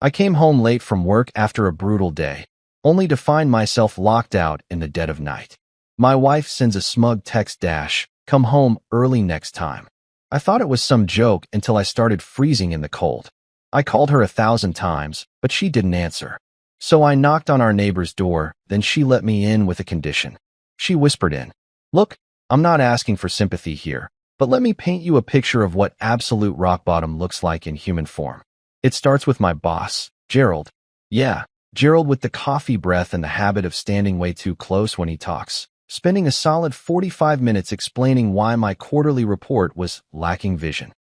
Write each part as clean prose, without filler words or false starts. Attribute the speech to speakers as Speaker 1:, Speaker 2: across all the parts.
Speaker 1: I came home late from work after a brutal day, only to find myself locked out in the dead of night. My wife sends a smug text dash, "Come home early next time." I thought it was some joke until I started freezing in the cold. I called her 1,000 times, but she didn't answer. So I knocked on our neighbor's door, then she let me in with a condition. She whispered in, "Look, I'm not asking for sympathy here, but let me paint you a picture of what absolute rock bottom looks like in human form. It starts with my boss, Gerald. Yeah, Gerald with the coffee breath and the habit of standing way too close when he talks, spending a solid 45 minutes explaining why my quarterly report was lacking vision.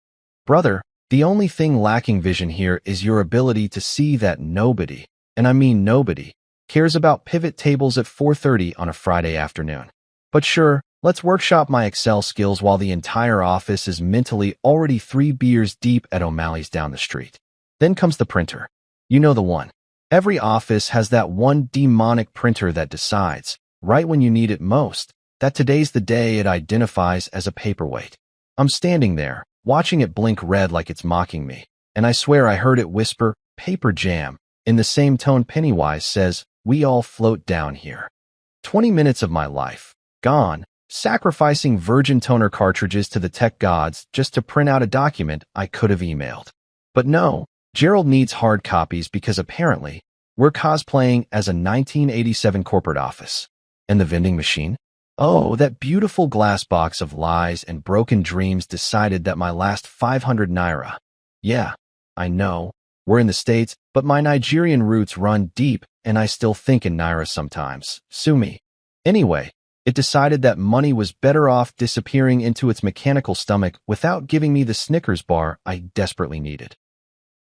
Speaker 1: Brother, the only thing lacking vision here is your ability to see that nobody, and I mean nobody, cares about pivot tables at 4:30 on a Friday afternoon. But sure, let's workshop my Excel skills while the entire office is mentally already 3 beers deep at O'Malley's down the street. Then comes the printer. You know the one. Every office has that one demonic printer that decides, right when you need it most, that today's the day it identifies as a paperweight. I'm standing there, watching it blink red like it's mocking me, and I swear I heard it whisper, "Paper jam," in the same tone Pennywise says, "We all float down here." 20 minutes of my life, gone, sacrificing virgin toner cartridges to the tech gods just to print out a document I could have emailed. But no, Gerald needs hard copies because apparently, we're cosplaying as a 1987 corporate office. And the vending machine? Oh, that beautiful glass box of lies and broken dreams decided that my last 500 naira. Yeah, I know, we're in the States, but my Nigerian roots run deep and I still think in naira sometimes. Sue me. Anyway, it decided that money was better off disappearing into its mechanical stomach without giving me the Snickers bar I desperately needed.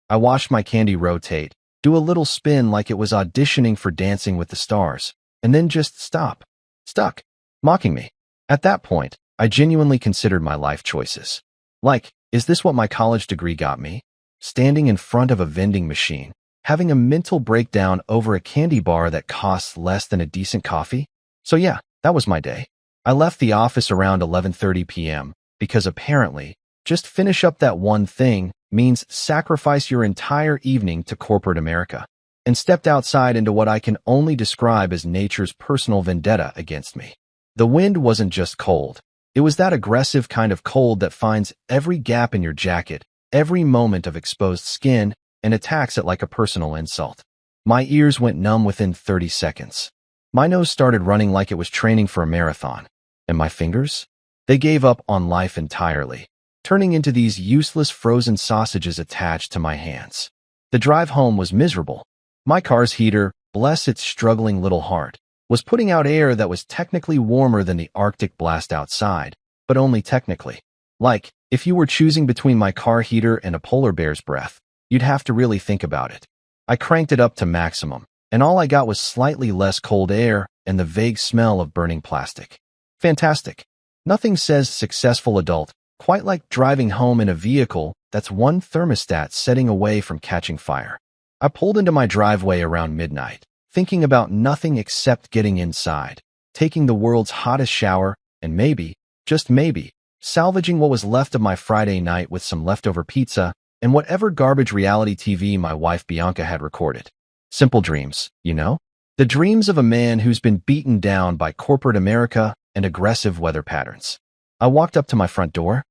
Speaker 1: I watched my candy rotate, do a little spin like it was auditioning for Dancing with the Stars, and then just stop. Stuck. Mocking me. At that point, I genuinely considered my life choices. Like, is this what my college degree got me? Standing in front of a vending machine, having a mental breakdown over a candy bar that costs less than a decent coffee? So yeah, that was my day. I left the office around 11:30 p.m. because apparently, just finish up that one thing means sacrifice your entire evening to corporate America, and stepped outside into what I can only describe as nature's personal vendetta against me. The wind wasn't just cold. It was that aggressive kind of cold that finds every gap in your jacket, every moment of exposed skin, and attacks it like a personal insult. My ears went numb within 30 seconds. My nose started running like it was training for a marathon. And my fingers? They gave up on life entirely, turning into these useless frozen sausages attached to my hands. The drive home was miserable. My car's heater, bless its struggling little heart, was putting out air that was technically warmer than the Arctic blast outside, but only technically. Like, if you were choosing between my car heater and a polar bear's breath, you'd have to really think about it. I cranked it up to maximum, and all I got was slightly less cold air and the vague smell of burning plastic. Fantastic. Nothing says successful adult quite like driving home in a vehicle that's one thermostat setting away from catching fire. I pulled into my driveway around midnight, thinking about nothing except getting inside, taking the world's hottest shower, and maybe, just maybe, salvaging what was left of my Friday night with some leftover pizza and whatever garbage reality TV my wife Bianca had recorded. Simple dreams, you know? The dreams of a man who's been beaten down by corporate America and aggressive weather patterns. I walked up to my front door.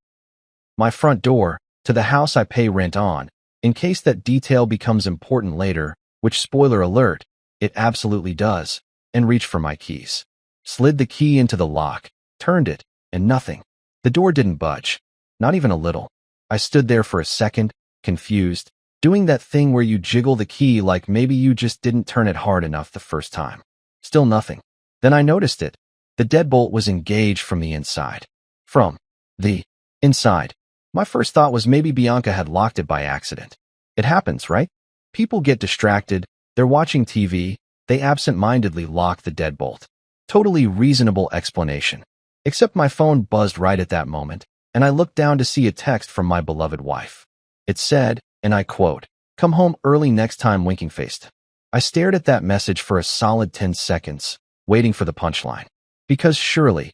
Speaker 1: My front door, to the house I pay rent on, in case that detail becomes important later, which spoiler alert, it absolutely does, and reached for my keys. Slid the key into the lock, turned it, and nothing. The door didn't budge, not even a little. I stood there for a second, confused, doing that thing where you jiggle the key like maybe you just didn't turn it hard enough the first time. Still nothing. Then I noticed it. The deadbolt was engaged from the inside. From the inside. My first thought was maybe Bianca had locked it by accident. It happens, right? People get distracted, they're watching TV, they absent-mindedly lock the deadbolt. Totally reasonable explanation. Except my phone buzzed right at that moment, and I looked down to see a text from my beloved wife. It said, and I quote, "Come home early next time, winking-faced." I stared at that message for a solid 10 seconds, waiting for the punchline. Because surely,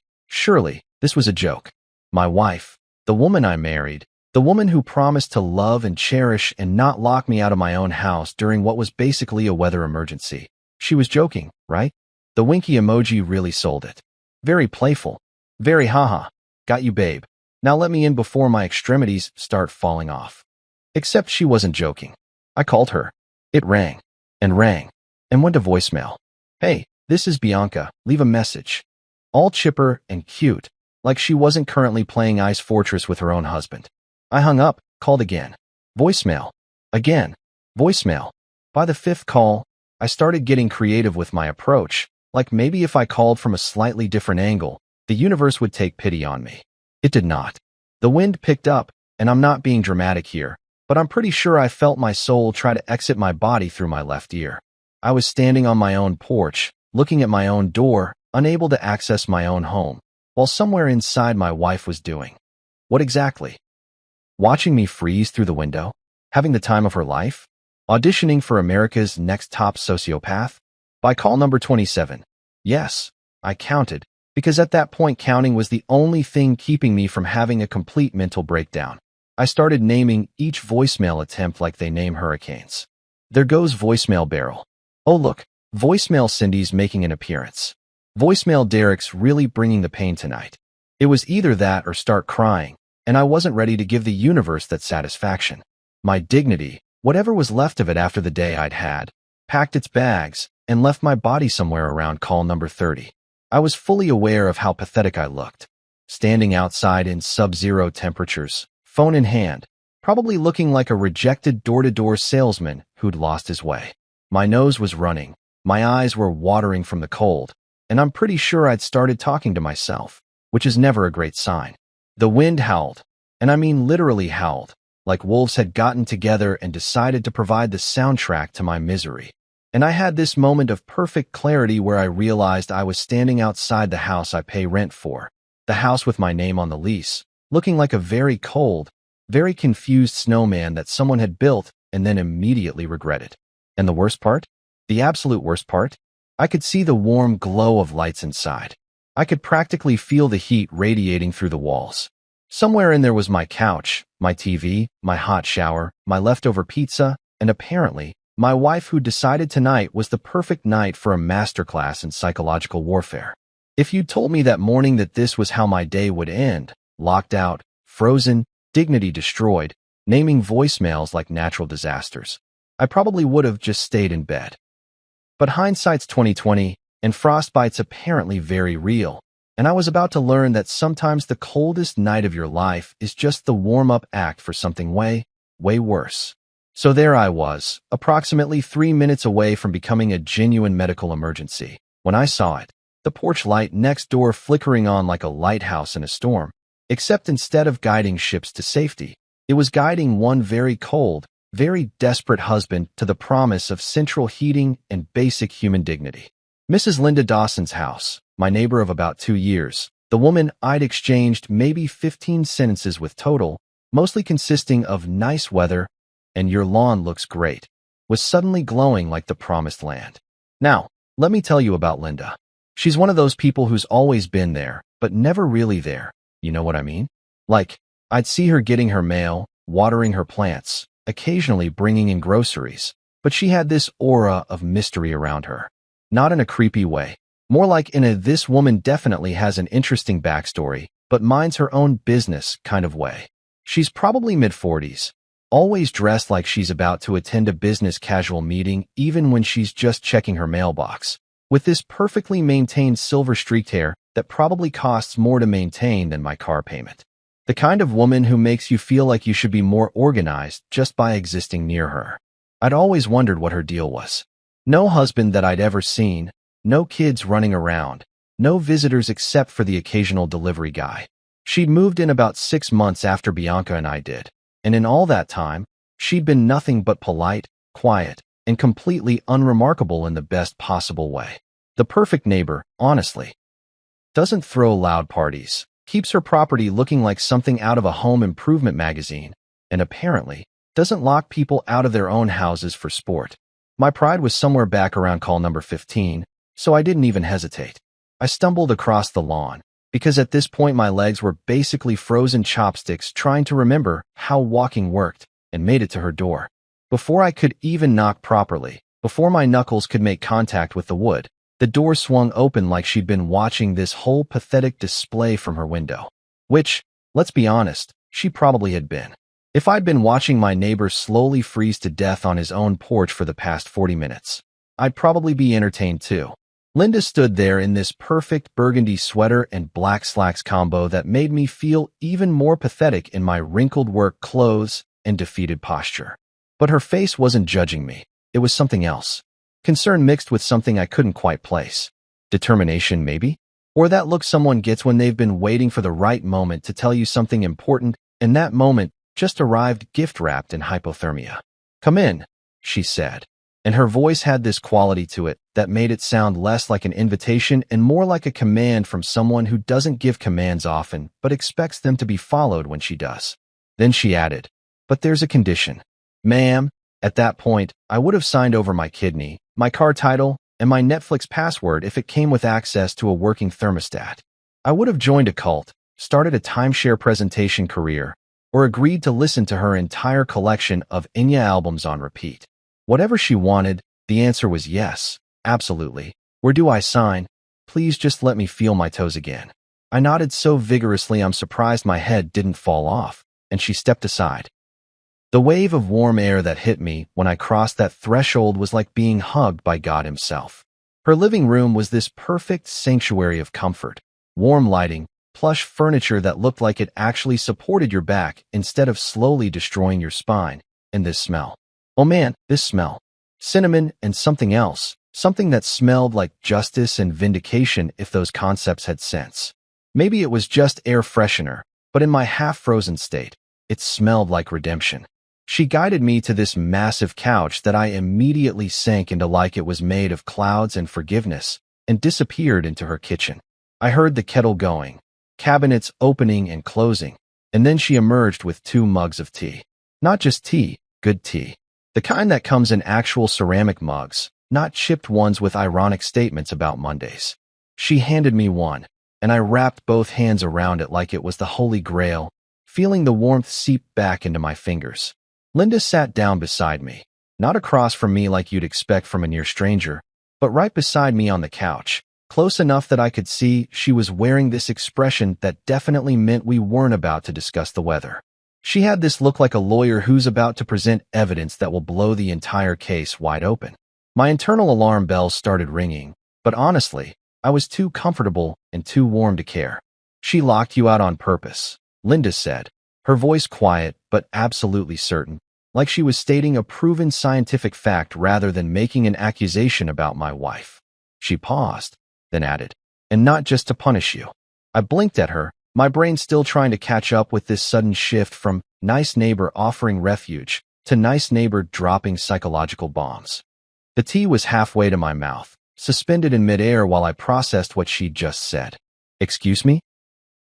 Speaker 1: this was a joke. My wife, the woman I married, The woman who promised to love and cherish and not lock me out of my own house during what was basically a weather emergency. She was joking, right? The winky emoji really sold it. Very playful. Very haha. Got you, babe. Now let me in before my extremities start falling off. Except she wasn't joking. I called her. It rang and went to voicemail. Hey, this is Bianca. Leave a message. All chipper and cute, like she wasn't currently playing Ice Fortress with her own husband. I hung up, called again. Voicemail. Again. Voicemail. By the fifth call, I started getting creative with my approach, like maybe if I called from a slightly different angle, the universe would take pity on me. It did not. The wind picked up, and I'm not being dramatic here, but I'm pretty sure I felt my soul try to exit my body through my left ear. I was standing on my own porch, looking at my own door, unable to access my own home, while somewhere inside my wife was doing. What exactly? Watching me freeze through the window? Having the time of her life? Auditioning for America's Next Top Sociopath? By call number 27. Yes, I counted, because at that point counting was the only thing keeping me from having a complete mental breakdown. I started naming each voicemail attempt like they name hurricanes. There goes voicemail Beryl. Oh look, voicemail Cindy's making an appearance. Voicemail Derek's really bringing the pain tonight. It was either that or start crying, and I wasn't ready to give the universe that satisfaction. My dignity, whatever was left of it after the day I'd had, packed its bags and left my body somewhere around call number 30. I was fully aware of how pathetic I looked, standing outside in sub-zero temperatures, phone in hand, probably looking like a rejected door-to-door salesman who'd lost his way. My nose was running, my eyes were watering from the cold, and I'm pretty sure I'd started talking to myself, which is never a great sign. The wind howled, and I mean literally howled, like wolves had gotten together and decided to provide the soundtrack to my misery. And I had this moment of perfect clarity where I realized I was standing outside the house I pay rent for, the house with my name on the lease, looking like a very cold, very confused snowman that someone had built and then immediately regretted. And the worst part? The absolute worst part? I could see the warm glow of lights inside. I could practically feel the heat radiating through the walls. Somewhere in there was my couch, my TV, my hot shower, my leftover pizza, and apparently, my wife who decided tonight was the perfect night for a masterclass in psychological warfare. If you'd told me that morning that this was how my day would end, locked out, frozen, dignity destroyed, naming voicemails like natural disasters, I probably would have just stayed in bed. But hindsight's 2020, and frostbite's apparently very real, and I was about to learn that sometimes the coldest night of your life is just the warm-up act for something way, way worse. So there I was, approximately 3 minutes away from becoming a genuine medical emergency, when I saw it, the porch light next door flickering on like a lighthouse in a storm, except instead of guiding ships to safety, it was guiding one very cold, very desperate husband to the promise of central heating and basic human dignity. Mrs. Linda Dawson's house, my neighbor of about 2 years, the woman I'd exchanged maybe 15 sentences with total, mostly consisting of nice weather and your lawn looks great, was suddenly glowing like the promised land. Now, let me tell you about Linda. She's one of those people who's always been there, but never really there. You know what I mean? Like, I'd see her getting her mail, watering her plants, occasionally bringing in groceries, but she had this aura of mystery around her. Not in a creepy way, more like in a this woman definitely has an interesting backstory, but minds her own business kind of way. She's probably mid-40s, always dressed like she's about to attend a business casual meeting even when she's just checking her mailbox, with this perfectly maintained silver-streaked hair that probably costs more to maintain than my car payment. The kind of woman who makes you feel like you should be more organized just by existing near her. I'd always wondered what her deal was. No husband that I'd ever seen, no kids running around, no visitors except for the occasional delivery guy. She'd moved in about 6 months after Bianca and I did, and in all that time, she'd been nothing but polite, quiet, and completely unremarkable in the best possible way. The perfect neighbor, honestly. Doesn't throw loud parties, keeps her property looking like something out of a home improvement magazine, and apparently, doesn't lock people out of their own houses for sport. My pride was somewhere back around call number 15, so I didn't even hesitate. I stumbled across the lawn, because at this point my legs were basically frozen chopsticks trying to remember how walking worked, and made it to her door. Before I could even knock properly, before my knuckles could make contact with the wood, the door swung open like she'd been watching this whole pathetic display from her window. Which, let's be honest, she probably had been. If I'd been watching my neighbor slowly freeze to death on his own porch for the past 40 minutes, I'd probably be entertained too. Linda stood there in this perfect burgundy sweater and black slacks combo that made me feel even more pathetic in my wrinkled work clothes and defeated posture. But her face wasn't judging me. It was something else. Concern mixed with something I couldn't quite place. Determination, maybe? Or that look someone gets when they've been waiting for the right moment to tell you something important, and that moment just arrived gift-wrapped in hypothermia. "Come in," she said. And her voice had this quality to it that made it sound less like an invitation and more like a command from someone who doesn't give commands often but expects them to be followed when she does. Then she added, "But there's a condition." "Ma'am." At that point, I would have signed over my kidney, my car title, and my Netflix password if it came with access to a working thermostat. I would have joined a cult, started a timeshare presentation career, or agreed to listen to her entire collection of Enya albums on repeat. Whatever she wanted, the answer was yes, absolutely. "Where do I sign? Please just let me feel my toes again." I nodded so vigorously I'm surprised my head didn't fall off, and she stepped aside. The wave of warm air that hit me when I crossed that threshold was like being hugged by God himself. Her living room was this perfect sanctuary of comfort, warm lighting, plush furniture that looked like it actually supported your back instead of slowly destroying your spine, and this smell. Oh man, this smell. Cinnamon and something else, something that smelled like justice and vindication if those concepts had sense. Maybe it was just air freshener, but in my half-frozen state, it smelled like redemption. She guided me to this massive couch that I immediately sank into like it was made of clouds and forgiveness, and disappeared into her kitchen. I heard the kettle going, cabinets opening and closing, and then she emerged with 2 mugs of tea. Not just tea, good tea. The kind that comes in actual ceramic mugs, not chipped ones with ironic statements about Mondays. She handed me one, and I wrapped both hands around it like it was the Holy Grail, feeling the warmth seep back into my fingers. Linda sat down beside me, not across from me like you'd expect from a near stranger, but right beside me on the couch, close enough that I could see she was wearing this expression that definitely meant we weren't about to discuss the weather. She had this look like a lawyer who's about to present evidence that will blow the entire case wide open. My internal alarm bells started ringing, but honestly, I was too comfortable and too warm to care. "She locked you out on purpose," Linda said, her voice quiet but absolutely certain, like she was stating a proven scientific fact rather than making an accusation about my wife. She paused, then added, "And not just to punish you." I blinked at her, my brain still trying to catch up with this sudden shift from nice neighbor offering refuge to nice neighbor dropping psychological bombs. The tea was halfway to my mouth, suspended in midair while I processed what she'd just said. "Excuse me?"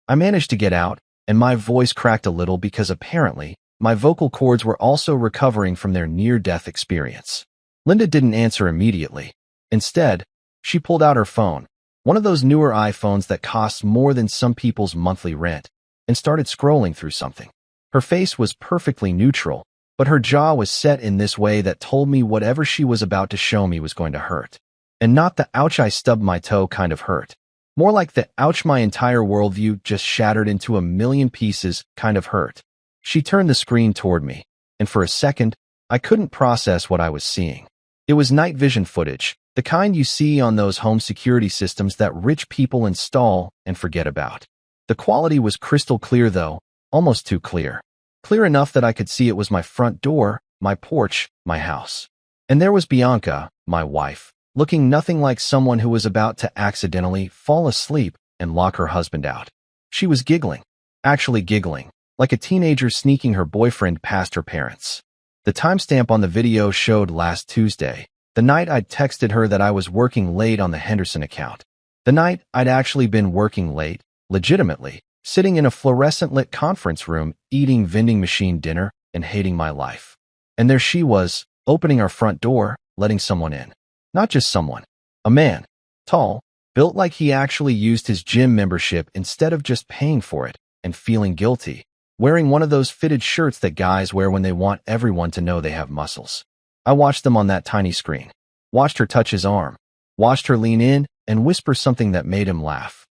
Speaker 1: I managed to get out, and my voice cracked a little because apparently my vocal cords were also recovering from their near-death experience. Linda didn't answer immediately. Instead, she pulled out her phone, one of those newer iPhones that costs more than some people's monthly rent, and started scrolling through something. Her face was perfectly neutral, but her jaw was set in this way that told me whatever she was about to show me was going to hurt. And not the ouch I stubbed my toe kind of hurt. More like the ouch my entire worldview just shattered into a million pieces kind of hurt. She turned the screen toward me, and for a second, I couldn't process what I was seeing. It was night vision footage, the kind you see on those home security systems that rich people install and forget about. The quality was crystal clear though, almost too clear. Clear enough that I could see it was my front door, my porch, my house. And there was Bianca, my wife, looking nothing like someone who was about to accidentally fall asleep and lock her husband out. She was giggling, actually giggling, like a teenager sneaking her boyfriend past her parents. The timestamp on the video showed last Tuesday, the night I'd texted her that I was working late on the Henderson account. The night I'd actually been working late, legitimately, sitting in a fluorescent-lit conference room, eating vending machine dinner and hating my life. And there she was, opening our front door, letting someone in. Not just someone. A man. Tall, built like he actually used his gym membership instead of just paying for it, and feeling guilty, wearing one of those fitted shirts that guys wear when they want everyone to know they have muscles. I watched them on that tiny screen, watched her touch his arm, watched her lean in and whisper something that made him laugh.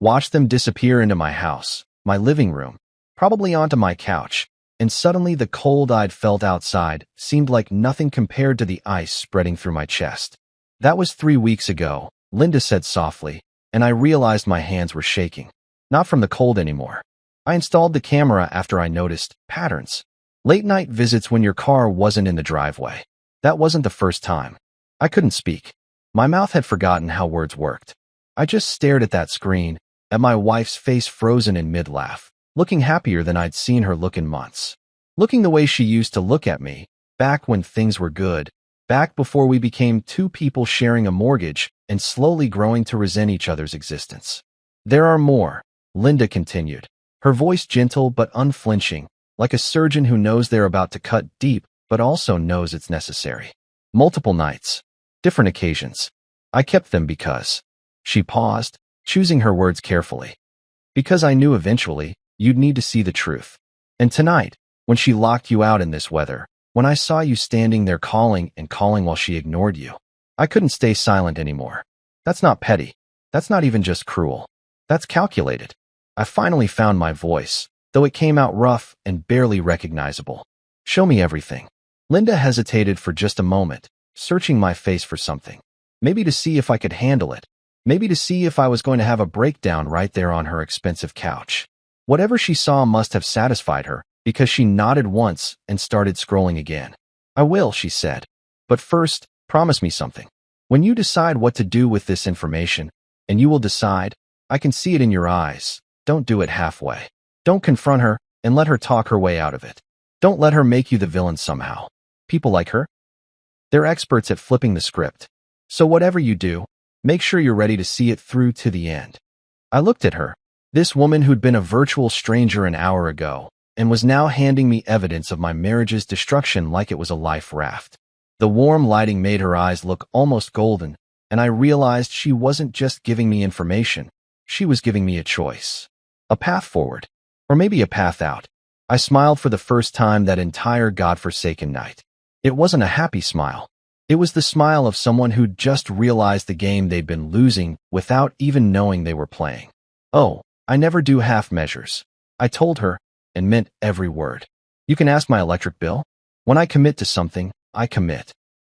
Speaker 1: Watched them disappear into my house, my living room, probably onto my couch, and suddenly the cold I'd felt outside seemed like nothing compared to the ice spreading through my chest. That was 3 weeks ago, Linda said softly, and I realized my hands were shaking. Not from the cold anymore. I installed the camera after I noticed patterns. Late-night visits when your car wasn't in the driveway. That wasn't the first time. I couldn't speak. My mouth had forgotten how words worked. I just stared at that screen, at my wife's face frozen in mid-laugh, looking happier than I'd seen her look in months. Looking the way she used to look at me, back when things were good, back before we became two people sharing a mortgage and slowly growing to resent each other's existence. There are more, Linda continued, her voice gentle but unflinching, like a surgeon who knows they're about to cut deep but also knows it's necessary. Multiple nights. Different occasions. I kept them because. She paused, choosing her words carefully. Because I knew eventually, you'd need to see the truth. And tonight, when she locked you out in this weather, when I saw you standing there calling and calling while she ignored you, I couldn't stay silent anymore. That's not petty. That's not even just cruel. That's calculated. I finally found my voice, though it came out rough and barely recognizable. Show me everything. Linda hesitated for just a moment, searching my face for something. Maybe to see if I could handle it. Maybe to see if I was going to have a breakdown right there on her expensive couch. Whatever she saw must have satisfied her, because she nodded once and started scrolling again. I will, she said. But first, promise me something. When you decide what to do with this information, and you will decide, I can see it in your eyes, don't do it halfway. Don't confront her and let her talk her way out of it. Don't let her make you the villain somehow. People like her? They're experts at flipping the script. So whatever you do, make sure you're ready to see it through to the end. I looked at her, this woman who'd been a virtual stranger an hour ago, and was now handing me evidence of my marriage's destruction like it was a life raft. The warm lighting made her eyes look almost golden, and I realized she wasn't just giving me information, she was giving me a choice. A path forward. Or maybe a path out. I smiled for the first time that entire godforsaken night. It wasn't a happy smile. It was the smile of someone who'd just realized the game they'd been losing without even knowing they were playing. Oh, I never do half measures. I told her, and meant every word. You can ask my electric bill. When I commit to something, I commit.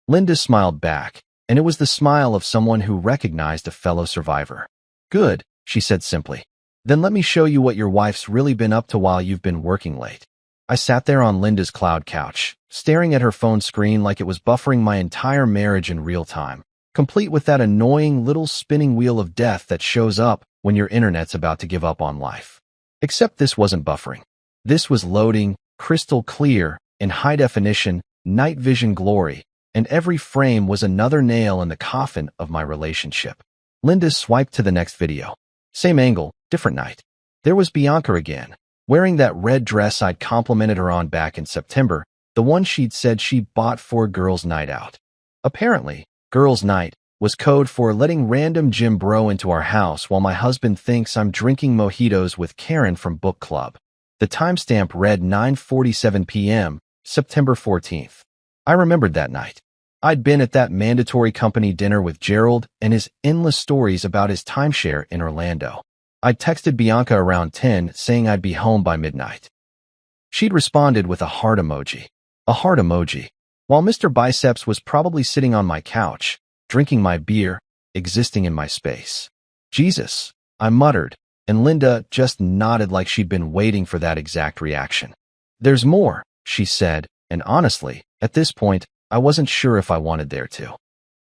Speaker 1: Linda smiled back, and it was the smile of someone who recognized a fellow survivor. Good, she said simply. Then let me show you what your wife's really been up to while you've been working late. I sat there on Linda's cloud couch, staring at her phone screen like it was buffering my entire marriage in real time, complete with that annoying little spinning wheel of death that shows up when your internet's about to give up on life. Except this wasn't buffering. This was loading, crystal clear, in high definition, night vision glory, and every frame was another nail in the coffin of my relationship. Linda swiped to the next video. Same angle, different night. There was Bianca again, wearing that red dress I'd complimented her on back in September, the one she'd said she bought for girls' night out. Apparently, girls' night was code for letting random gym bro into our house while my husband thinks I'm drinking mojitos with Karen from book club. The timestamp read 9:47 p.m., September 14th. I remembered that night. I'd been at that mandatory company dinner with Gerald and his endless stories about his timeshare in Orlando. I'd texted Bianca around 10 saying I'd be home by midnight. She'd responded with a heart emoji. A heart emoji. While Mr. Biceps was probably sitting on my couch, drinking my beer, existing in my space. Jesus, I muttered, and Linda just nodded like she'd been waiting for that exact reaction. There's more, she said, and honestly, at this point, I wasn't sure if I wanted there to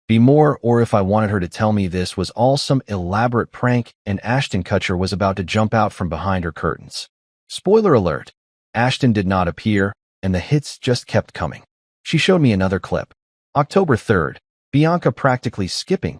Speaker 1: be more or if I wanted her to tell me this was all some elaborate prank and Ashton Kutcher was about to jump out from behind her curtains. Spoiler alert, Ashton did not appear, and the hits just kept coming. She showed me another clip. October 3rd, Bianca practically skipping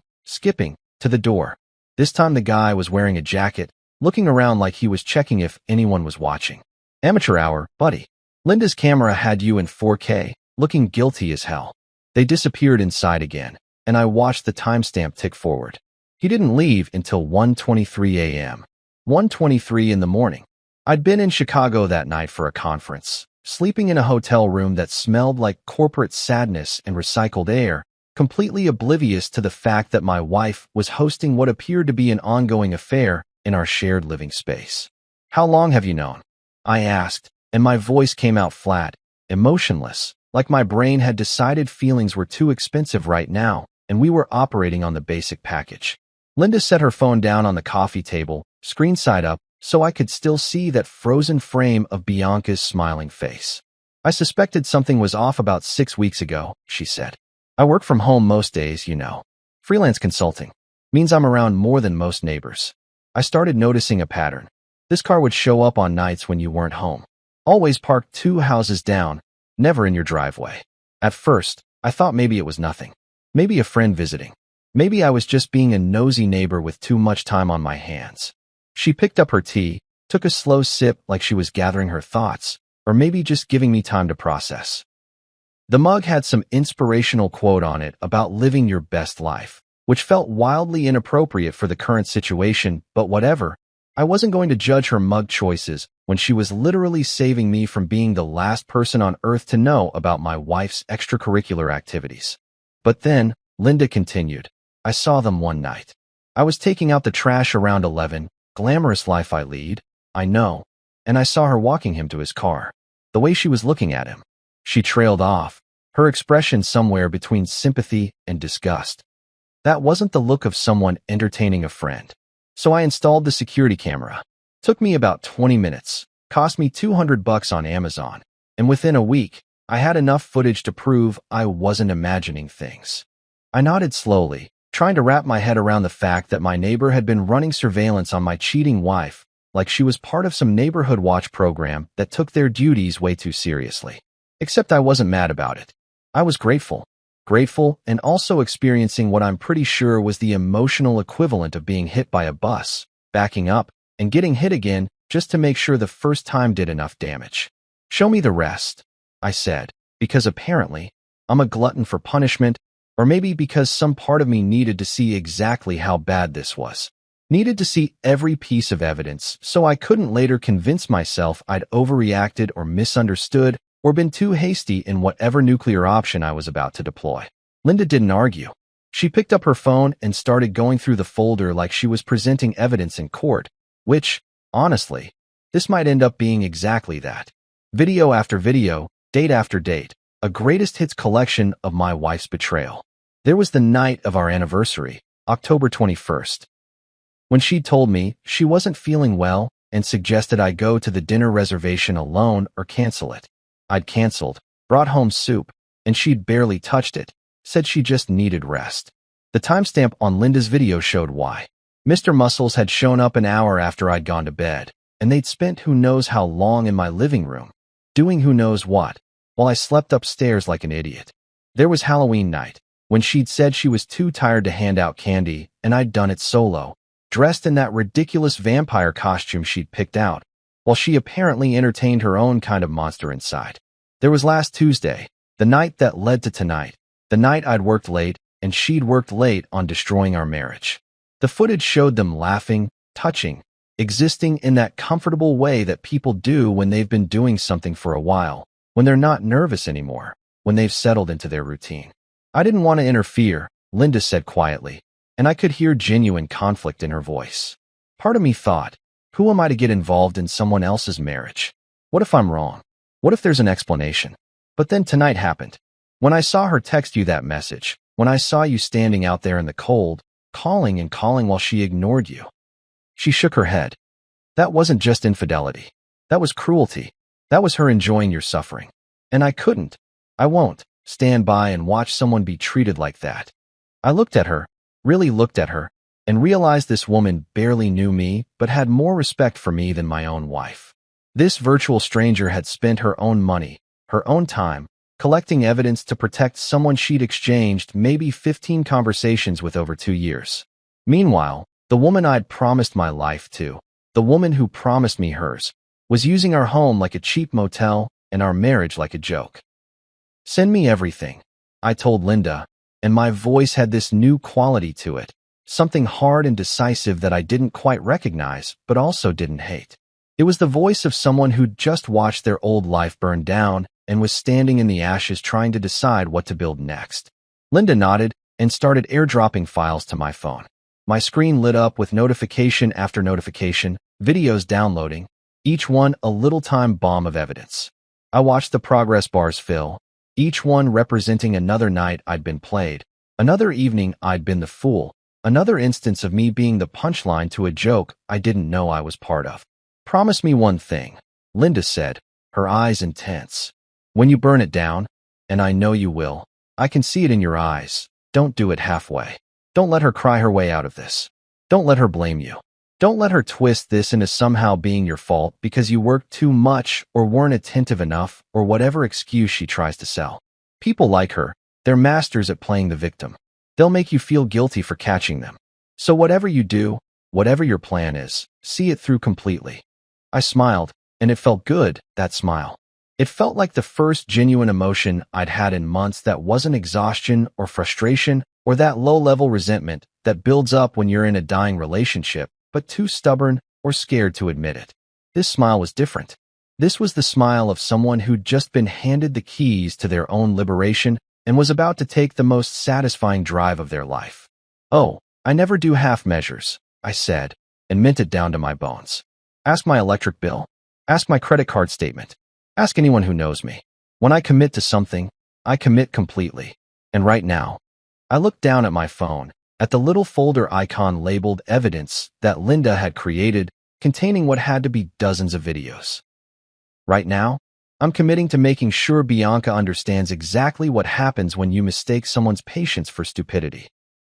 Speaker 1: to the door. This time the guy was wearing a jacket, looking around like he was checking if anyone was watching. Amateur hour, buddy. Linda's camera had you in 4K, looking guilty as hell. They disappeared inside again, and I watched the timestamp tick forward. He didn't leave until 1:23 a.m. 1:23 in the morning. I'd been in Chicago that night for a conference, sleeping in a hotel room that smelled like corporate sadness and recycled air, completely oblivious to the fact that my wife was hosting what appeared to be an ongoing affair in our shared living space. "How long have you known?" I asked, and my voice came out flat, emotionless, like my brain had decided feelings were too expensive right now, and we were operating on the basic package. Linda set her phone down on the coffee table, screen side up, so I could still see that frozen frame of Bianca's smiling face. "I suspected something was off about 6 weeks ago," she said. "I work from home most days, you know. Freelance consulting means I'm around more than most neighbors. I started noticing a pattern. This car would show up on nights when you weren't home. Always parked 2 houses down, never in your driveway. At first, I thought maybe it was nothing. Maybe a friend visiting. Maybe I was just being a nosy neighbor with too much time on my hands." She picked up her tea, took a slow sip like she was gathering her thoughts, or maybe just giving me time to process. The mug had some inspirational quote on it about living your best life, which felt wildly inappropriate for the current situation, but whatever. I wasn't going to judge her mug choices when she was literally saving me from being the last person on earth to know about my wife's extracurricular activities. But then, Linda continued, "I saw them one night. I was taking out the trash around 11, glamorous life I lead, I know, and I saw her walking him to his car. The way she was looking at him." She trailed off, her expression somewhere between sympathy and disgust. "That wasn't the look of someone entertaining a friend. So I installed the security camera. Took me about 20 minutes, cost me $200 on Amazon, and within a week, I had enough footage to prove I wasn't imagining things." I nodded slowly, trying to wrap my head around the fact that my neighbor had been running surveillance on my cheating wife, like she was part of some neighborhood watch program that took their duties way too seriously. Except I wasn't mad about it. I was grateful. Grateful and also experiencing what I'm pretty sure was the emotional equivalent of being hit by a bus, backing up, and getting hit again just to make sure the first time did enough damage. "Show me the rest," I said, because apparently, I'm a glutton for punishment, or maybe because some part of me needed to see exactly how bad this was. Needed to see every piece of evidence so I couldn't later convince myself I'd overreacted or misunderstood or been too hasty in whatever nuclear option I was about to deploy. Linda didn't argue. She picked up her phone and started going through the folder like she was presenting evidence in court, which, honestly, this might end up being exactly that. Video after video, date after date, a greatest hits collection of my wife's betrayal. There was the night of our anniversary, October 21st. When she told me she wasn't feeling well and suggested I go to the dinner reservation alone or cancel it. I'd canceled, brought home soup, and she'd barely touched it, said she just needed rest. The timestamp on Linda's video showed why. Mr. Muscles had shown up an hour after I'd gone to bed, and they'd spent who knows how long in my living room, doing who knows what, while I slept upstairs like an idiot. There was Halloween night, when she'd said she was too tired to hand out candy, and I'd done it solo, dressed in that ridiculous vampire costume she'd picked out, while she apparently entertained her own kind of monster inside. There was last Tuesday, the night that led to tonight, the night I'd worked late, and she'd worked late on destroying our marriage. The footage showed them laughing, touching, existing in that comfortable way that people do when they've been doing something for a while, when they're not nervous anymore, when they've settled into their routine. "I didn't want to interfere," Linda said quietly, and I could hear genuine conflict in her voice. Part of me thought, who am I to get involved in someone else's marriage? What if I'm wrong? What if there's an explanation? But then tonight happened. When I saw her text you that message, when I saw you standing out there in the cold, calling and calling while she ignored you. She shook her head. That wasn't just infidelity. That was cruelty. That was her enjoying your suffering. And I won't, stand by and watch someone be treated like that. I looked at her, really looked at her, and realized this woman barely knew me but had more respect for me than my own wife. This virtual stranger had spent her own money, her own time, collecting evidence to protect someone she'd exchanged maybe 15 conversations with over 2 years. Meanwhile, the woman I'd promised my life to, the woman who promised me hers, was using our home like a cheap motel and our marriage like a joke. "Send me everything," I told Linda, and my voice had this new quality to it, something hard and decisive that I didn't quite recognize, but also didn't hate. It was the voice of someone who'd just watched their old life burn down and was standing in the ashes trying to decide what to build next. Linda nodded and started airdropping files to my phone. My screen lit up with notification after notification, videos downloading, each one a little time bomb of evidence. I watched the progress bars fill, each one representing another night I'd been played, another evening I'd been the fool, another instance of me being the punchline to a joke I didn't know I was part of. "Promise me one thing," Linda said, her eyes intense. "When you burn it down, and I know you will, I can see it in your eyes, don't do it halfway. Don't let her cry her way out of this. Don't let her blame you. Don't let her twist this into somehow being your fault because you worked too much or weren't attentive enough or whatever excuse she tries to sell. People like her, they're masters at playing the victim. They'll make you feel guilty for catching them. So whatever you do, whatever your plan is, see it through completely." I smiled, and it felt good, that smile. It felt like the first genuine emotion I'd had in months that wasn't exhaustion or frustration or that low-level resentment that builds up when you're in a dying relationship, but too stubborn or scared to admit it. This smile was different. This was the smile of someone who'd just been handed the keys to their own liberation and was about to take the most satisfying drive of their life. "Oh, I never do half measures," I said, and meant it down to my bones. "Ask my electric bill. Ask my credit card statement. Ask anyone who knows me. When I commit to something, I commit completely. And right now," I looked down at my phone, at the little folder icon labeled Evidence that Linda had created, containing what had to be dozens of videos. "Right now, I'm committing to making sure Bianca understands exactly what happens when you mistake someone's patience for stupidity."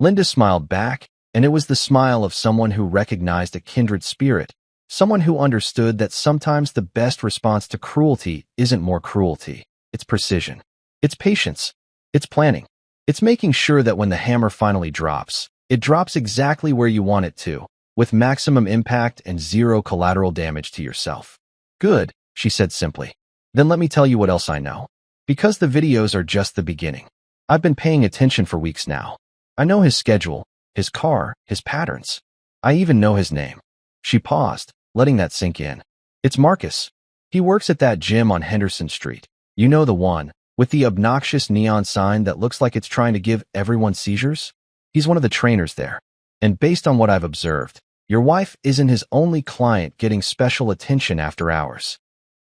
Speaker 1: Linda smiled back, and it was the smile of someone who recognized a kindred spirit, someone who understood that sometimes the best response to cruelty isn't more cruelty, it's precision. It's patience. It's planning. It's making sure that when the hammer finally drops, it drops exactly where you want it to, with maximum impact and zero collateral damage to yourself. "Good," she said simply. "Then let me tell you what else I know. Because the videos are just the beginning. I've been paying attention for weeks now. I know his schedule, his car, his patterns. I even know his name." She paused, letting that sink in. "It's Marcus. He works at that gym on Henderson Street. You know the one, with the obnoxious neon sign that looks like it's trying to give everyone seizures? He's one of the trainers there. And based on what I've observed, your wife isn't his only client getting special attention after hours."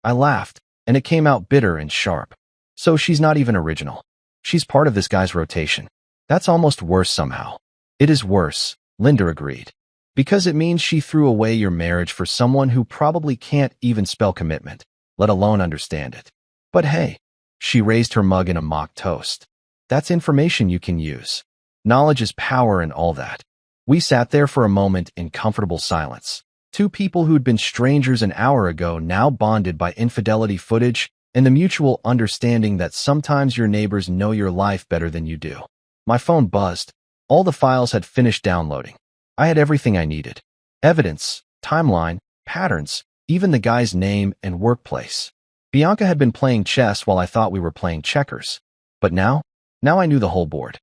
Speaker 1: I laughed, and it came out bitter and sharp. "So she's not even original. She's part of this guy's rotation. That's almost worse somehow." "It is worse," Linda agreed. "Because it means she threw away your marriage for someone who probably can't even spell commitment, let alone understand it. But hey," she raised her mug in a mock toast, "that's information you can use. Knowledge is power and all that." We sat there for a moment in comfortable silence. Two people who'd been strangers an hour ago now bonded by infidelity footage and the mutual understanding that sometimes your neighbors know your life better than you do. My phone buzzed. All the files had finished downloading. I had everything I needed. Evidence, timeline, patterns, even the guy's name and workplace. Bianca had been playing chess while I thought we were playing checkers. But now I knew the whole board.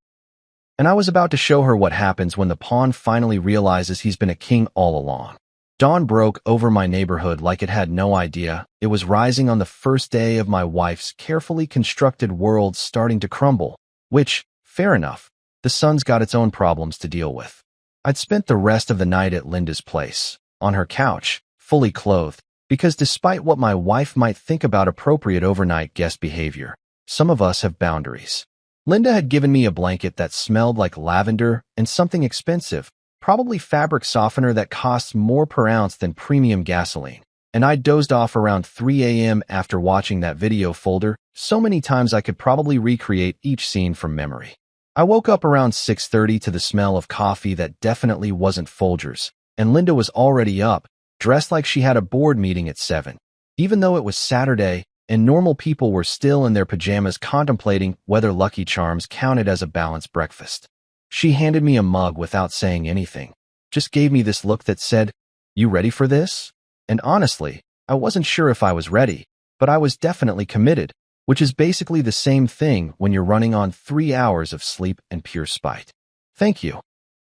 Speaker 1: And I was about to show her what happens when the pawn finally realizes he's been a king all along. Dawn broke over my neighborhood like it had no idea it was rising on the first day of my wife's carefully constructed world starting to crumble, which, fair enough, the sun's got its own problems to deal with. I'd spent the rest of the night at Linda's place, on her couch, fully clothed, because despite what my wife might think about appropriate overnight guest behavior, some of us have boundaries. Linda had given me a blanket that smelled like lavender and something expensive, probably fabric softener that costs more per ounce than premium gasoline, and I dozed off around 3 a.m. after watching that video folder so many times I could probably recreate each scene from memory. I woke up around 6:30 to the smell of coffee that definitely wasn't Folgers, and Linda was already up, dressed like she had a board meeting at 7. Even though it was Saturday, and normal people were still in their pajamas contemplating whether Lucky Charms counted as a balanced breakfast. She handed me a mug without saying anything, just gave me this look that said, "You ready for this?" And honestly, I wasn't sure if I was ready, but I was definitely committed, which is basically the same thing when you're running on 3 hours of sleep and pure spite. "Thank you."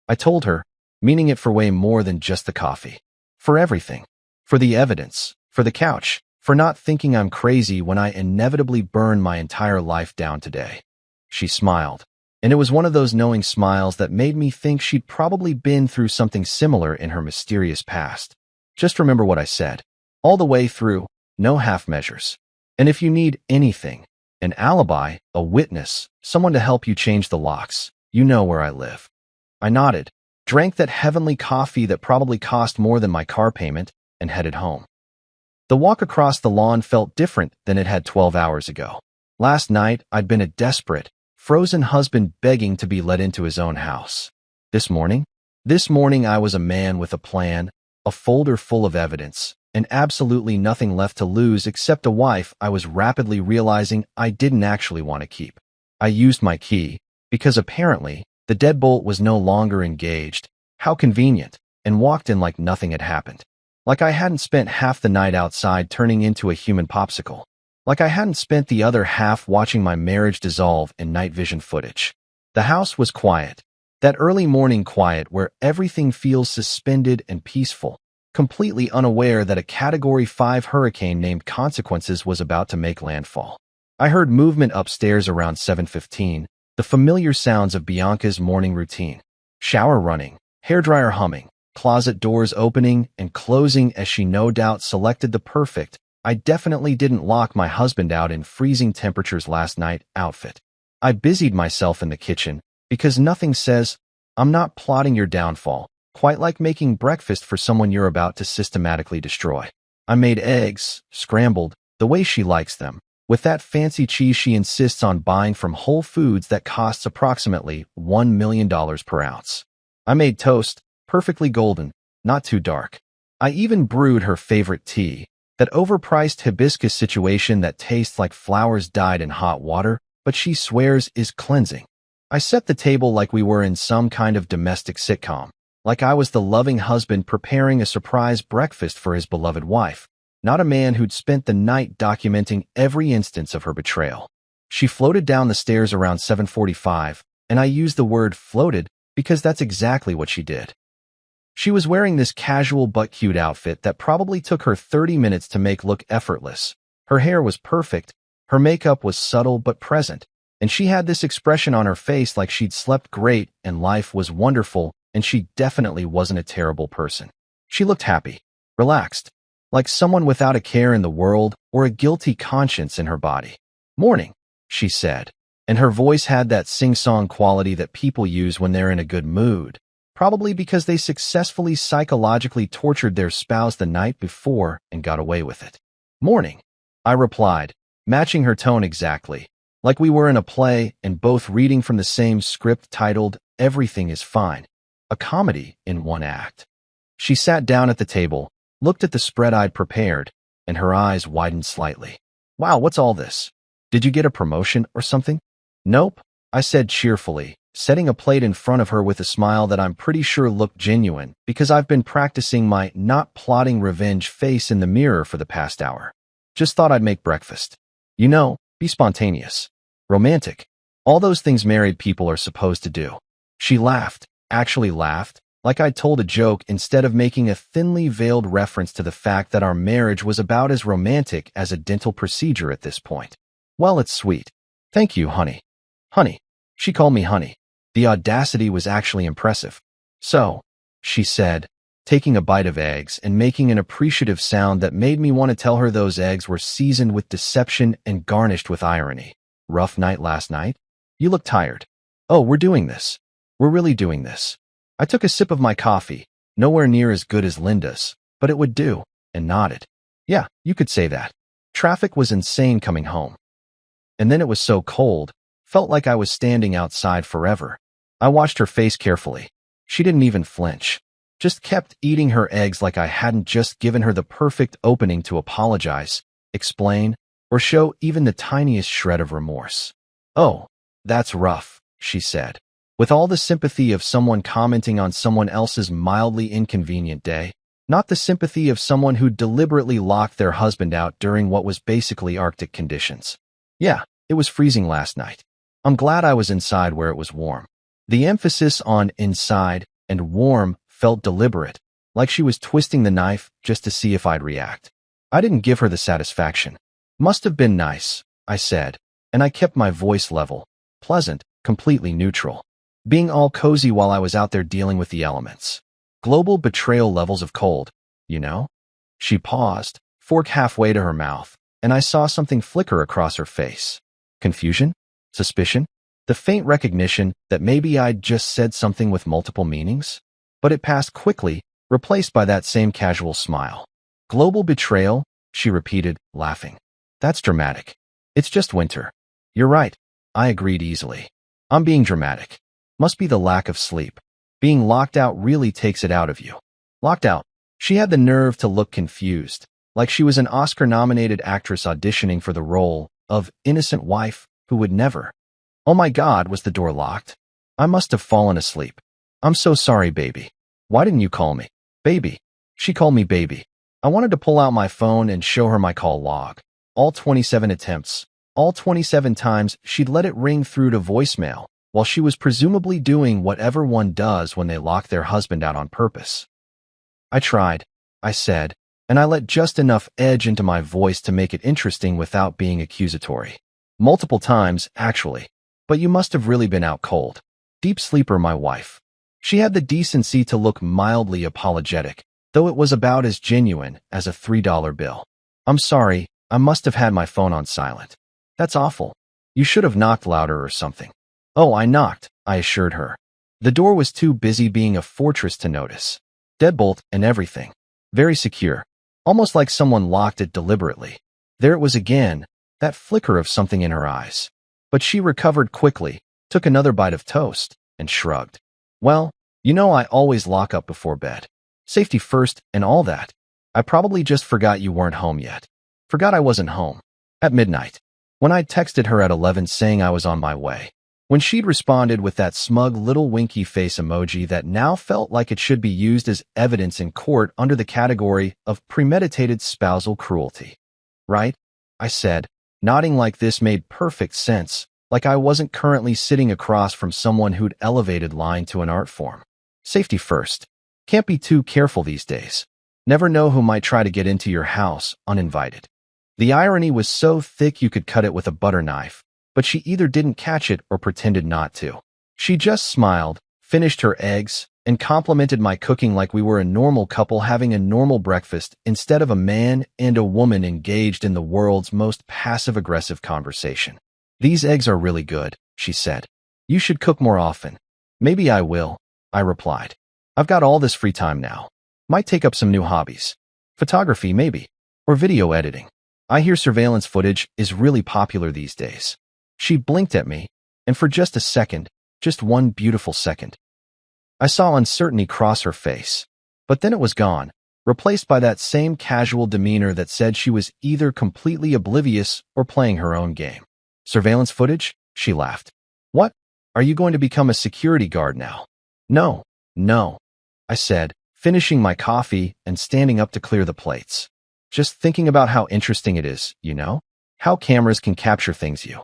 Speaker 1: I told her, meaning it for way more than just the coffee. For everything. For the evidence. For the couch. For not thinking I'm crazy when I inevitably burn my entire life down today. She smiled. And it was one of those knowing smiles that made me think she'd probably been through something similar in her mysterious past. Just remember what I said. All the way through, no half measures. And if you need anything, an alibi, a witness, someone to help you change the locks, you know where I live. I nodded, drank that heavenly coffee that probably cost more than my car payment, and headed home. The walk across the lawn felt different than it had 12 hours ago. Last night, I'd been a desperate, frozen husband begging to be let into his own house. This morning I was a man with a plan, a folder full of evidence, and absolutely nothing left to lose except a wife I was rapidly realizing I didn't actually want to keep. I used my key, because apparently, the deadbolt was no longer engaged. How convenient, and walked in like nothing had happened. Like I hadn't spent half the night outside turning into a human popsicle. Like I hadn't spent the other half watching my marriage dissolve in night vision footage. The house was quiet. That early morning quiet where everything feels suspended and peaceful, completely unaware that a Category 5 hurricane named Consequences was about to make landfall. I heard movement upstairs around 7:15, the familiar sounds of Bianca's morning routine. Shower running, hairdryer humming, closet doors opening and closing as she no doubt selected the perfect, I definitely didn't lock my husband out in freezing temperatures last night outfit. I busied myself in the kitchen, because nothing says, I'm not plotting your downfall, quite like making breakfast for someone you're about to systematically destroy. I made eggs, scrambled, the way she likes them, with that fancy cheese she insists on buying from Whole Foods that costs approximately $1 million per ounce. I made toast, perfectly golden, not too dark. I even brewed her favorite tea, that overpriced hibiscus situation that tastes like flowers dyed in hot water, but she swears is cleansing. I set the table like we were in some kind of domestic sitcom, like I was the loving husband preparing a surprise breakfast for his beloved wife, not a man who'd spent the night documenting every instance of her betrayal. She floated down the stairs around 7:45, and I use the word floated because that's exactly what she did. She was wearing this casual but cute outfit that probably took her 30 minutes to make look effortless. Her hair was perfect, her makeup was subtle but present, and she had this expression on her face like she'd slept great and life was wonderful, and she definitely wasn't a terrible person. She looked happy, relaxed, like someone without a care in the world or a guilty conscience in her body. "Morning," she said, and her voice had that sing-song quality that people use when they're in a good mood. Probably because they successfully psychologically tortured their spouse the night before and got away with it. "Morning," I replied, matching her tone exactly, like we were in a play and both reading from the same script titled Everything is Fine, a comedy in one act. She sat down at the table, looked at the spread I'd prepared, and her eyes widened slightly. "Wow, what's all this? Did you get a promotion or something?" "Nope," I said cheerfully, setting a plate in front of her with a smile that I'm pretty sure looked genuine because I've been practicing my not plotting revenge face in the mirror for the past hour. "Just thought I'd make breakfast. You know, be spontaneous. Romantic. All those things married people are supposed to do." She laughed, actually laughed, like I'd told a joke instead of making a thinly veiled reference to the fact that our marriage was about as romantic as a dental procedure at this point. "Well, it's sweet. Thank you, honey." "Honey." She called me honey. The audacity was actually impressive. "So," she said, taking a bite of eggs and making an appreciative sound that made me want to tell her those eggs were seasoned with deception and garnished with irony. "Rough night last night? You look tired." "Oh, we're doing this. We're really doing this." I took a sip of my coffee, nowhere near as good as Linda's, but it would do, and nodded. "Yeah, you could say that. Traffic was insane coming home. And then it was so cold, felt like I was standing outside forever." I watched her face carefully. She didn't even flinch. Just kept eating her eggs like I hadn't just given her the perfect opening to apologize, explain, or show even the tiniest shred of remorse. "Oh, that's rough," she said, with all the sympathy of someone commenting on someone else's mildly inconvenient day, not the sympathy of someone who deliberately locked their husband out during what was basically Arctic conditions. "Yeah, it was freezing last night. I'm glad I was inside where it was warm." The emphasis on inside and warm felt deliberate, like she was twisting the knife just to see if I'd react. I didn't give her the satisfaction. Must have been nice, I said, and I kept my voice level, pleasant, completely neutral. Being all cozy while I was out there dealing with the elements. Global betrayal levels of cold, you know? She paused, fork halfway to her mouth, and I saw something flicker across her face. Confusion? Suspicion? The faint recognition that maybe I'd just said something with multiple meanings? But it passed quickly, replaced by that same casual smile. Global betrayal? She repeated, laughing. That's dramatic. It's just winter. You're right. I agreed easily. I'm being dramatic. Must be the lack of sleep. Being locked out really takes it out of you. Locked out. She had the nerve to look confused, like she was an Oscar-nominated actress auditioning for the role of innocent wife who would never. Oh my God, was the door locked? I must have fallen asleep. I'm so sorry, baby. Why didn't you call me? Baby. She called me baby. I wanted to pull out my phone and show her my call log. All 27 attempts. All 27 times she'd let it ring through to voicemail, while she was presumably doing whatever one does when they lock their husband out on purpose. I tried, I said, and I let just enough edge into my voice to make it interesting without being accusatory. Multiple times, actually. But you must have really been out cold. Deep sleeper, my wife. She had the decency to look mildly apologetic, though it was about as genuine as a $3 bill. I'm sorry, I must have had my phone on silent. That's awful. You should have knocked louder or something. Oh, I knocked, I assured her. The door was too busy being a fortress to notice. Deadbolt and everything. Very secure. Almost like someone locked it deliberately. There it was again, that flicker of something in her eyes. But she recovered quickly, took another bite of toast, and shrugged. Well, you know I always lock up before bed. Safety first and all that. I probably just forgot you weren't home yet. Forgot I wasn't home. At midnight. When I'd texted her at 11 saying I was on my way. When she'd responded with that smug little winky face emoji that now felt like it should be used as evidence in court under the category of premeditated spousal cruelty. Right? I said, nodding like this made perfect sense, like I wasn't currently sitting across from someone who'd elevated lying to an art form. Safety first. Can't be too careful these days. Never know who might try to get into your house uninvited. The irony was so thick you could cut it with a butter knife, but she either didn't catch it or pretended not to. She just smiled, finished her eggs, and complimented my cooking like we were a normal couple having a normal breakfast instead of a man and a woman engaged in the world's most passive-aggressive conversation. These eggs are really good, she said. You should cook more often. Maybe I will, I replied. I've got all this free time now. Might take up some new hobbies. Photography, maybe. Or video editing. I hear surveillance footage is really popular these days. She blinked at me, and for just a second, just one beautiful second, I saw uncertainty cross her face. But then it was gone, replaced by that same casual demeanor that said she was either completely oblivious or playing her own game. Surveillance footage? She laughed. What? Are you going to become a security guard now? No, I said, finishing my coffee and standing up to clear the plates. Just thinking about how interesting it is, you know? How cameras can capture things you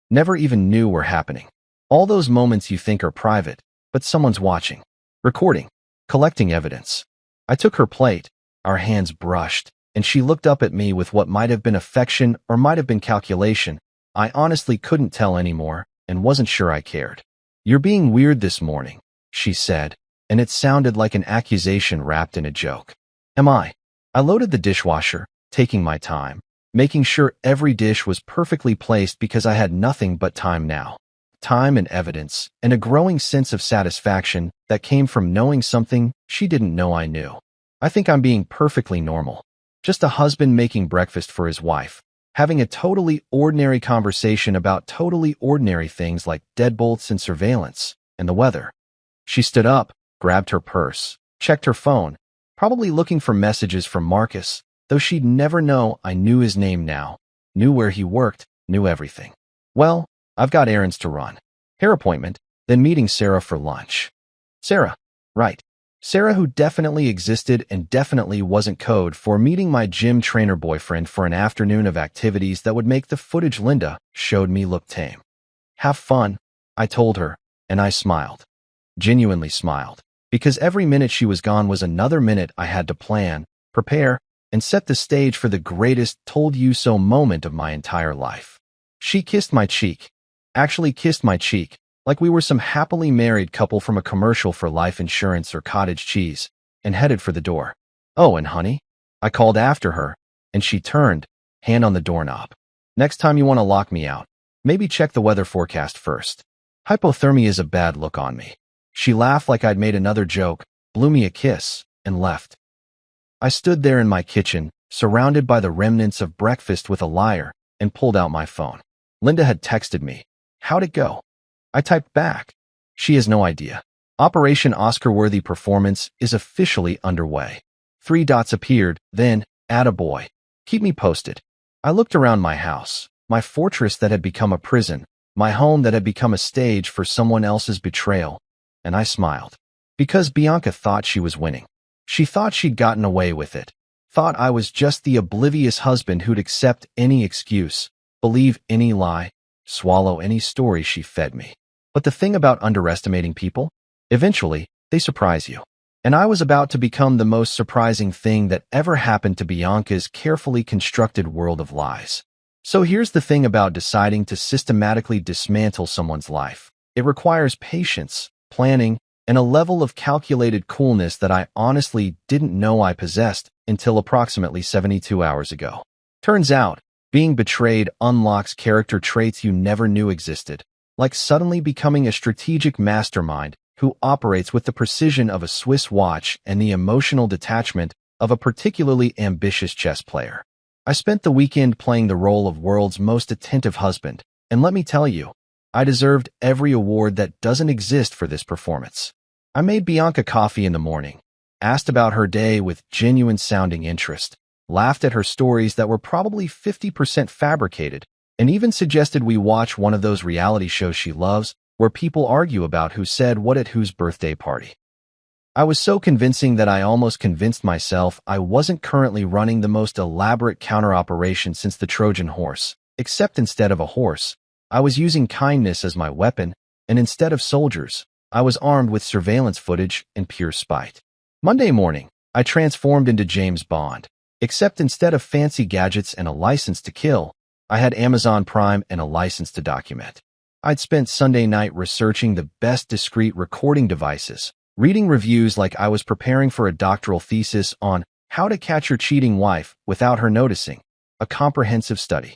Speaker 1: never even knew were happening. All those moments you think are private, but someone's watching, recording, collecting evidence. I took her plate, our hands brushed, and she looked up at me with what might have been affection or might have been calculation. I honestly couldn't tell anymore and wasn't sure I cared. You're being weird this morning, she said, and it sounded like an accusation wrapped in a joke. Am I? I loaded the dishwasher, taking my time, making sure every dish was perfectly placed because I had nothing but time now. Time and evidence, and a growing sense of satisfaction that came from knowing something she didn't know I knew. I think I'm being perfectly normal. Just a husband making breakfast for his wife, having a totally ordinary conversation about totally ordinary things like deadbolts and surveillance, and the weather. She stood up, grabbed her purse, checked her phone, probably looking for messages from Marcus, though she'd never know I knew his name now, knew where he worked, knew everything. Well, I've got errands to run. Hair appointment, then meeting Sarah for lunch. Sarah. Right. Sarah, who definitely existed and definitely wasn't code for meeting my gym trainer boyfriend for an afternoon of activities that would make the footage Linda showed me look tame. Have fun, I told her, and I smiled. Genuinely smiled. because every minute she was gone was another minute I had to plan, prepare, and set the stage for the greatest told you so moment of my entire life. She kissed my cheek. Actually kissed my cheek, like we were some happily married couple from a commercial for life insurance or cottage cheese, and headed for the door. "Oh, and honey?" I called after her, and she turned, hand on the doorknob. "Next time you want to lock me out, maybe check the weather forecast first. Hypothermia is a bad look on me." She laughed like I'd made another joke, blew me a kiss, and left. I stood there in my kitchen, surrounded by the remnants of breakfast with a liar, and pulled out my phone. Linda had texted me. "How'd it go?" I typed back. "She has no idea. Operation Oscar-worthy performance is officially underway." 3 dots appeared, then, "Attaboy. Keep me posted." I looked around my house, my fortress that had become a prison, my home that had become a stage for someone else's betrayal, and I smiled. Because Bianca thought she was winning. She thought she'd gotten away with it. Thought I was just the oblivious husband who'd accept any excuse, believe any lie, swallow any story she fed me. But the thing about underestimating people? Eventually, they surprise you. And I was about to become the most surprising thing that ever happened to Bianca's carefully constructed world of lies. So here's the thing about deciding to systematically dismantle someone's life. It requires patience, planning, and a level of calculated coolness that I honestly didn't know I possessed until approximately 72 hours ago. Turns out, being betrayed unlocks character traits you never knew existed, like suddenly becoming a strategic mastermind who operates with the precision of a Swiss watch and the emotional detachment of a particularly ambitious chess player. I spent the weekend playing the role of world's most attentive husband, and let me tell you, I deserved every award that doesn't exist for this performance. I made Bianca coffee in the morning, asked about her day with genuine-sounding interest, laughed at her stories that were probably 50% fabricated, and even suggested we watch one of those reality shows she loves where people argue about who said what at whose birthday party. I was so convincing that I almost convinced myself I wasn't currently running the most elaborate counter-operation since the Trojan horse, except instead of a horse, I was using kindness as my weapon, and instead of soldiers, I was armed with surveillance footage and pure spite. Monday morning, I transformed into James Bond, except instead of fancy gadgets and a license to kill, I had Amazon Prime and a license to document. I'd spent Sunday night researching the best discrete recording devices, reading reviews like I was preparing for a doctoral thesis on how to catch your cheating wife without her noticing, a comprehensive study.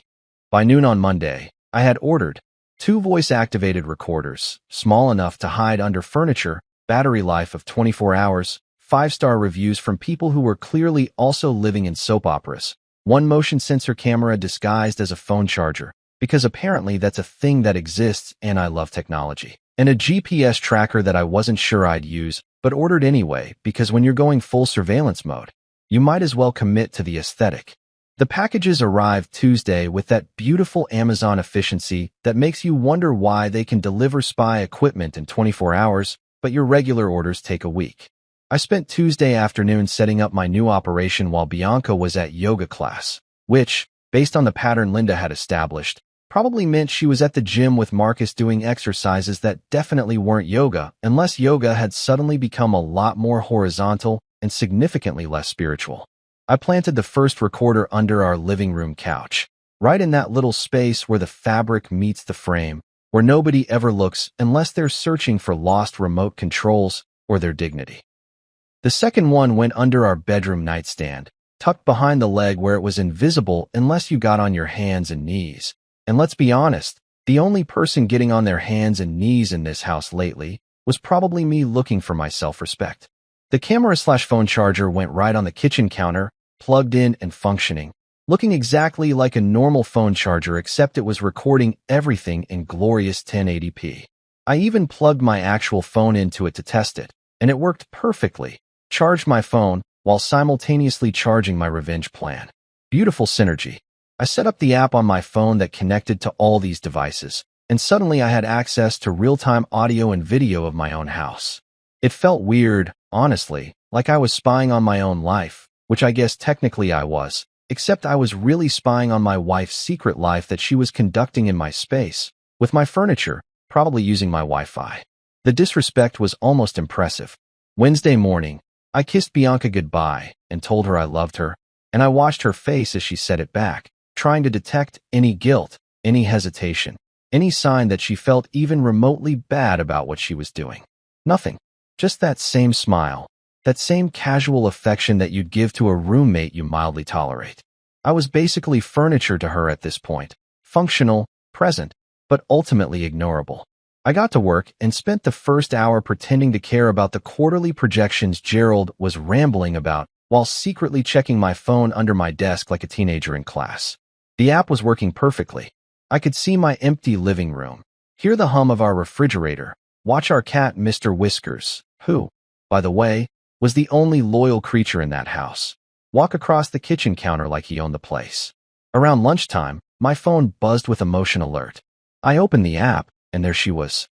Speaker 1: By noon on Monday, I had ordered 2 voice-activated recorders, small enough to hide under furniture, battery life of 24 hours, 5-star reviews from people who were clearly also living in soap operas, 1 motion sensor camera disguised as a phone charger, because apparently that's a thing that exists and I love technology, and a GPS tracker that I wasn't sure I'd use, but ordered anyway because when you're going full surveillance mode, you might as well commit to the aesthetic. The packages arrived Tuesday with that beautiful Amazon efficiency that makes you wonder why they can deliver spy equipment in 24 hours, but your regular orders take a week. I spent Tuesday afternoon setting up my new operation while Bianca was at yoga class, which, based on the pattern Linda had established, probably meant she was at the gym with Marcus doing exercises that definitely weren't yoga, unless yoga had suddenly become a lot more horizontal and significantly less spiritual. I planted the first recorder under our living room couch, right in that little space where the fabric meets the frame, where nobody ever looks unless they're searching for lost remote controls or their dignity. The second one went under our bedroom nightstand, tucked behind the leg where it was invisible unless you got on your hands and knees. And let's be honest, the only person getting on their hands and knees in this house lately was probably me looking for my self-respect. The camera/phone charger went right on the kitchen counter, plugged in and functioning, looking exactly like a normal phone charger except it was recording everything in glorious 1080p. I even plugged my actual phone into it to test it, and it worked perfectly. Charged my phone while simultaneously charging my revenge plan. Beautiful synergy. I set up the app on my phone that connected to all these devices, and suddenly I had access to real-time audio and video of my own house. It felt weird, honestly, like I was spying on my own life, which I guess technically I was, except I was really spying on my wife's secret life that she was conducting in my space, with my furniture, probably using my Wi-Fi. The disrespect was almost impressive. Wednesday morning, I kissed Bianca goodbye and told her I loved her, and I watched her face as she said it back, trying to detect any guilt, any hesitation, any sign that she felt even remotely bad about what she was doing. Nothing. Just that same smile, that same casual affection that you'd give to a roommate you mildly tolerate. I was basically furniture to her at this point, functional, present, but ultimately ignorable. I got to work and spent the first hour pretending to care about the quarterly projections Gerald was rambling about while secretly checking my phone under my desk like a teenager in class. The app was working perfectly. I could see my empty living room, hear the hum of our refrigerator, watch our cat Mr. Whiskers, who, by the way, was the only loyal creature in that house, walk across the kitchen counter like he owned the place. Around lunchtime, my phone buzzed with a motion alert. I opened the app, and there she was.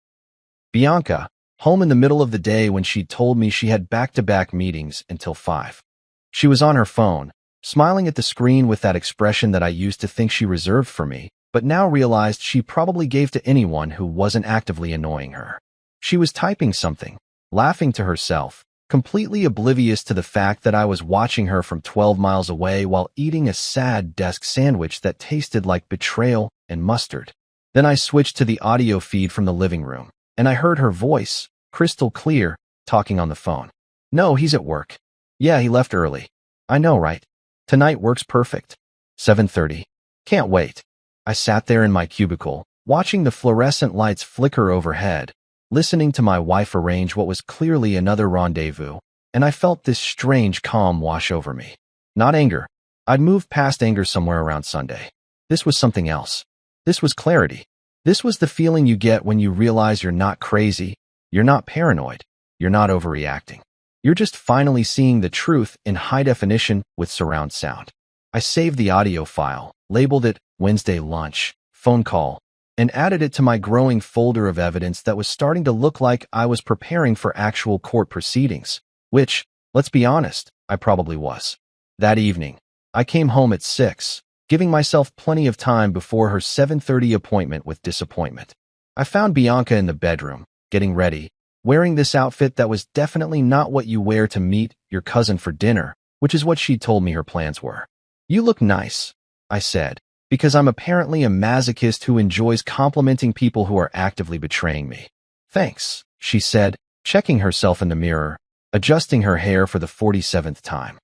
Speaker 1: Bianca, home in the middle of the day when she'd told me she had back-to-back meetings until 5. She was on her phone, smiling at the screen with that expression that I used to think she reserved for me, but now realized she probably gave to anyone who wasn't actively annoying her. She was typing something, laughing to herself, completely oblivious to the fact that I was watching her from 12 miles away while eating a sad desk sandwich that tasted like betrayal and mustard. Then I switched to the audio feed from the living room, and I heard her voice, crystal clear, talking on the phone. "No, he's at work. Yeah, he left early. I know, right? Tonight works perfect. 7:30. Can't wait." I sat there in my cubicle, watching the fluorescent lights flicker overhead, listening to my wife arrange what was clearly another rendezvous, and I felt this strange calm wash over me. Not anger. I'd moved past anger somewhere around Sunday. This was something else. This was clarity. This was the feeling you get when you realize you're not crazy, you're not paranoid, you're not overreacting. You're just finally seeing the truth in high definition with surround sound. I saved the audio file, labeled it Wednesday lunch, phone call, and added it to my growing folder of evidence that was starting to look like I was preparing for actual court proceedings, which, let's be honest, I probably was. That evening, I came home at 6, giving myself plenty of time before her 7:30 appointment with disappointment. I found Bianca in the bedroom, getting ready, wearing this outfit that was definitely not what you wear to meet your cousin for dinner, which is what she'd told me her plans were. "You look nice," I said, because I'm apparently a masochist who enjoys complimenting people who are actively betraying me. "Thanks," she said, checking herself in the mirror, adjusting her hair for the 47th time.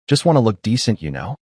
Speaker 1: "Just want to look decent, you know."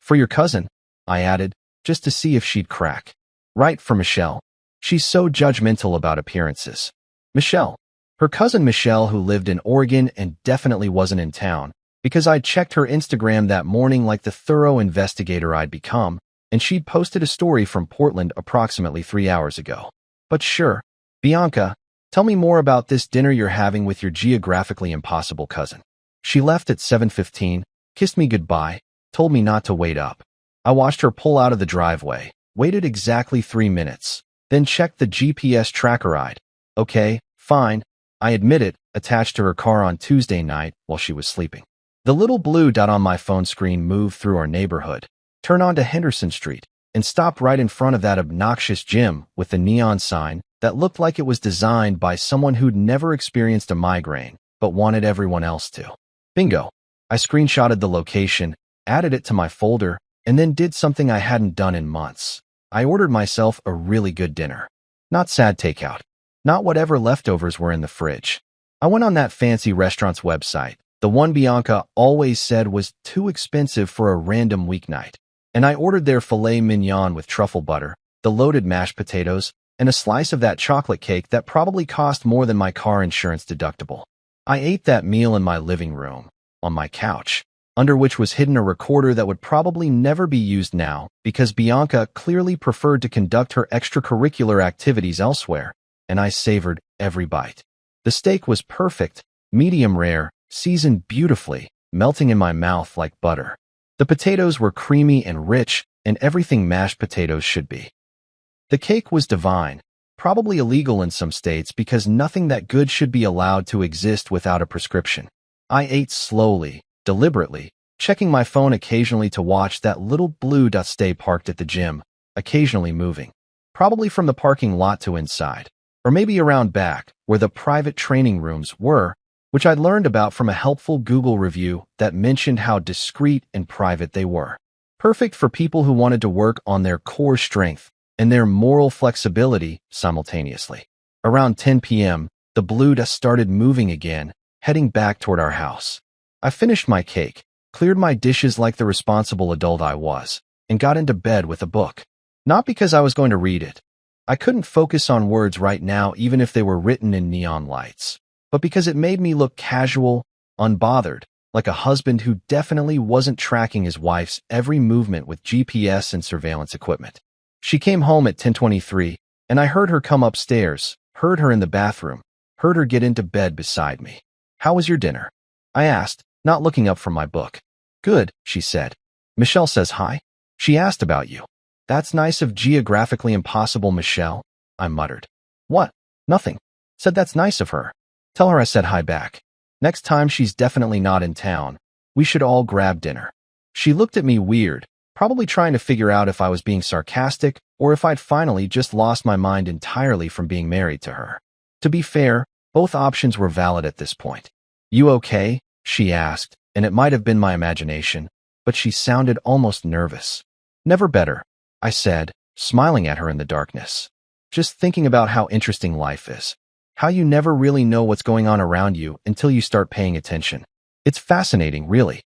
Speaker 1: "For your cousin," I added, just to see if she'd crack. "Right, for Michelle. She's so judgmental about appearances." Michelle. Her cousin Michelle, who lived in Oregon and definitely wasn't in town, because I'd checked her Instagram that morning like the thorough investigator I'd become, and she'd posted a story from Portland approximately 3 hours ago. "But sure, Bianca, tell me more about this dinner you're having with your geographically impossible cousin." She left at 7:15, kissed me goodbye, told me not to wait up. I watched her pull out of the driveway, waited exactly 3 minutes, then checked the GPS tracker I'd, okay, fine, I admit it, attached to her car on Tuesday night while she was sleeping. The little blue dot on my phone screen moved through our neighborhood, turned onto Henderson Street, and stopped right in front of that obnoxious gym with the neon sign that looked like it was designed by someone who'd never experienced a migraine, but wanted everyone else to. Bingo. I screenshotted the location, added it to my folder, and then did something I hadn't done in months. I ordered myself a really good dinner. Not sad takeout. Not whatever leftovers were in the fridge. I went on that fancy restaurant's website, the one Bianca always said was too expensive for a random weeknight, and I ordered their filet mignon with truffle butter, the loaded mashed potatoes, and a slice of that chocolate cake that probably cost more than my car insurance deductible. I ate that meal in my living room, on my couch, under which was hidden a recorder that would probably never be used now because Bianca clearly preferred to conduct her extracurricular activities elsewhere, and I savored every bite. The steak was perfect, medium rare, seasoned beautifully, melting in my mouth like butter. The potatoes were creamy and rich, and everything mashed potatoes should be. The cake was divine, probably illegal in some states because nothing that good should be allowed to exist without a prescription. I ate slowly, deliberately, checking my phone occasionally to watch that little blue dot stay parked at the gym, occasionally moving. Probably from the parking lot to inside, or maybe around back, where the private training rooms were, which I'd learned about from a helpful Google review that mentioned how discreet and private they were. Perfect for people who wanted to work on their core strength and their moral flexibility simultaneously. Around 10 p.m., the blue dust started moving again, heading back toward our house. I finished my cake, cleared my dishes like the responsible adult I was, and got into bed with a book. Not because I was going to read it. I couldn't focus on words right now even if they were written in neon lights. But because it made me look casual, unbothered, like a husband who definitely wasn't tracking his wife's every movement with GPS and surveillance equipment. She came home at 10:23, and I heard her come upstairs, heard her in the bathroom, heard her get into bed beside me. "How was your dinner?" I asked, not looking up from my book. "Good," she said. "Michelle says hi. She asked about you." "That's nice of geographically impossible Michelle," I muttered. "What? Nothing." Said that's nice of her. Tell her I said hi back. Next time she's definitely not in town. We should all grab dinner. She looked at me weird, probably trying to figure out if I was being sarcastic or if I'd finally just lost my mind entirely from being married to her. To be fair, both options were valid at this point. "You okay?" she asked, and it might have been my imagination, but she sounded almost nervous. "Never better," I said, smiling at her in the darkness. "Just thinking about how interesting life is. How you never really know what's going on around you until you start paying attention. It's fascinating, really.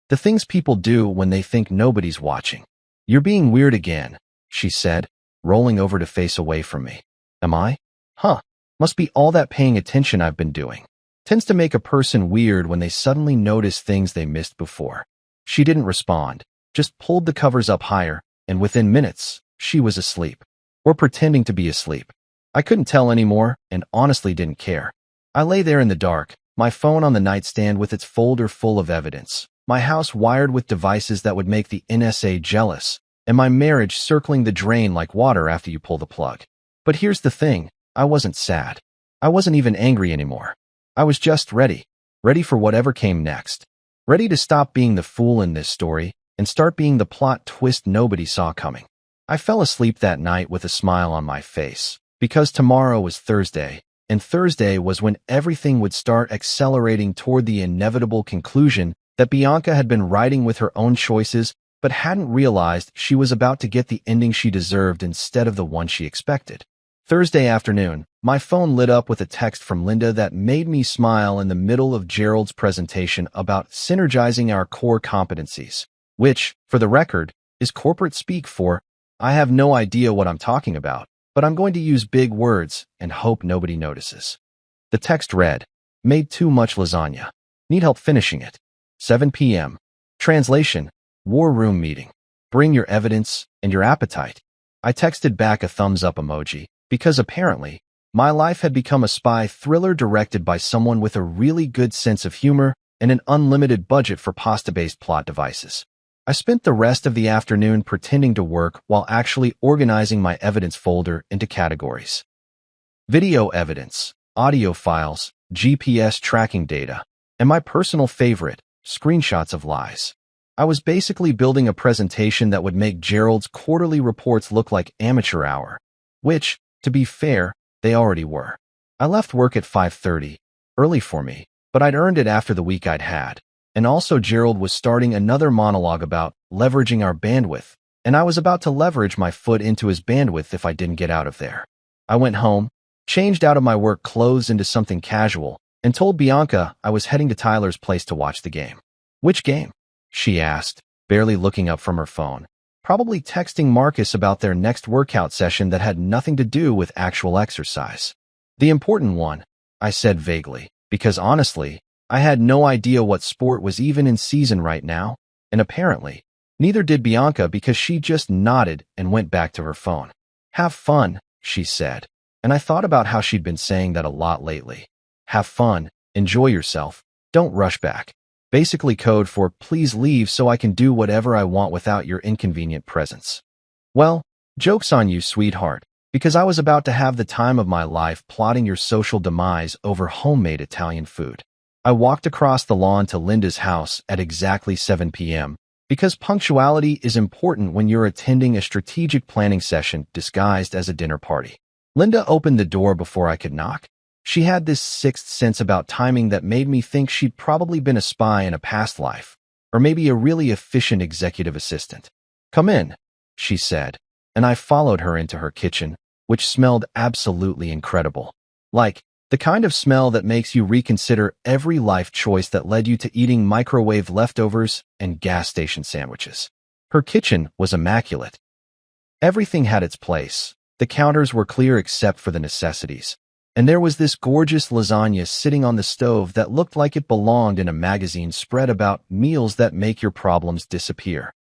Speaker 1: The things people do when they think nobody's watching." "You're being weird again," she said, rolling over to face away from me. "Am I? Huh. Must be all that paying attention I've been doing. Tends to make a person weird when they suddenly notice things they missed before." She didn't respond, just pulled the covers up higher, and within minutes, she was asleep. Or pretending to be asleep. I couldn't tell anymore, and honestly didn't care. I lay there in the dark, my phone on the nightstand with its folder full of evidence, my house wired with devices that would make the NSA jealous, and my marriage circling the drain like water after you pull the plug. But here's the thing, I wasn't sad. I wasn't even angry anymore. I was just ready. Ready for whatever came next. Ready to stop being the fool in this story and start being the plot twist nobody saw coming. I fell asleep that night with a smile on my face, because tomorrow was Thursday, and Thursday was when everything would start accelerating toward the inevitable conclusion that Bianca had been writing with her own choices but hadn't realized she was about to get the ending she deserved instead of the one she expected. Thursday afternoon, my phone lit up with a text from Linda that made me smile in the middle of Gerald's presentation about synergizing our core competencies, which, for the record, is corporate speak for, I have no idea what I'm talking about, but I'm going to use big words and hope nobody notices. The text read, "Made too much lasagna. Need help finishing it. 7 p.m. Translation, War Room Meeting. Bring your evidence and your appetite." I texted back a thumbs up emoji, because apparently, my life had become a spy thriller directed by someone with a really good sense of humor and an unlimited budget for pasta-based plot devices. I spent the rest of the afternoon pretending to work while actually organizing my evidence folder into categories. Video evidence, audio files, GPS tracking data, and my personal favorite, screenshots of lies. I was basically building a presentation that would make Gerald's quarterly reports look like amateur hour, which, to be fair, they already were. I left work at 5:30, early for me, but I'd earned it after the week I'd had. And also Gerald was starting another monologue about leveraging our bandwidth, and I was about to leverage my foot into his bandwidth if I didn't get out of there. I went home, changed out of my work clothes into something casual, and told Bianca I was heading to Tyler's place to watch the game. "Which game?" she asked, barely looking up from her phone, probably texting Marcus about their next workout session that had nothing to do with actual exercise. "The important one," I said vaguely, because honestly, I had no idea what sport was even in season right now, and apparently, neither did Bianca because she just nodded and went back to her phone. "Have fun," she said, and I thought about how she'd been saying that a lot lately. Have fun, enjoy yourself, don't rush back. Basically code for please leave so I can do whatever I want without your inconvenient presence. Well, joke's on you, sweetheart, because I was about to have the time of my life plotting your social demise over homemade Italian food. I walked across the lawn to Linda's house at exactly 7 p.m. because punctuality is important when you're attending a strategic planning session disguised as a dinner party. Linda opened the door before I could knock. She had this sixth sense about timing that made me think she'd probably been a spy in a past life, or maybe a really efficient executive assistant. "Come in," she said, and I followed her into her kitchen, which smelled absolutely incredible. Like, the kind of smell that makes you reconsider every life choice that led you to eating microwave leftovers and gas station sandwiches. Her kitchen was immaculate. Everything had its place. The counters were clear except for the necessities. And there was this gorgeous lasagna sitting on the stove that looked like it belonged in a magazine spread about meals that make your problems disappear.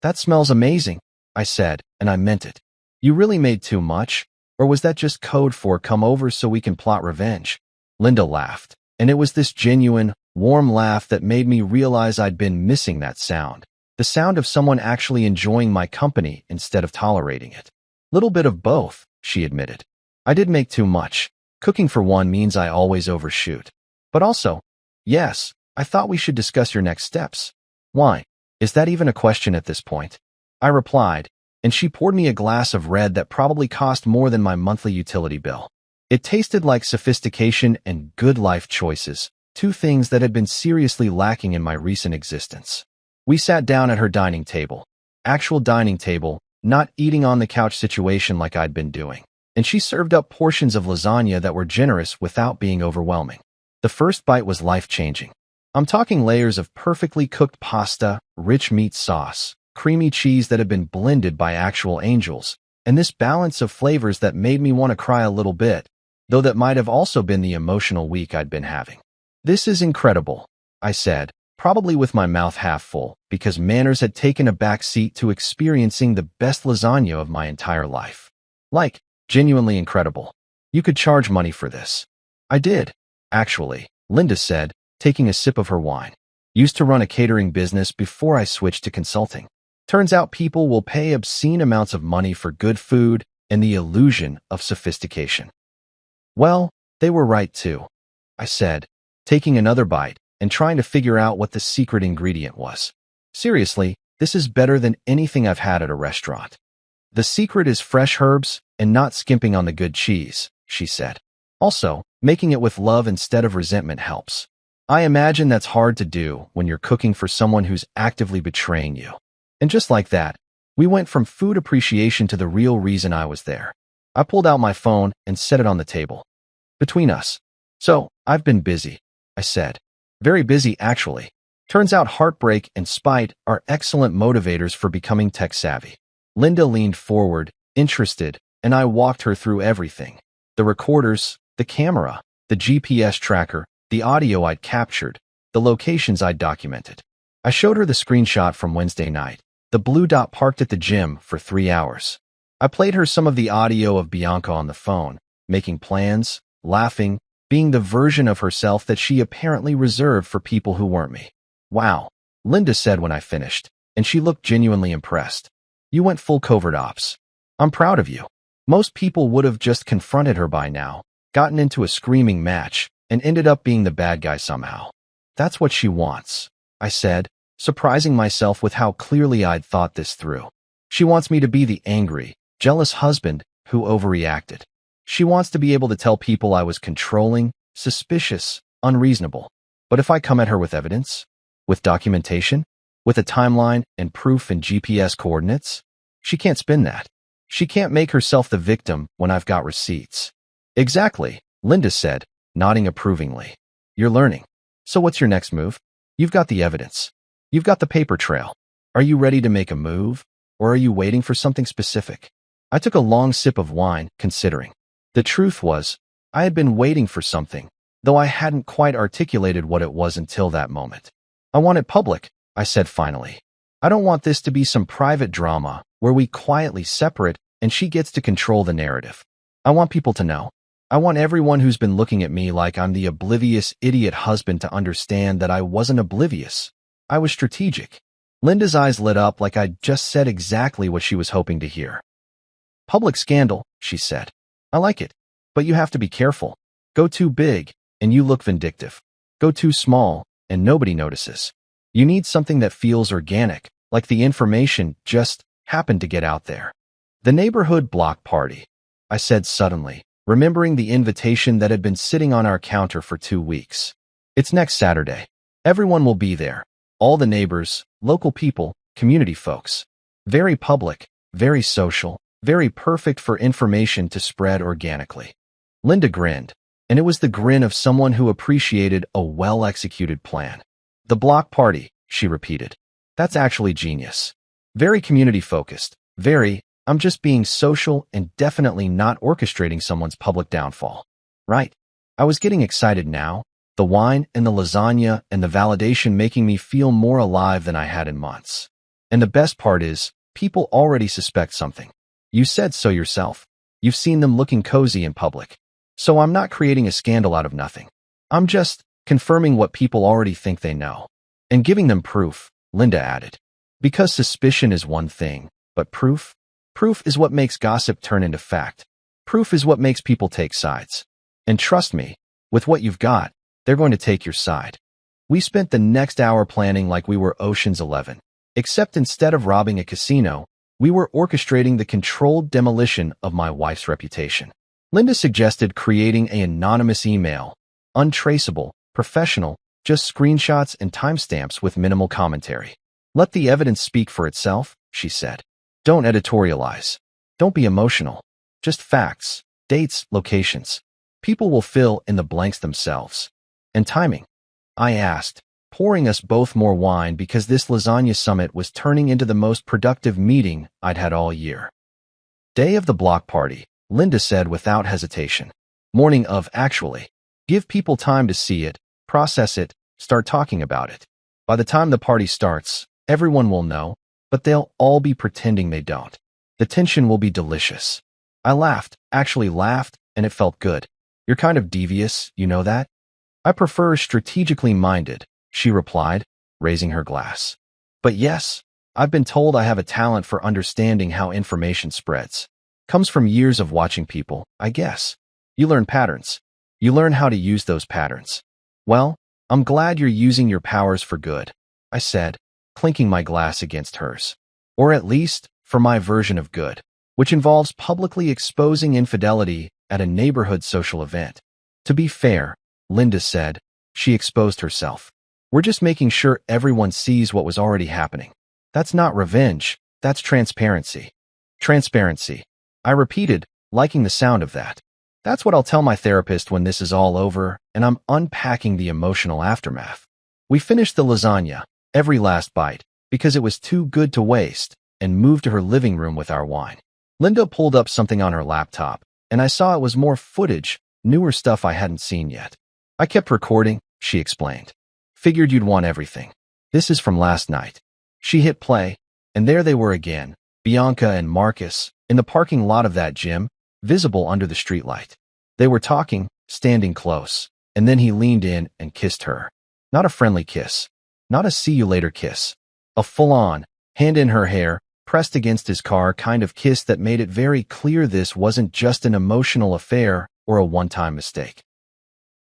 Speaker 1: "That smells amazing," I said, and I meant it. "You really made too much? Or was that just code for come over so we can plot revenge?" Linda laughed, and it was this genuine, warm laugh that made me realize I'd been missing that sound. The sound of someone actually enjoying my company instead of tolerating it. "Little bit of both," she admitted. "I did make too much. Cooking for one means I always overshoot. But also, yes, I thought we should discuss your next steps." "Why? Is that even a question at this point?" I replied, and she poured me a glass of red that probably cost more than my monthly utility bill. It tasted like sophistication and good life choices, two things that had been seriously lacking in my recent existence. We sat down at her dining table. Actual dining table, not eating on the couch situation like I'd been doing. And she served up portions of lasagna that were generous without being overwhelming. The first bite was life-changing. I'm talking layers of perfectly cooked pasta, rich meat sauce, creamy cheese that had been blended by actual angels, and this balance of flavors that made me want to cry a little bit, though that might have also been the emotional week I'd been having. "This is incredible," I said, probably with my mouth half full, because manners had taken a back seat to experiencing the best lasagna of my entire life. Like, genuinely incredible. "You could charge money for this." "I did, actually," Linda said, taking a sip of her wine. "Used to run a catering business before I switched to consulting. Turns out people will pay obscene amounts of money for good food and the illusion of sophistication." "Well, they were right too," I said, taking another bite and trying to figure out what the secret ingredient was. "Seriously, this is better than anything I've had at a restaurant. The secret is fresh herbs and not skimping on the good cheese," she said. "Also, making it with love instead of resentment helps. I imagine that's hard to do when you're cooking for someone who's actively betraying you." And just like that, we went from food appreciation to the real reason I was there. I pulled out my phone and set it on the table. "Between us. So, I've been busy," I said. "Very busy, actually. Turns out heartbreak and spite are excellent motivators for becoming tech-savvy." Linda leaned forward, interested, and I walked her through everything. The recorders, the camera, the GPS tracker, the audio I'd captured, the locations I'd documented. I showed her the screenshot from Wednesday night, the blue dot parked at the gym for 3 hours. I played her some of the audio of Bianca on the phone, making plans, laughing, being the version of herself that she apparently reserved for people who weren't me. "Wow," Linda said when I finished, and she looked genuinely impressed. "You went full covert ops. I'm proud of you." Most people would have just confronted her by now, gotten into a screaming match, and ended up being the bad guy somehow. "That's what she wants," I said, surprising myself with how clearly I'd thought this through. "She wants me to be the angry, jealous husband who overreacted. She wants to be able to tell people I was controlling, suspicious, unreasonable. But if I come at her with evidence, with documentation, with a timeline and proof and GPS coordinates, she can't spin that. She can't make herself the victim when I've got receipts." "Exactly," Linda said, nodding approvingly. "You're learning. So what's your next move? You've got the evidence. You've got the paper trail. Are you ready to make a move, or are you waiting for something specific?" I took a long sip of wine, considering. The truth was, I had been waiting for something, though I hadn't quite articulated what it was until that moment. "I want it public," I said finally. "I don't want this to be some private drama where we quietly separate and she gets to control the narrative. I want people to know. I want everyone who's been looking at me like I'm the oblivious idiot husband to understand that I wasn't oblivious. I was strategic." Linda's eyes lit up like I'd just said exactly what she was hoping to hear. "Public scandal," she said. "I like it. But you have to be careful. Go too big, and you look vindictive. Go too small, and nobody notices. You need something that feels organic, like the information just happened to get out there." "The neighborhood block party," I said suddenly, remembering the invitation that had been sitting on our counter for 2 weeks. It's next Saturday. Everyone will be there. All the neighbors, local people, community folks. Very public, very social, very perfect for information to spread organically. Linda grinned, and it was the grin of someone who appreciated a well-executed plan. The block party, she repeated. That's actually genius. Very community-focused. Very, I'm just being social and definitely not orchestrating someone's public downfall. Right. I was getting excited now. The wine and the lasagna and the validation making me feel more alive than I had in months. And the best part is, people already suspect something. You said so yourself. You've seen them looking cozy in public. So I'm not creating a scandal out of nothing. I'm just confirming what people already think they know. And giving them proof, Linda added. Because suspicion is one thing, but proof? Proof is what makes gossip turn into fact. Proof is what makes people take sides. And trust me, with what you've got, they're going to take your side. We spent the next hour planning like we were Ocean's 11. Except instead of robbing a casino, we were orchestrating the controlled demolition of my wife's reputation. Linda suggested creating an anonymous email, untraceable, professional, just screenshots and timestamps with minimal commentary. Let the evidence speak for itself, she said. Don't editorialize. Don't be emotional. Just facts, dates, locations. People will fill in the blanks themselves. And timing? I asked, pouring us both more wine because this lasagna summit was turning into the most productive meeting I'd had all year. Day of the block party, Linda said without hesitation. Morning of, actually. Give people time to see it, process it, start talking about it. By the time the party starts, everyone will know, but they'll all be pretending they don't. The tension will be delicious. I laughed, actually laughed, and it felt good. You're kind of devious, you know that? I prefer strategically minded, she replied, raising her glass. But yes, I've been told I have a talent for understanding how information spreads. Comes from years of watching people, I guess. You learn patterns. You learn how to use those patterns. Well, I'm glad you're using your powers for good, I said, clinking my glass against hers. Or at least, for my version of good, which involves publicly exposing infidelity at a neighborhood social event. To be fair, Linda said, she exposed herself. We're just making sure everyone sees what was already happening. That's not revenge, that's transparency. Transparency. I repeated, liking the sound of that. That's what I'll tell my therapist when this is all over and I'm unpacking the emotional aftermath. We finished the lasagna, every last bite, because it was too good to waste, and moved to her living room with our wine. Linda pulled up something on her laptop, and I saw it was more footage, newer stuff I hadn't seen yet. I kept recording, she explained. Figured you'd want everything. This is from last night. She hit play, and there they were again, Bianca and Marcus, in the parking lot of that gym, visible under the streetlight. They were talking, standing close, and then he leaned in and kissed her. Not a friendly kiss. Not a see-you-later kiss. A full-on, hand in her hair, pressed against his car kind of kiss that made it very clear this wasn't just an emotional affair or a one-time mistake.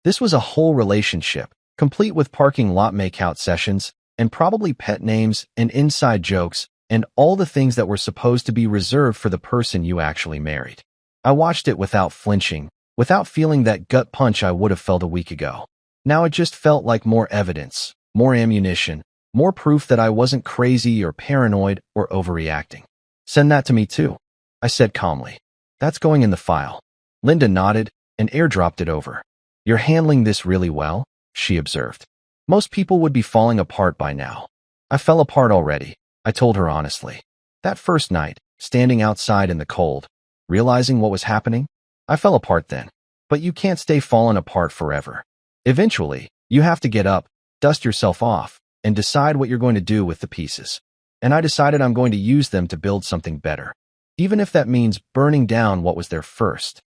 Speaker 1: This was a whole relationship, complete with parking lot makeout sessions, and probably pet names and inside jokes, and all the things that were supposed to be reserved for the person you actually married. I watched it without flinching, without feeling that gut punch I would have felt a week ago. Now it just felt like more evidence, more ammunition, more proof that I wasn't crazy or paranoid or overreacting. Send that to me too, I said calmly. That's going in the file. Linda nodded and airdropped it over. You're handling this really well, she observed. Most people would be falling apart by now. I fell apart already, I told her honestly. That first night, standing outside in the cold, realizing what was happening, I fell apart then. But you can't stay falling apart forever. Eventually, you have to get up, dust yourself off, and decide what you're going to do with the pieces. And I decided I'm going to use them to build something better, even if that means burning down what was there first.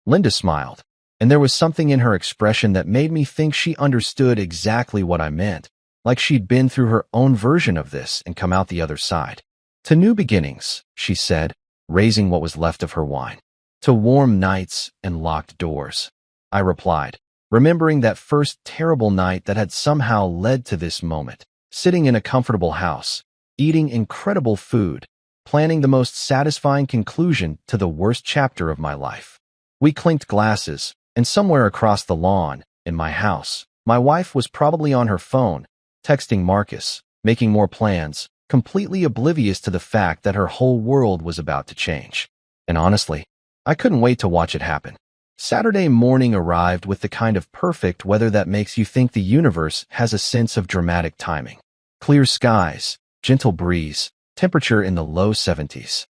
Speaker 1: Linda smiled, and there was something in her expression that made me think she understood exactly what I meant, like she'd been through her own version of this and come out the other side. To new beginnings, she said, raising what was left of her wine. To warm nights and locked doors, I replied, remembering that first terrible night that had somehow led to this moment, sitting in a comfortable house, eating incredible food, planning the most satisfying conclusion to the worst chapter of my life. We clinked glasses, and somewhere across the lawn, in my house, my wife was probably on her phone, texting Marcus, making more plans, completely oblivious to the fact that her whole world was about to change. And honestly, I couldn't wait to watch it happen. Saturday morning arrived with the kind of perfect weather that makes you think the universe has a sense of dramatic timing. Clear skies, gentle breeze, temperature in the low 70s.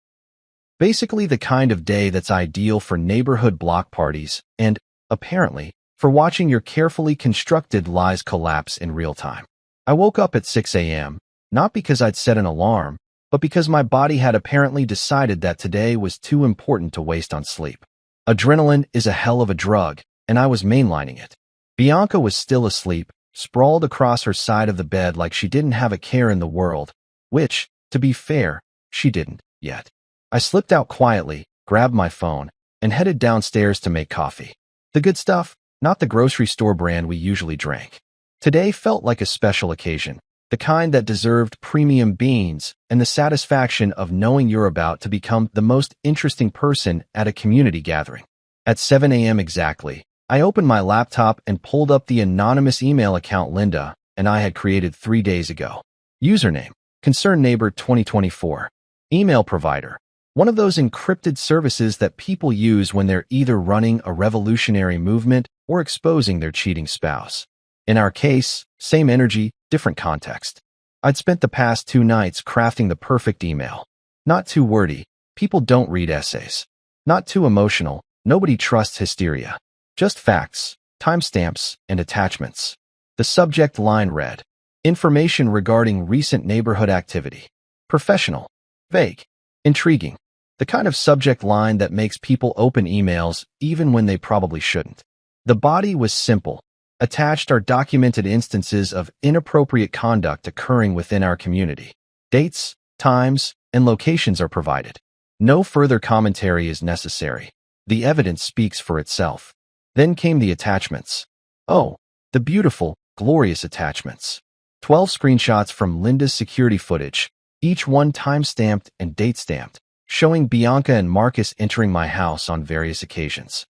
Speaker 1: Basically the kind of day that's ideal for neighborhood block parties and, apparently, for watching your carefully constructed lies collapse in real time. I woke up at 6 a.m., not because I'd set an alarm, but because my body had apparently decided that today was too important to waste on sleep. Adrenaline is a hell of a drug, and I was mainlining it. Bianca was still asleep, sprawled across her side of the bed like she didn't have a care in the world, which, to be fair, she didn't yet. I slipped out quietly, grabbed my phone, and headed downstairs to make coffee. The good stuff, not the grocery store brand we usually drank. Today felt like a special occasion, the kind that deserved premium beans and the satisfaction of knowing you're about to become the most interesting person at a community gathering. At 7 a.m. exactly, I opened my laptop and pulled up the anonymous email account Linda and I had created 3 days ago. Username, Concerned Neighbor 2024. Email provider, one of those encrypted services that people use when they're either running a revolutionary movement or exposing their cheating spouse. In our case, same energy, different context. I'd spent the past 2 nights crafting the perfect email. Not too wordy, people don't read essays. Not too emotional, nobody trusts hysteria. Just facts, timestamps, and attachments. The subject line read, information regarding recent neighborhood activity. Professional. Vague. Intriguing. The kind of subject line that makes people open emails even when they probably shouldn't. The body was simple. Attached are documented instances of inappropriate conduct occurring within our community. Dates, times, and locations are provided. No further commentary is necessary. The evidence speaks for itself. Then came the attachments. Oh, the beautiful, glorious attachments. 12 screenshots from Linda's security footage, each one time-stamped and date-stamped, showing Bianca and Marcus entering my house on various occasions.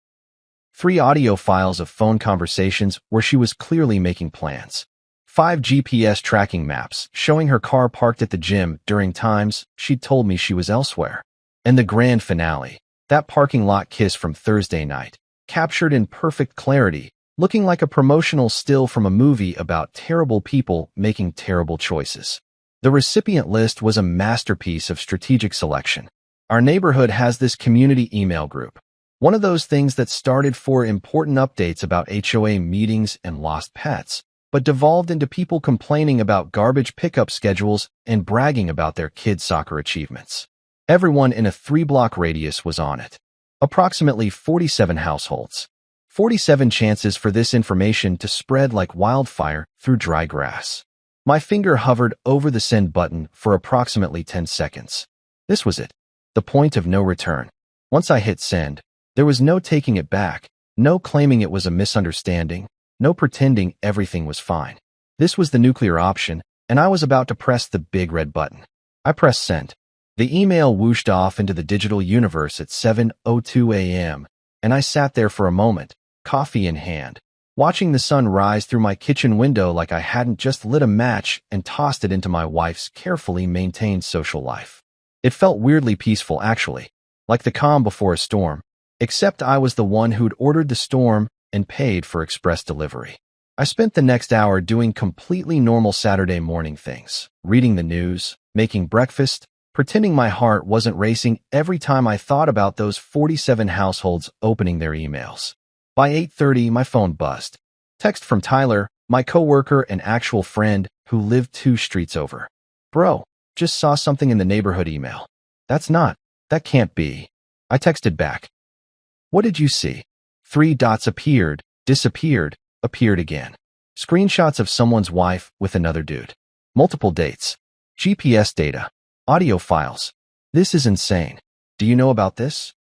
Speaker 1: 3 audio files of phone conversations where she was clearly making plans. 5 GPS tracking maps showing her car parked at the gym during times she'd told me she was elsewhere. And the grand finale, that parking lot kiss from Thursday night, captured in perfect clarity, looking like a promotional still from a movie about terrible people making terrible choices. The recipient list was a masterpiece of strategic selection. Our neighborhood has this community email group. One of those things that started for important updates about HOA meetings and lost pets, but devolved into people complaining about garbage pickup schedules and bragging about their kids' soccer achievements. Everyone in a 3-block radius was on it. Approximately 47 households. 47 chances for this information to spread like wildfire through dry grass. My finger hovered over the send button for approximately 10 seconds. This was it. The point of no return. Once I hit send, there was no taking it back, no claiming it was a misunderstanding, no pretending everything was fine. This was the nuclear option, and I was about to press the big red button. I pressed send. The email whooshed off into the digital universe at 7:02 a.m., and I sat there for a moment, coffee in hand, watching the sun rise through my kitchen window like I hadn't just lit a match and tossed it into my wife's carefully maintained social life. It felt weirdly peaceful, actually, like the calm before a storm. Except I was the one who'd ordered the storm and paid for express delivery. I spent the next hour doing completely normal Saturday morning things, reading the news, making breakfast, pretending my heart wasn't racing every time I thought about those 47 households opening their emails. By 8:30, my phone buzzed. Text from Tyler, my coworker and actual friend who lived 2 streets over. Bro, just saw something in the neighborhood email. That can't be. I texted back. What did you see? 3 dots appeared, disappeared, appeared again. Screenshots of someone's wife with another dude. Multiple dates. GPS data. Audio files. This is insane. Do you know about this?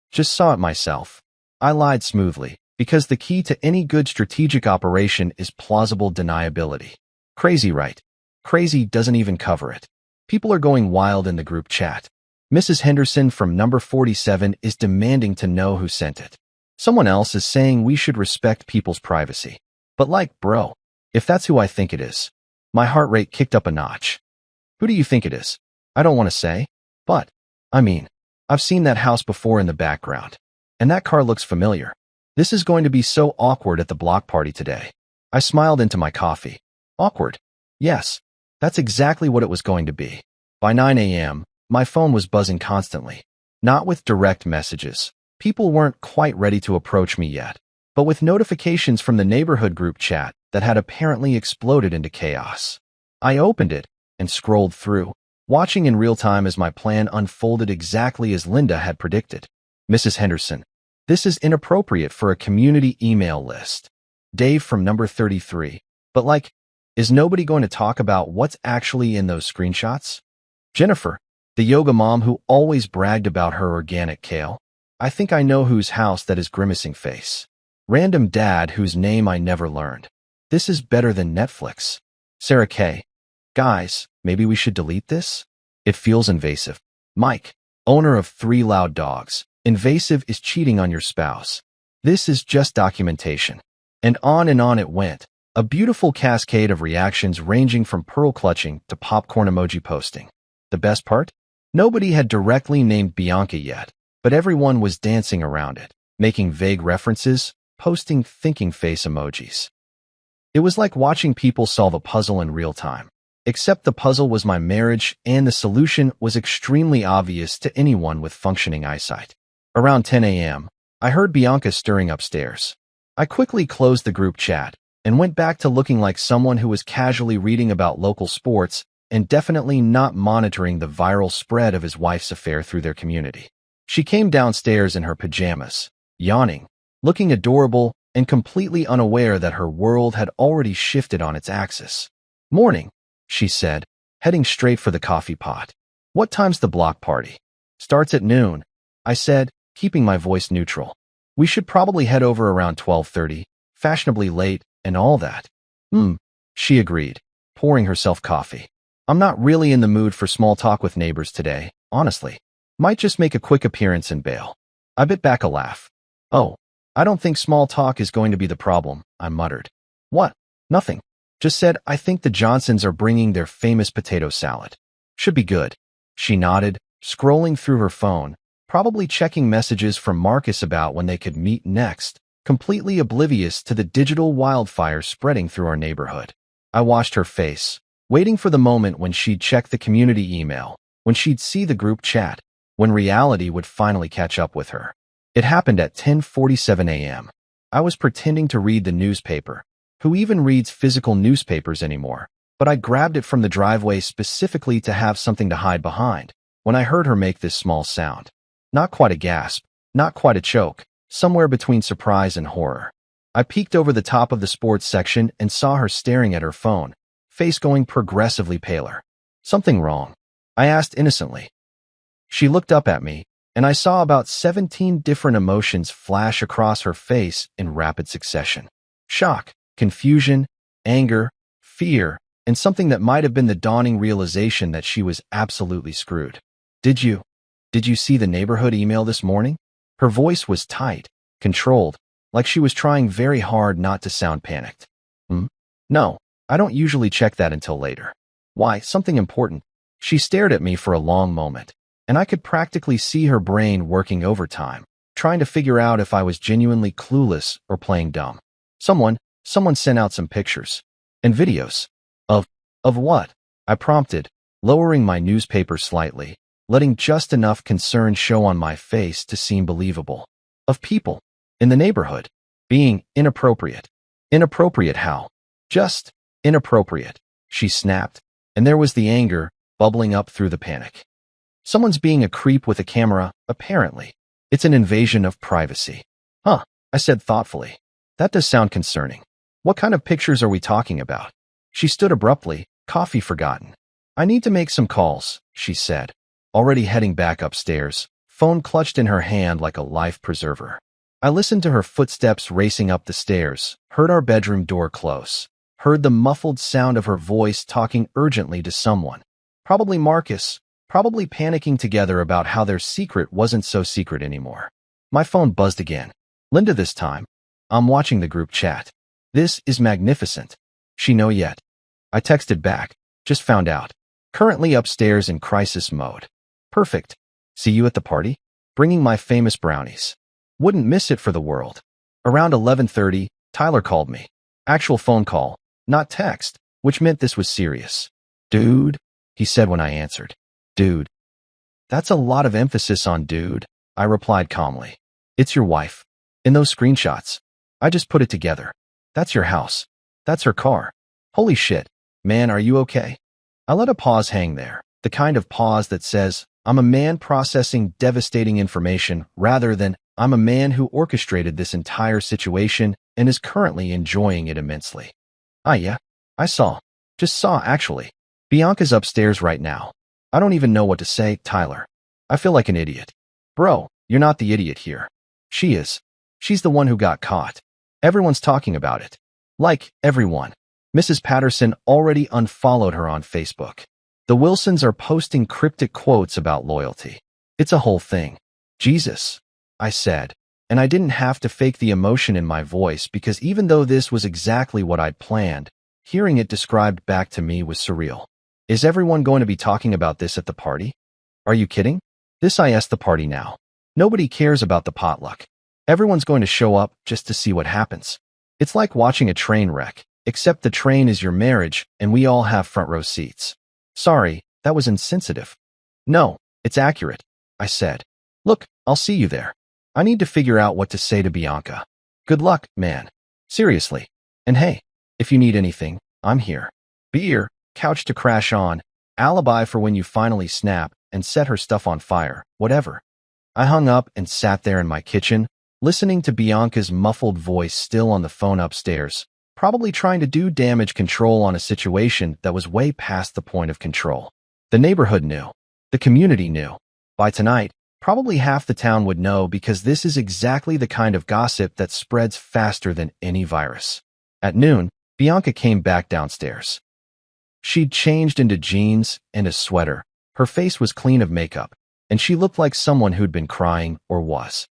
Speaker 1: Just saw it myself. I lied smoothly, because the key to any good strategic operation is plausible deniability. Crazy, right? Crazy doesn't even cover it. People are going wild in the group chat. Mrs. Henderson from number 47 is demanding to know who sent it. Someone else is saying we should respect people's privacy. But bro, if that's who I think it is. My heart rate kicked up a notch. Who do you think it is? I don't want to say. But, I mean, I've seen that house before in the background. And that car looks familiar. This is going to be so awkward at the block party today. I smiled into my coffee. Awkward. Yes, that's exactly what it was going to be. By 9 a.m., my phone was buzzing constantly. Not with direct messages. People weren't quite ready to approach me yet. But with notifications from the neighborhood group chat that had apparently exploded into chaos. I opened it and scrolled through, watching in real time as my plan unfolded exactly as Linda had predicted. Mrs. Henderson, this is inappropriate for a community email list. Dave from number 33. But is nobody going to talk about what's actually in those screenshots? Jennifer, the yoga mom who always bragged about her organic kale. I think I know whose house that is grimacing face. Random dad whose name I never learned. This is better than Netflix. Sarah K. Guys, maybe we should delete this? It feels invasive. Mike, owner of 3 loud dogs. Invasive is cheating on your spouse. This is just documentation. And on it went. A beautiful cascade of reactions ranging from pearl clutching to popcorn emoji posting. The best part? Nobody had directly named Bianca yet, but everyone was dancing around it, making vague references, posting thinking face emojis. It was like watching people solve a puzzle in real time. Except the puzzle was my marriage, and the solution was extremely obvious to anyone with functioning eyesight. Around 10 a.m., I heard Bianca stirring upstairs. I quickly closed the group chat and went back to looking like someone who was casually reading about local sports and definitely not monitoring the viral spread of his wife's affair through their community. She came downstairs in her pajamas, yawning, looking adorable and completely unaware that her world had already shifted on its axis. Morning, she said, heading straight for the coffee pot. What time's the block party? Starts at noon, I said, keeping my voice neutral. We should probably head over around 12:30, fashionably late and all that. She agreed, pouring herself coffee. I'm not really in the mood for small talk with neighbors today, honestly. Might just make a quick appearance and bail. I bit back a laugh. Oh, I don't think small talk is going to be the problem, I muttered. What? Nothing. Just said I think the Johnsons are bringing their famous potato salad. Should be good. She nodded, scrolling through her phone, probably checking messages from Marcus about when they could meet next, completely oblivious to the digital wildfire spreading through our neighborhood. I watched her face, waiting for the moment when she'd check the community email, when she'd see the group chat, when reality would finally catch up with her. It happened at 10:47 a.m. I was pretending to read the newspaper. Who even reads physical newspapers anymore? But I grabbed it from the driveway specifically to have something to hide behind, when I heard her make this small sound. Not quite a gasp, not quite a choke, somewhere between surprise and horror. I peeked over the top of the sports section and saw her staring at her phone, face going progressively paler. Something wrong? I asked innocently. She looked up at me, and I saw about 17 different emotions flash across her face in rapid succession. Shock, confusion, anger, fear, and something that might have been the dawning realization that she was absolutely screwed. Did you see the neighborhood email this morning? Her voice was tight, controlled, like she was trying very hard not to sound panicked. No, I don't usually check that until later. Why, something important? She stared at me for a long moment, and I could practically see her brain working overtime, trying to figure out if I was genuinely clueless or playing dumb. Someone sent out some pictures and videos. Of what? I prompted, lowering my newspaper slightly, letting just enough concern show on my face to seem believable. Of people in the neighborhood being inappropriate. Inappropriate how? Just inappropriate, she snapped, and there was the anger bubbling up through the panic. Someone's being a creep with a camera, apparently. It's an invasion of privacy. Huh, I said thoughtfully. That does sound concerning. What kind of pictures are we talking about? She stood abruptly, coffee forgotten. I need to make some calls, she said, already heading back upstairs, phone clutched in her hand like a life preserver. I listened to her footsteps racing up the stairs, heard our bedroom door close, heard the muffled sound of her voice talking urgently to someone. Probably Marcus, probably panicking together about how their secret wasn't so secret anymore. My phone buzzed again. Linda this time. I'm watching the group chat. This is magnificent. She know yet? I texted back. Just found out. Currently upstairs in crisis mode. Perfect. See you at the party? Bringing my famous brownies. Wouldn't miss it for the world. Around 11:30, Tyler called me. Actual phone call, not text, which meant this was serious. Dude, he said when I answered. Dude. That's a lot of emphasis on dude, I replied calmly. It's your wife. In those screenshots. I just put it together. That's your house. That's her car. Holy shit. Man, are you okay? I let a pause hang there, the kind of pause that says, I'm a man processing devastating information rather than I'm a man who orchestrated this entire situation and is currently enjoying it immensely. Yeah, I saw. Just saw, actually. Bianca's upstairs right now. I don't even know what to say, Tyler. I feel like an idiot. Bro, you're not the idiot here. She is. She's the one who got caught. Everyone's talking about it. Like, everyone. Mrs. Patterson already unfollowed her on Facebook. The Wilsons are posting cryptic quotes about loyalty. It's a whole thing. Jesus, I said, and I didn't have to fake the emotion in my voice because even though this was exactly what I'd planned, hearing it described back to me was surreal. Is everyone going to be talking about this at the party? Are you kidding? This is the party now. Nobody cares about the potluck. Everyone's going to show up just to see what happens. It's like watching a train wreck, except the train is your marriage and we all have front row seats. Sorry, that was insensitive. No, it's accurate, I said. Look, I'll see you there. I need to figure out what to say to Bianca. Good luck, man. Seriously. And hey, if you need anything, I'm here. Beer, couch to crash on, alibi for when you finally snap and set her stuff on fire, whatever. I hung up and sat there in my kitchen, listening to Bianca's muffled voice still on the phone upstairs, probably trying to do damage control on a situation that was way past the point of control. The neighborhood knew. The community knew. By tonight, probably half the town would know because this is exactly the kind of gossip that spreads faster than any virus. At noon, Bianca came back downstairs. She'd changed into jeans and a sweater. Her face was clean of makeup, and she looked like someone who'd been crying or was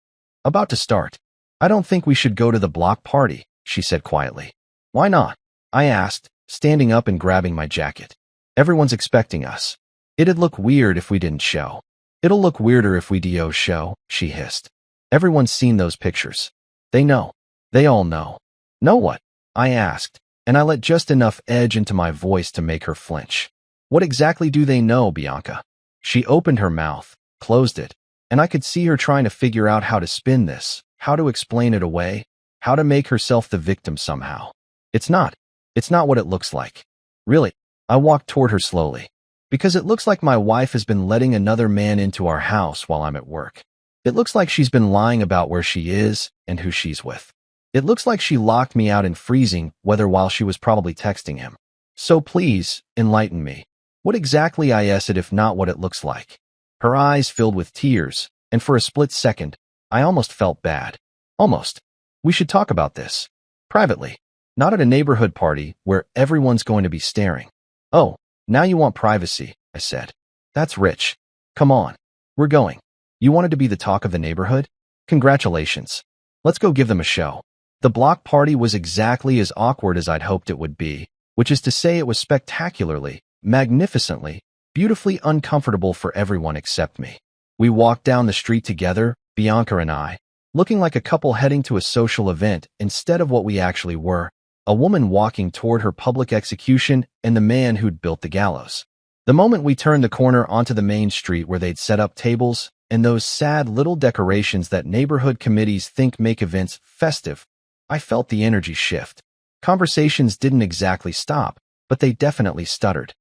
Speaker 1: about to start. I don't think we should go to the block party, she said quietly. Why not? I asked, standing up and grabbing my jacket. Everyone's expecting us. It'd look weird if we didn't show. It'll look weirder if we do show, she hissed. Everyone's seen those pictures. They know. They all know. Know what? I asked, and I let just enough edge into my voice to make her flinch. What exactly do they know, Bianca? She opened her mouth, closed it, and I could see her trying to figure out how to spin this, how to explain it away, how to make herself the victim somehow. It's not what it looks like. Really, I walked toward her slowly. Because it looks like my wife has been letting another man into our house while I'm at work. It looks like she's been lying about where she is and who she's with. It looks like she locked me out in freezing weather while she was probably texting him. So please, enlighten me. What exactly is it if not what it looks like? Her eyes filled with tears, and for a split second, I almost felt bad. Almost. We should talk about this. Privately. Not at a neighborhood party where everyone's going to be staring. Oh, now you want privacy, I said. That's rich. Come on. We're going. You wanted to be the talk of the neighborhood? Congratulations. Let's go give them a show. The block party was exactly as awkward as I'd hoped it would be, which is to say it was spectacularly, magnificently, beautifully uncomfortable for everyone except me. We walked down the street together, Bianca and I, looking like a couple heading to a social event instead of what we actually were, a woman walking toward her public execution and the man who'd built the gallows. The moment we turned the corner onto the main street where they'd set up tables and those sad little decorations that neighborhood committees think make events festive, I felt the energy shift. Conversations didn't exactly stop, but they definitely stuttered.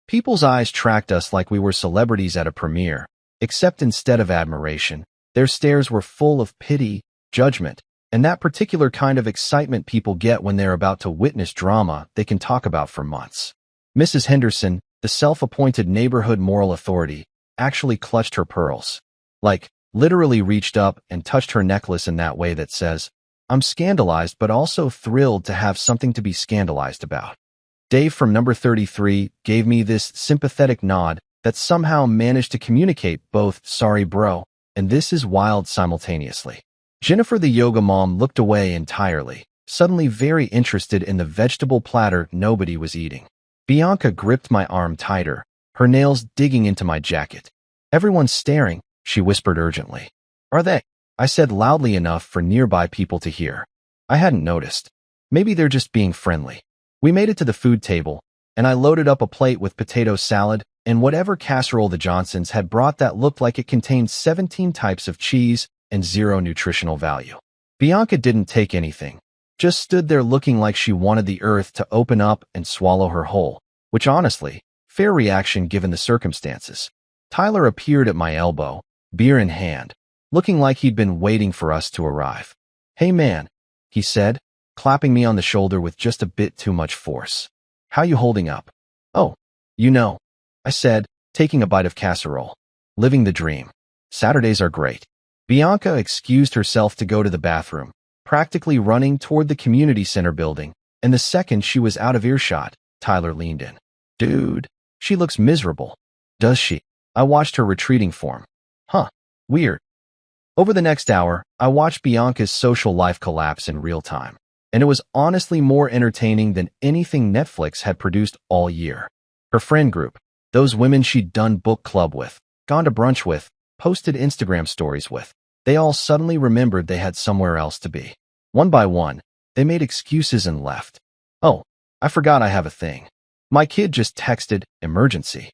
Speaker 1: People's eyes tracked us like we were celebrities at a premiere, except instead of admiration, their stares were full of pity, judgment, and that particular kind of excitement people get when they're about to witness drama they can talk about for months. Mrs. Henderson, the self-appointed neighborhood moral authority, actually clutched her pearls. Like, literally reached up and touched her necklace in that way that says, I'm scandalized but also thrilled to have something to be scandalized about. Dave from number 33 gave me this sympathetic nod that somehow managed to communicate both sorry bro and this is wild simultaneously. Jennifer the yoga mom looked away entirely, suddenly very interested in the vegetable platter nobody was eating. Bianca gripped my arm tighter, her nails digging into my jacket. Everyone's staring, she whispered urgently. Are they? I said loudly enough for nearby people to hear. I hadn't noticed. Maybe they're just being friendly. We made it to the food table, and I loaded up a plate with potato salad and whatever casserole the Johnsons had brought that looked like it contained 17 types of cheese and zero nutritional value. Bianca didn't take anything, just stood there looking like she wanted the earth to open up and swallow her whole, which honestly, fair reaction given the circumstances. Tyler appeared at my elbow, beer in hand, looking like he'd been waiting for us to arrive. Hey man, he said, clapping me on the shoulder with just a bit too much force. How you holding up? Oh, you know, I said, taking a bite of casserole. Living the dream. Saturdays are great. Bianca excused herself to go to the bathroom, practically running toward the community center building, and the second she was out of earshot, Tyler leaned in. Dude, she looks miserable. Does she? I watched her retreating form. Huh, weird. Over the next hour, I watched Bianca's social life collapse in real time, and it was honestly more entertaining than anything Netflix had produced all year. Her friend group, those women she'd done book club with, gone to brunch with, posted Instagram stories with, they all suddenly remembered they had somewhere else to be. One by one, they made excuses and left. Oh, I forgot I have a thing. My kid just texted, emergency.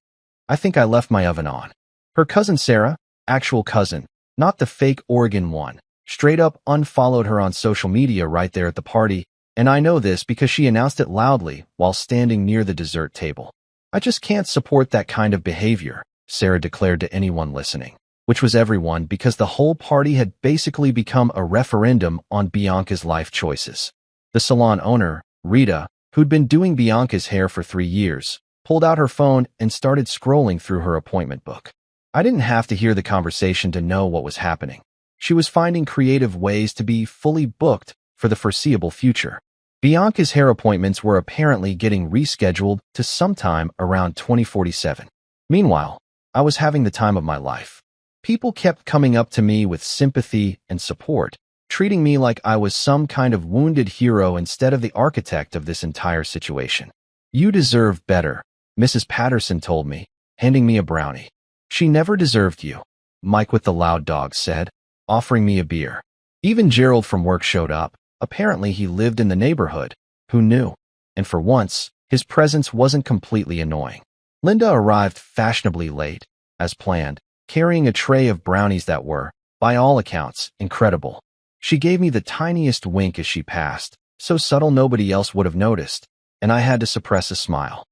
Speaker 1: I think I left my oven on. Her cousin Sarah, actual cousin, not the fake Oregon one, straight up unfollowed her on social media right there at the party, and I know this because she announced it loudly while standing near the dessert table. I just can't support that kind of behavior, Sarah declared to anyone listening, which was everyone because the whole party had basically become a referendum on Bianca's life choices. The salon owner, Rita, who'd been doing Bianca's hair for 3 years, pulled out her phone and started scrolling through her appointment book. I didn't have to hear the conversation to know what was happening. She was finding creative ways to be fully booked for the foreseeable future. Bianca's hair appointments were apparently getting rescheduled to sometime around 2047. Meanwhile, I was having the time of my life. People kept coming up to me with sympathy and support, treating me like I was some kind of wounded hero instead of the architect of this entire situation. You deserve better, Mrs. Patterson told me, handing me a brownie. She never deserved you, Mike with the loud dog said, offering me a beer. Even Gerald from work showed up. Apparently he lived in the neighborhood. Who knew? And for once, his presence wasn't completely annoying. Linda arrived fashionably late, as planned, carrying a tray of brownies that were, by all accounts, incredible. She gave me the tiniest wink as she passed, so subtle nobody else would have noticed, and I had to suppress a smile.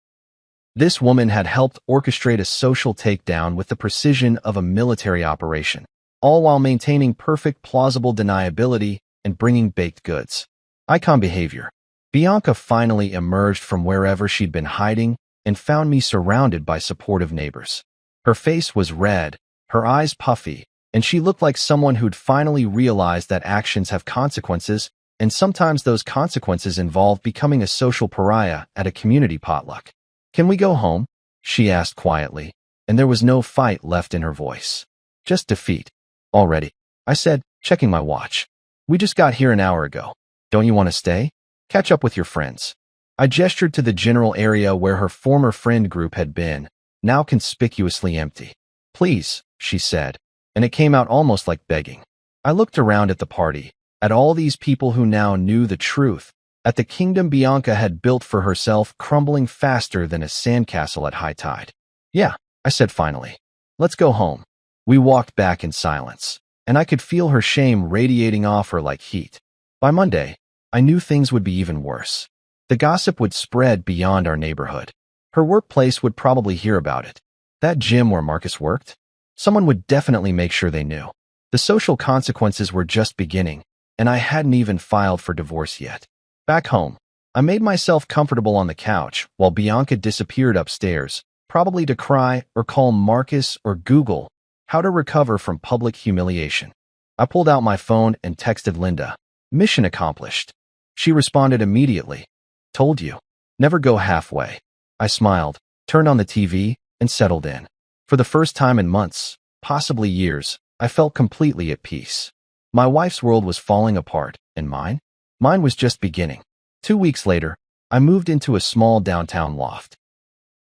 Speaker 1: This woman had helped orchestrate a social takedown with the precision of a military operation, all while maintaining perfect plausible deniability and bringing baked goods. Icon behavior. Bianca finally emerged from wherever she'd been hiding and found me surrounded by supportive neighbors. Her face was red, her eyes puffy, and she looked like someone who'd finally realized that actions have consequences, and sometimes those consequences involve becoming a social pariah at a community potluck. Can we go home? She asked quietly, and there was no fight left in her voice. Just defeat. Already, I said, checking my watch. We just got here an hour ago. Don't you want to stay? Catch up with your friends. I gestured to the general area where her former friend group had been, now conspicuously empty. Please, she said, and it came out almost like begging. I looked around at the party, at all these people who now knew the truth, at the kingdom Bianca had built for herself crumbling faster than a sandcastle at high tide. Yeah, I said finally. Let's go home. We walked back in silence, and I could feel her shame radiating off her like heat. By Monday, I knew things would be even worse. The gossip would spread beyond our neighborhood. Her workplace would probably hear about it. That gym where Marcus worked? Someone would definitely make sure they knew. The social consequences were just beginning, and I hadn't even filed for divorce yet. Back home, I made myself comfortable on the couch while Bianca disappeared upstairs, probably to cry or call Marcus or Google how to recover from public humiliation. I pulled out my phone and texted Linda. Mission accomplished. She responded immediately. Told you. Never go halfway. I smiled, turned on the TV, and settled in. For the first time in months, possibly years, I felt completely at peace. My wife's world was falling apart, and mine? Mine was just beginning. 2 weeks later, I moved into a small downtown loft.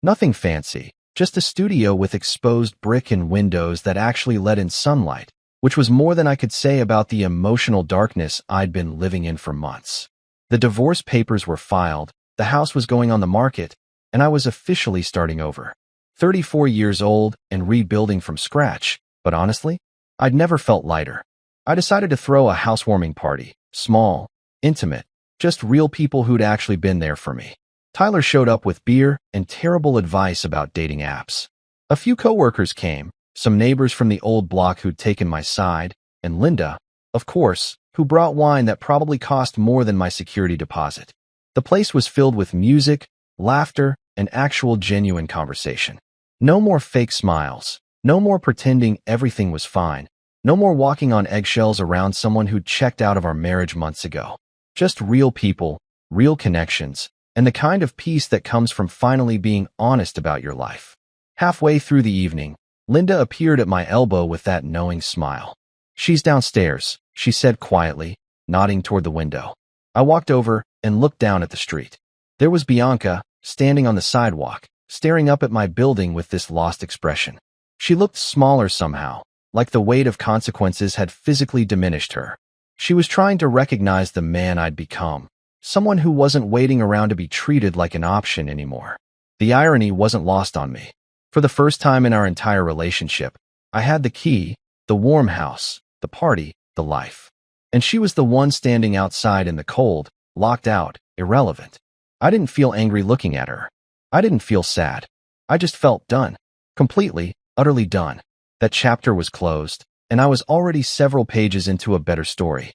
Speaker 1: Nothing fancy, just a studio with exposed brick and windows that actually let in sunlight, which was more than I could say about the emotional darkness I'd been living in for months. The divorce papers were filed, the house was going on the market, and I was officially starting over. 34 years old and rebuilding from scratch, but honestly, I'd never felt lighter. I decided to throw a housewarming party, small, intimate, just real people who'd actually been there for me. Tyler showed up with beer and terrible advice about dating apps. A few coworkers came, some neighbors from the old block who'd taken my side, and Linda, of course, who brought wine that probably cost more than my security deposit. The place was filled with music, laughter, and actual genuine conversation. No more fake smiles, no more pretending everything was fine, no more walking on eggshells around someone who'd checked out of our marriage months ago. Just real people, real connections, and the kind of peace that comes from finally being honest about your life. Halfway through the evening, Linda appeared at my elbow with that knowing smile. "She's downstairs," she said quietly, nodding toward the window. I walked over and looked down at the street. There was Bianca, standing on the sidewalk, staring up at my building with this lost expression. She looked smaller somehow, like the weight of consequences had physically diminished her. She was trying to recognize the man I'd become, someone who wasn't waiting around to be treated like an option anymore. The irony wasn't lost on me. For the first time in our entire relationship, I had the key, the warm house, the party, the life. And she was the one standing outside in the cold, locked out, irrelevant. I didn't feel angry looking at her. I didn't feel sad. I just felt done. Completely, utterly done. That chapter was closed, and I was already several pages into a better story.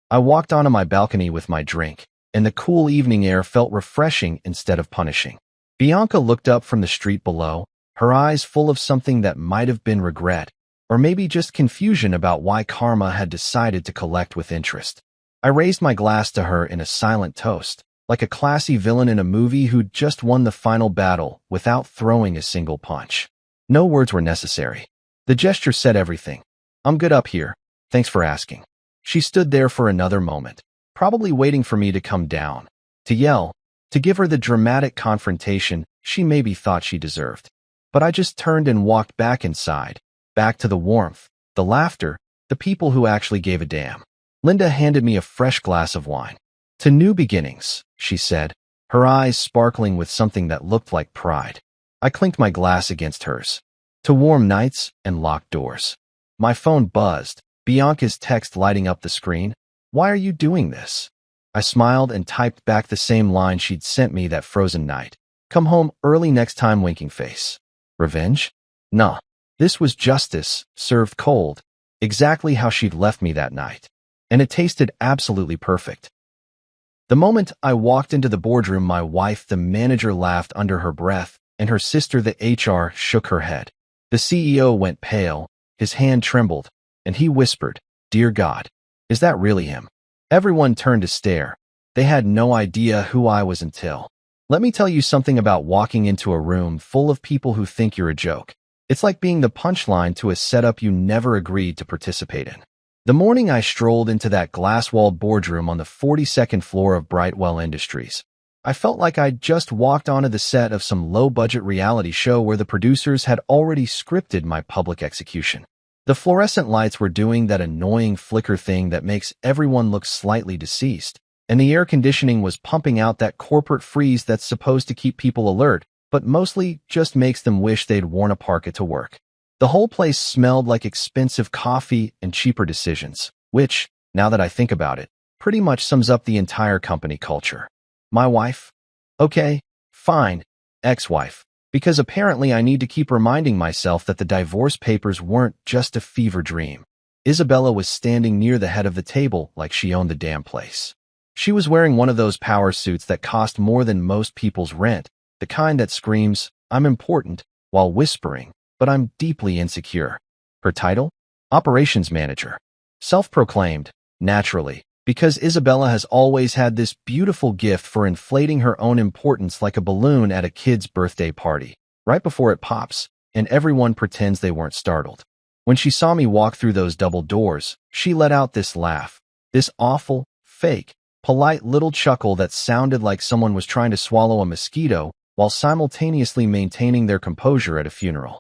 Speaker 1: I walked onto my balcony with my drink, and the cool evening air felt refreshing instead of punishing. Bianca looked up from the street below, her eyes full of something that might have been regret, or maybe just confusion about why karma had decided to collect with interest. I raised my glass to her in a silent toast, like a classy villain in a movie who'd just won the final battle without throwing a single punch. No words were necessary. The gesture said everything. "I'm good up here. Thanks for asking." She stood there for another moment, probably waiting for me to come down, to yell, to give her the dramatic confrontation she maybe thought she deserved. But I just turned and walked back inside, back to the warmth, the laughter, the people who actually gave a damn. Linda handed me a fresh glass of wine. "To new beginnings," she said, her eyes sparkling with something that looked like pride. I clinked my glass against hers. "To warm nights and locked doors." My phone buzzed, Bianca's text lighting up the screen. "Why are you doing this?" I smiled and typed back the same line she'd sent me that frozen night. "Come home early next time, winking face." Revenge? Nah. This was justice, served cold, exactly how she'd left me that night. And it tasted absolutely perfect. The moment I walked into the boardroom, my wife, the manager, laughed under her breath, and her sister, the HR, shook her head. The CEO went pale, his hand trembled, and he whispered, "Dear God, is that really him?" Everyone turned to stare. They had no idea who I was until. Let me tell you something about walking into a room full of people who think you're a joke. It's like being the punchline to a setup you never agreed to participate in. The morning I strolled into that glass-walled boardroom on the 42nd floor of Brightwell Industries, I felt like I'd just walked onto the set of some low-budget reality show where the producers had already scripted my public execution. The fluorescent lights were doing that annoying flicker thing that makes everyone look slightly deceased, and the air conditioning was pumping out that corporate freeze that's supposed to keep people alert, but mostly just makes them wish they'd worn a parka to work. The whole place smelled like expensive coffee and cheaper decisions, which, now that I think about it, pretty much sums up the entire company culture. My wife? Okay, fine, ex-wife, because apparently I need to keep reminding myself that the divorce papers weren't just a fever dream. Isabella was standing near the head of the table like she owned the damn place. She was wearing one of those power suits that cost more than most people's rent, the kind that screams, "I'm important," while whispering, "But I'm deeply insecure." Her title? Operations Manager. Self-proclaimed, naturally, because Isabella has always had this beautiful gift for inflating her own importance like a balloon at a kid's birthday party, right before it pops, and everyone pretends they weren't startled. When she saw me walk through those double doors, she let out this laugh, this awful, fake, polite little chuckle that sounded like someone was trying to swallow a mosquito while simultaneously maintaining their composure at a funeral.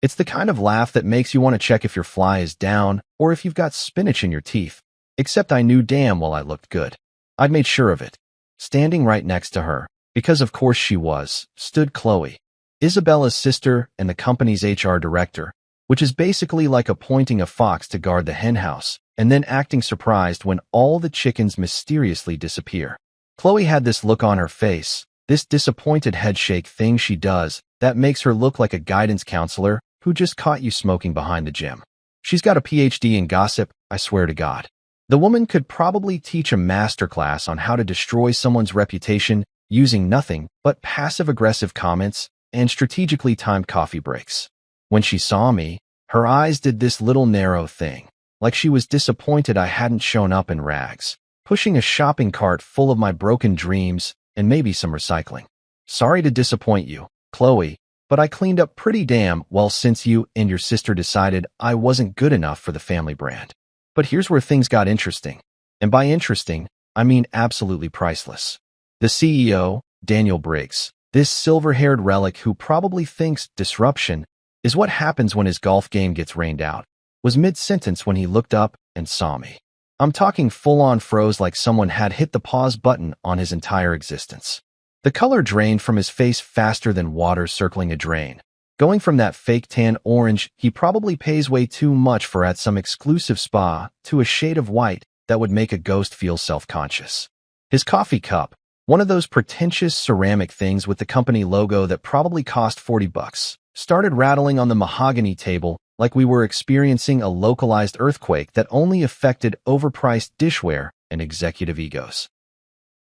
Speaker 1: It's the kind of laugh that makes you want to check if your fly is down or if you've got spinach in your teeth. Except I knew damn well I looked good. I'd made sure of it. Standing right next to her, because of course she was, stood Chloe, Isabella's sister and the company's HR director, which is basically like appointing a fox to guard the henhouse and then acting surprised when all the chickens mysteriously disappear. Chloe had this look on her face, this disappointed headshake thing she does that makes her look like a guidance counselor who just caught you smoking behind the gym. She's got a PhD in gossip, I swear to God. The woman could probably teach a masterclass on how to destroy someone's reputation using nothing but passive-aggressive comments and strategically timed coffee breaks. When she saw me, her eyes did this little narrow thing, like she was disappointed I hadn't shown up in rags, pushing a shopping cart full of my broken dreams and maybe some recycling. Sorry to disappoint you, Chloe, but I cleaned up pretty damn well since you and your sister decided I wasn't good enough for the family brand. But here's where things got interesting. And by interesting, I mean absolutely priceless. The CEO, Daniel Briggs, this silver-haired relic who probably thinks disruption is what happens when his golf game gets rained out, was mid-sentence when he looked up and saw me. I'm talking full-on froze like someone had hit the pause button on his entire existence. The color drained from his face faster than water circling a drain. Going from that fake tan orange he probably pays way too much for at some exclusive spa to a shade of white that would make a ghost feel self-conscious. His coffee cup, one of those pretentious ceramic things with the company logo that probably cost $40, started rattling on the mahogany table like we were experiencing a localized earthquake that only affected overpriced dishware and executive egos.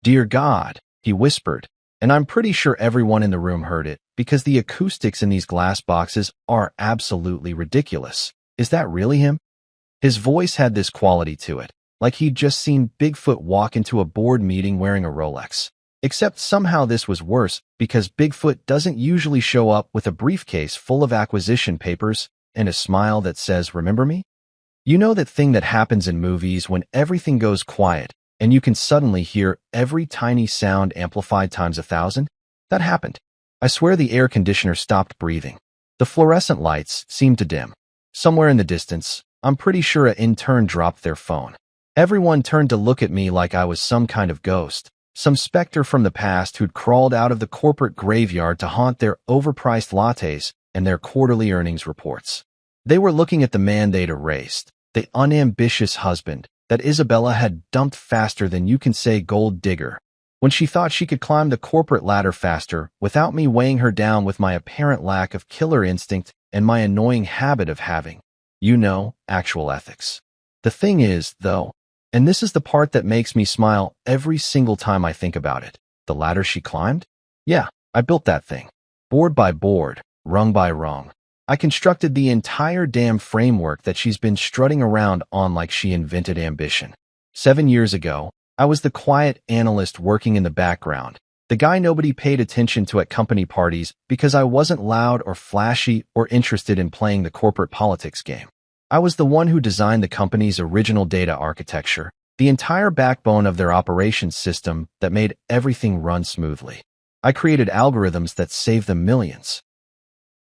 Speaker 1: "Dear God," he whispered, and I'm pretty sure everyone in the room heard it because the acoustics in these glass boxes are absolutely ridiculous. Is that really him? His voice had this quality to it, like he'd just seen Bigfoot walk into a board meeting wearing a Rolex. Except somehow this was worse because Bigfoot doesn't usually show up with a briefcase full of acquisition papers and a smile that says, "Remember me?" You know that thing that happens in movies when everything goes quiet and you can suddenly hear every tiny sound amplified times 1,000? That happened. I swear the air conditioner stopped breathing. The fluorescent lights seemed to dim. Somewhere in the distance, I'm pretty sure an intern dropped their phone. Everyone turned to look at me like I was some kind of ghost, some specter from the past who'd crawled out of the corporate graveyard to haunt their overpriced lattes and their quarterly earnings reports. They were looking at the man they'd erased, the unambitious husband that Isabella had dumped faster than you can say gold digger, when she thought she could climb the corporate ladder faster without me weighing her down with my apparent lack of killer instinct and my annoying habit of having, actual ethics. The thing is, though, and this is the part that makes me smile every single time I think about it, the ladder she climbed? Yeah, I built that thing. Board by board, rung by rung. I constructed the entire damn framework that she's been strutting around on like she invented ambition. 7 years ago, I was the quiet analyst working in the background, the guy nobody paid attention to at company parties because I wasn't loud or flashy or interested in playing the corporate politics game. I was the one who designed the company's original data architecture, the entire backbone of their operations system that made everything run smoothly. I created algorithms that saved them millions.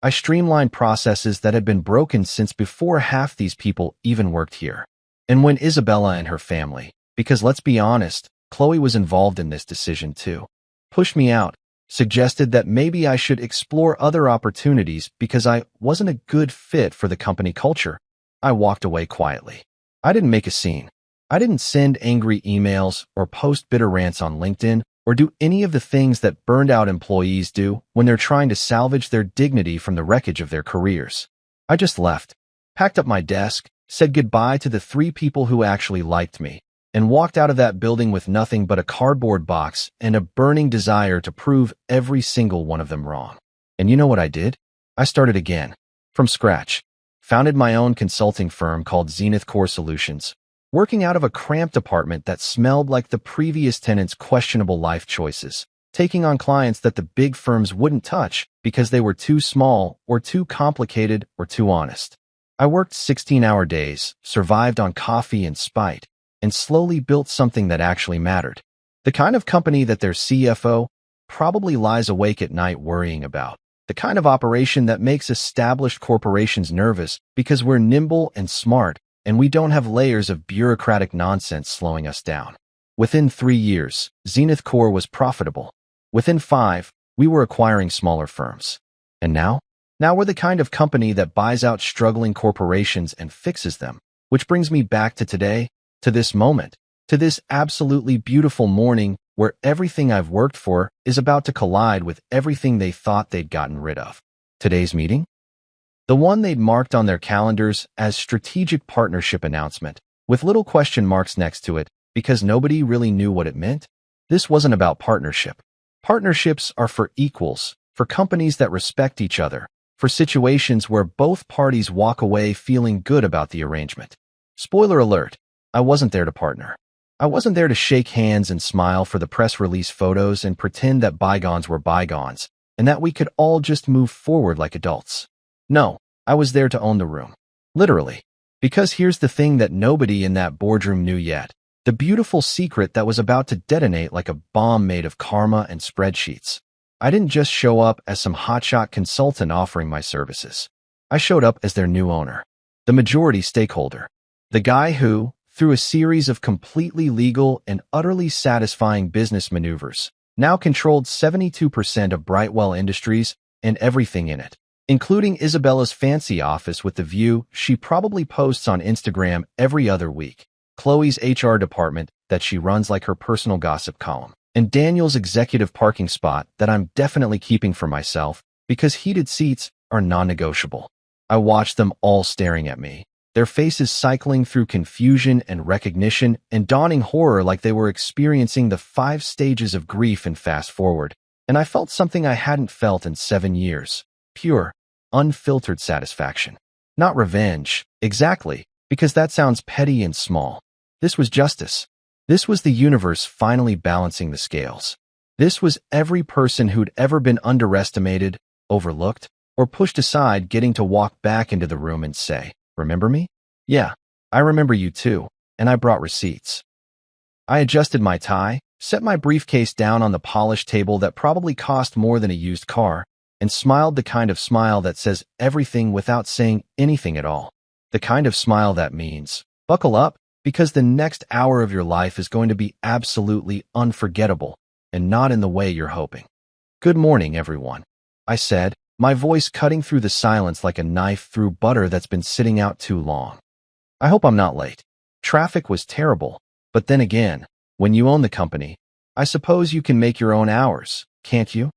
Speaker 1: I streamlined processes that had been broken since before half these people even worked here. And when Isabella and her family, because let's be honest, Chloe was involved in this decision too, pushed me out, suggested that maybe I should explore other opportunities because I wasn't a good fit for the company culture, I walked away quietly. I didn't make a scene. I didn't send angry emails or post bitter rants on LinkedIn or do any of the things that burned-out employees do when they're trying to salvage their dignity from the wreckage of their careers. I just left, packed up my desk, said goodbye to the 3 people who actually liked me, and walked out of that building with nothing but a cardboard box and a burning desire to prove every single one of them wrong. And you know what I did? I started again, from scratch. Founded my own consulting firm called Zenith Core Solutions, working out of a cramped apartment that smelled like the previous tenant's questionable life choices, taking on clients that the big firms wouldn't touch because they were too small or too complicated or too honest. I worked 16-hour days, survived on coffee and spite, and slowly built something that actually mattered. The kind of company that their CFO probably lies awake at night worrying about. The kind of operation that makes established corporations nervous because we're nimble and smart and we don't have layers of bureaucratic nonsense slowing us down. Within 3 years, Zenith Core was profitable. Within 5, we were acquiring smaller firms. And now? Now we're the kind of company that buys out struggling corporations and fixes them. Which brings me back to today, to this moment, to this absolutely beautiful morning where everything I've worked for is about to collide with everything they thought they'd gotten rid of. Today's meeting? The one they'd marked on their calendars as strategic partnership announcement, with little question marks next to it, because nobody really knew what it meant. This wasn't about partnership. Partnerships are for equals, for companies that respect each other, for situations where both parties walk away feeling good about the arrangement. Spoiler alert, I wasn't there to partner. I wasn't there to shake hands and smile for the press release photos and pretend that bygones were bygones, and that we could all just move forward like adults. No, I was there to own the room. Literally. Because here's the thing that nobody in that boardroom knew yet. The beautiful secret that was about to detonate like a bomb made of karma and spreadsheets. I didn't just show up as some hotshot consultant offering my services. I showed up as their new owner, the majority stakeholder, the guy who, through a series of completely legal and utterly satisfying business maneuvers, now controlled 72% of Brightwell Industries and everything in it, including Isabella's fancy office with the view she probably posts on Instagram every other week, Chloe's HR department that she runs like her personal gossip column, and Daniel's executive parking spot that I'm definitely keeping for myself because heated seats are non-negotiable. I watched them all staring at me, their faces cycling through confusion and recognition and dawning horror like they were experiencing the 5 stages of grief in Fast Forward, and I felt something I hadn't felt in 7 years. Pure, unfiltered satisfaction. Not revenge, exactly, because that sounds petty and small. This was justice. This was the universe finally balancing the scales. This was every person who'd ever been underestimated, overlooked, or pushed aside getting to walk back into the room and say, "Remember me? Yeah, I remember you too," and I brought receipts. I adjusted my tie, set my briefcase down on the polished table that probably cost more than a used car, and smiled the kind of smile that says everything without saying anything at all. The kind of smile that means, buckle up, because the next hour of your life is going to be absolutely unforgettable, and not in the way you're hoping. "Good morning, everyone," I said, my voice cutting through the silence like a knife through butter that's been sitting out too long. I hope I'm not late. Traffic was terrible, but then again, when you own the company, I suppose you can make your own hours, can't you?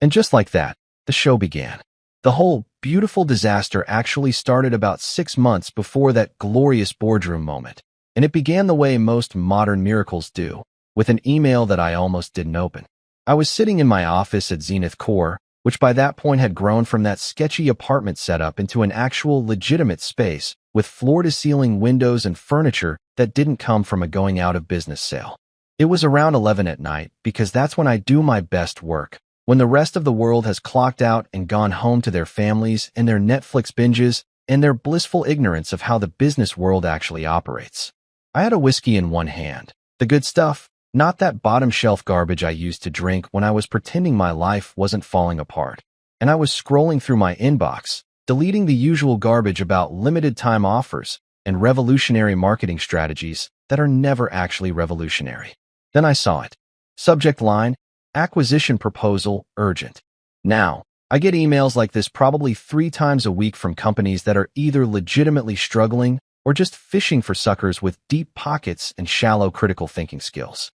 Speaker 1: And just like that, the show began. The whole beautiful disaster actually started about 6 months before that glorious boardroom moment, and it began the way most modern miracles do, with an email that I almost didn't open. I was sitting in my office at Zenith Core, which by that point had grown from that sketchy apartment setup into an actual legitimate space with floor-to-ceiling windows and furniture that didn't come from a going-out-of-business sale. It was around 11 at night because that's when I do my best work, when the rest of the world has clocked out and gone home to their families and their Netflix binges and their blissful ignorance of how the business world actually operates. I had a whiskey in one hand, the good stuff, not that bottom-shelf garbage I used to drink when I was pretending my life wasn't falling apart. And I was scrolling through my inbox, deleting the usual garbage about limited-time offers and revolutionary marketing strategies that are never actually revolutionary. Then I saw it. Subject line, acquisition proposal, urgent. Now, I get emails like this probably 3 times a week from companies that are either legitimately struggling or just fishing for suckers with deep pockets and shallow critical thinking skills.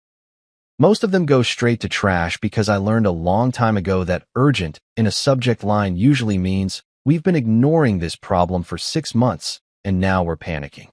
Speaker 1: Most of them go straight to trash because I learned a long time ago that urgent in a subject line usually means we've been ignoring this problem for 6 months and now we're panicking.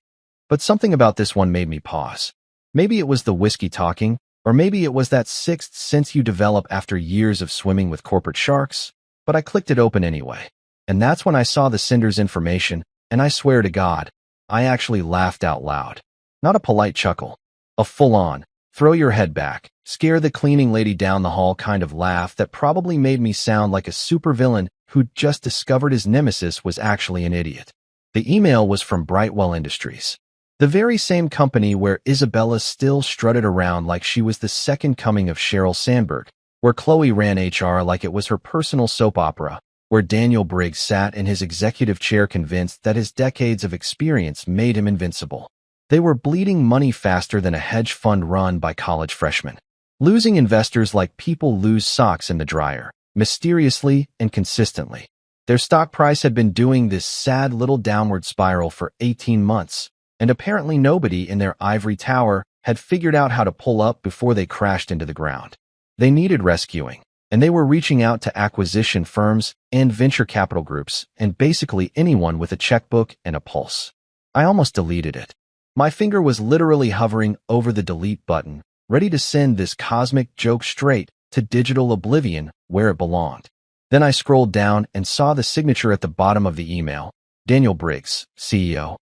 Speaker 1: But something about this one made me pause. Maybe it was the whiskey talking, or maybe it was that sixth sense you develop after years of swimming with corporate sharks, but I clicked it open anyway. And that's when I saw the sender's information, and I swear to God, I actually laughed out loud. Not a polite chuckle, a full-on, throw your head back, scare the cleaning lady down the hall kind of laugh that probably made me sound like a supervillain who'd just discovered his nemesis was actually an idiot. The email was from Brightwell Industries, the very same company where Isabella still strutted around like she was the second coming of Sheryl Sandberg, where Chloe ran HR like it was her personal soap opera, where Daniel Briggs sat in his executive chair convinced that his decades of experience made him invincible. They were bleeding money faster than a hedge fund run by college freshmen, losing investors like people lose socks in the dryer, mysteriously and consistently. Their stock price had been doing this sad little downward spiral for 18 months, and apparently nobody in their ivory tower had figured out how to pull up before they crashed into the ground. They needed rescuing, and they were reaching out to acquisition firms and venture capital groups and basically anyone with a checkbook and a pulse. I almost deleted it. My finger was literally hovering over the delete button, ready to send this cosmic joke straight to digital oblivion where it belonged. Then I scrolled down and saw the signature at the bottom of the email, Daniel Briggs, CEO.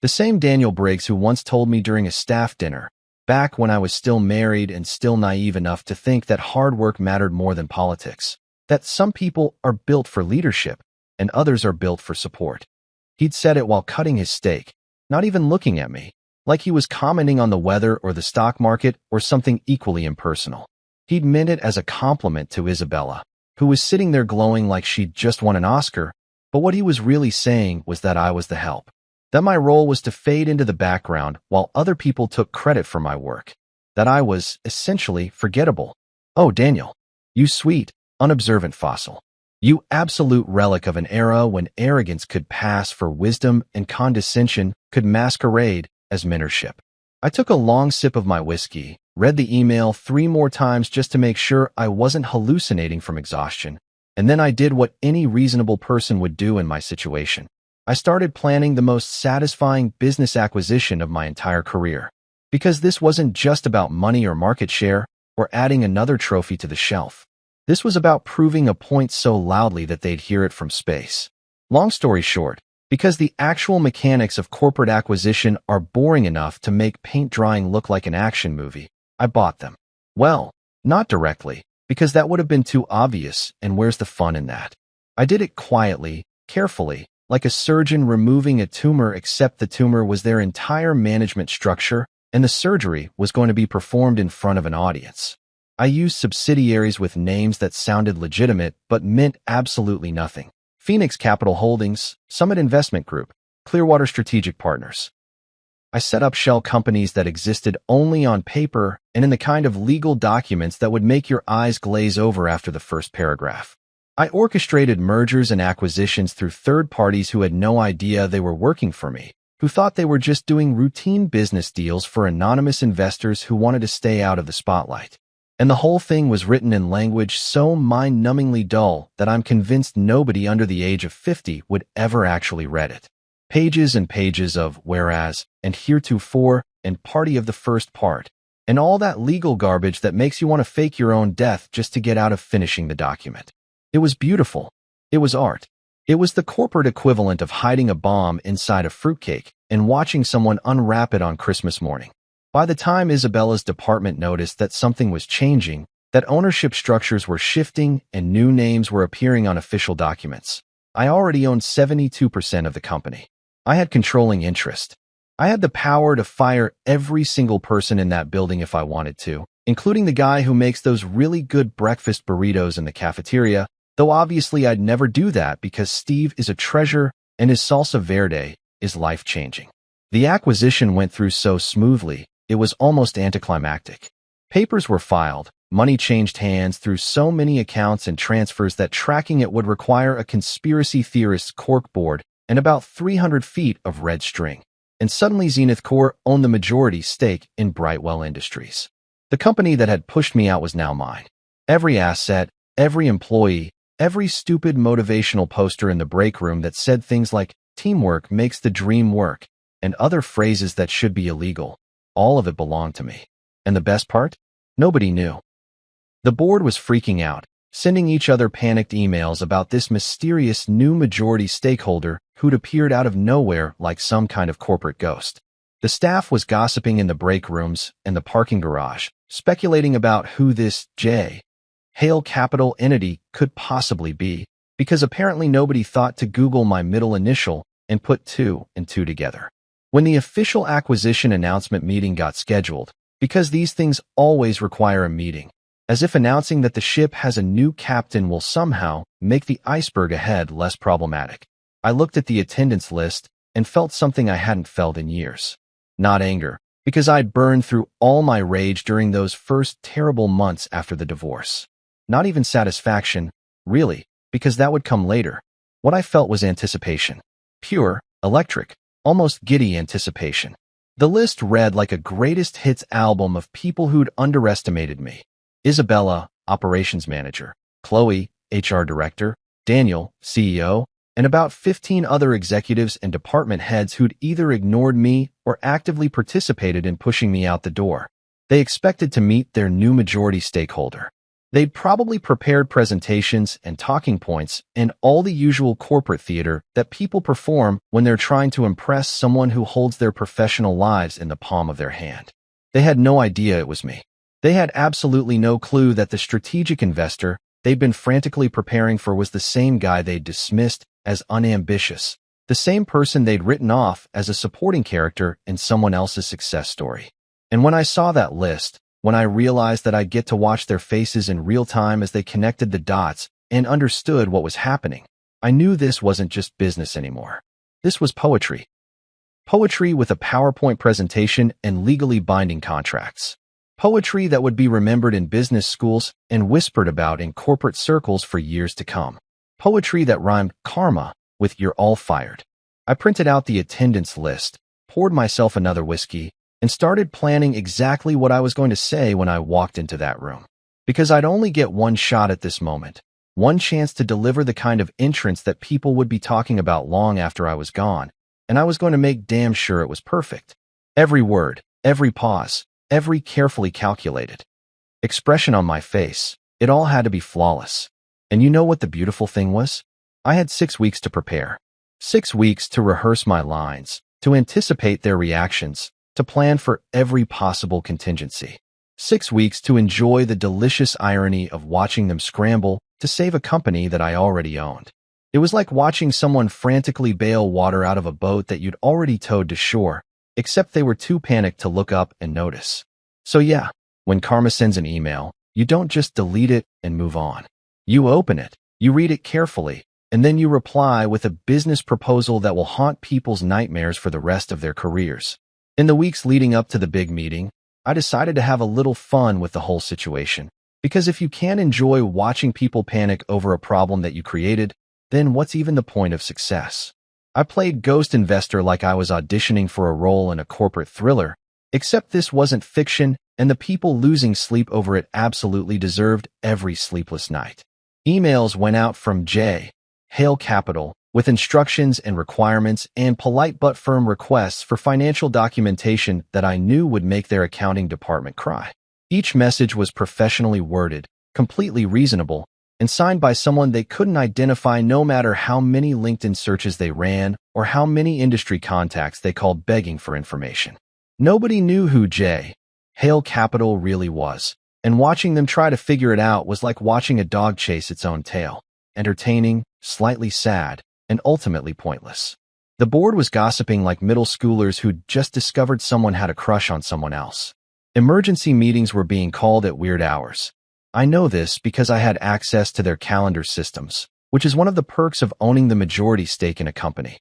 Speaker 1: The same Daniel Briggs who once told me during a staff dinner, back when I was still married and still naive enough to think that hard work mattered more than politics, that some people are built for leadership and others are built for support. He'd said it while cutting his steak, not even looking at me, like he was commenting on the weather or the stock market or something equally impersonal. He'd meant it as a compliment to Isabella, who was sitting there glowing like she'd just won an Oscar, but what he was really saying was that I was the help. That my role was to fade into the background while other people took credit for my work. That I was, essentially, forgettable. Oh, Daniel, you sweet, unobservant fossil. You absolute relic of an era when arrogance could pass for wisdom and condescension could masquerade as mentorship. I took a long sip of my whiskey, read the email 3 more times just to make sure I wasn't hallucinating from exhaustion, and then I did what any reasonable person would do in my situation. I started planning the most satisfying business acquisition of my entire career. Because this wasn't just about money or market share or adding another trophy to the shelf. This was about proving a point so loudly that they'd hear it from space. Long story short, because the actual mechanics of corporate acquisition are boring enough to make paint drying look like an action movie, I bought them. Well, not directly, because that would have been too obvious, and where's the fun in that? I did it quietly, carefully, like a surgeon removing a tumor, except the tumor was their entire management structure, and the surgery was going to be performed in front of an audience. I used subsidiaries with names that sounded legitimate but meant absolutely nothing. Phoenix Capital Holdings, Summit Investment Group, Clearwater Strategic Partners. I set up shell companies that existed only on paper and in the kind of legal documents that would make your eyes glaze over after the first paragraph. I orchestrated mergers and acquisitions through third parties who had no idea they were working for me, who thought they were just doing routine business deals for anonymous investors who wanted to stay out of the spotlight. And the whole thing was written in language so mind-numbingly dull that I'm convinced nobody under the age of 50 would ever actually read it. Pages and pages of whereas and heretofore and party of the first part, and all that legal garbage that makes you want to fake your own death just to get out of finishing the document. It was beautiful. It was art. It was the corporate equivalent of hiding a bomb inside a fruitcake and watching someone unwrap it on Christmas morning. By the time Isabella's department noticed that something was changing, that ownership structures were shifting and new names were appearing on official documents, I already owned 72% of the company. I had controlling interest. I had the power to fire every single person in that building if I wanted to, including the guy who makes those really good breakfast burritos in the cafeteria, though obviously I'd never do that because Steve is a treasure and his salsa verde is life-changing. The acquisition went through so smoothly, it was almost anticlimactic. Papers were filed, money changed hands through so many accounts and transfers that tracking it would require a conspiracy theorist's corkboard and about 300 feet of red string. And suddenly Zenith Corp owned the majority stake in Brightwell Industries. The company that had pushed me out was now mine. Every asset, every employee, every stupid motivational poster in the break room that said things like, teamwork makes the dream work, and other phrases that should be illegal. All of it belonged to me. And the best part? Nobody knew. The board was freaking out, sending each other panicked emails about this mysterious new majority stakeholder who'd appeared out of nowhere like some kind of corporate ghost. The staff was gossiping in the break rooms and the parking garage, speculating about who this J. Hale Capital entity could possibly be, because apparently nobody thought to Google my middle initial and put two and two together. When the official acquisition announcement meeting got scheduled, because these things always require a meeting, as if announcing that the ship has a new captain will somehow make the iceberg ahead less problematic, I looked at the attendance list and felt something I hadn't felt in years. Not anger, because I'd burned through all my rage during those first terrible months after the divorce. Not even satisfaction, really, because that would come later. What I felt was anticipation. Pure, electric, almost giddy anticipation. The list read like a greatest hits album of people who'd underestimated me. Isabella, operations manager, Chloe, HR director, Daniel, CEO, and about 15 other executives and department heads who'd either ignored me or actively participated in pushing me out the door. They expected to meet their new majority stakeholder. They'd probably prepared presentations and talking points and all the usual corporate theater that people perform when they're trying to impress someone who holds their professional lives in the palm of their hand. They had no idea it was me. They had absolutely no clue that the strategic investor they'd been frantically preparing for was the same guy they'd dismissed as unambitious, the same person they'd written off as a supporting character in someone else's success story. And when I saw that list, when I realized that I'd get to watch their faces in real time as they connected the dots and understood what was happening, I knew this wasn't just business anymore. This was poetry. Poetry with a PowerPoint presentation and legally binding contracts. Poetry that would be remembered in business schools and whispered about in corporate circles for years to come. Poetry that rhymed karma with you're all fired. I printed out the attendance list, poured myself another whiskey, and started planning exactly what I was going to say when I walked into that room. Because I'd only get one shot at this moment, one chance to deliver the kind of entrance that people would be talking about long after I was gone, and I was going to make damn sure it was perfect. Every word, every pause, every carefully calculated expression on my face, it all had to be flawless. And you know what the beautiful thing was? I had 6 weeks to prepare. 6 weeks to rehearse my lines, to anticipate their reactions, to plan for every possible contingency. 6 weeks to enjoy the delicious irony of watching them scramble to save a company that I already owned. It was like watching someone frantically bail water out of a boat that you'd already towed to shore, except they were too panicked to look up and notice. So yeah, when karma sends an email, you don't just delete it and move on. You open it, you read it carefully, and then you reply with a business proposal that will haunt people's nightmares for the rest of their careers. In the weeks leading up to the big meeting, I decided to have a little fun with the whole situation. Because if you can't enjoy watching people panic over a problem that you created, then what's even the point of success? I played ghost investor like I was auditioning for a role in a corporate thriller, except this wasn't fiction, and the people losing sleep over it absolutely deserved every sleepless night. Emails went out from J. Hale Capital with instructions and requirements and polite but firm requests for financial documentation that I knew would make their accounting department cry. Each message was professionally worded, completely reasonable, and signed by someone they couldn't identify no matter how many LinkedIn searches they ran or how many industry contacts they called begging for information. Nobody knew who J. Hale Capital really was, and watching them try to figure it out was like watching a dog chase its own tail. Entertaining, slightly sad, and ultimately pointless. The board was gossiping like middle schoolers who'd just discovered someone had a crush on someone else. Emergency meetings were being called at weird hours. I know this because I had access to their calendar systems, which is one of the perks of owning the majority stake in a company.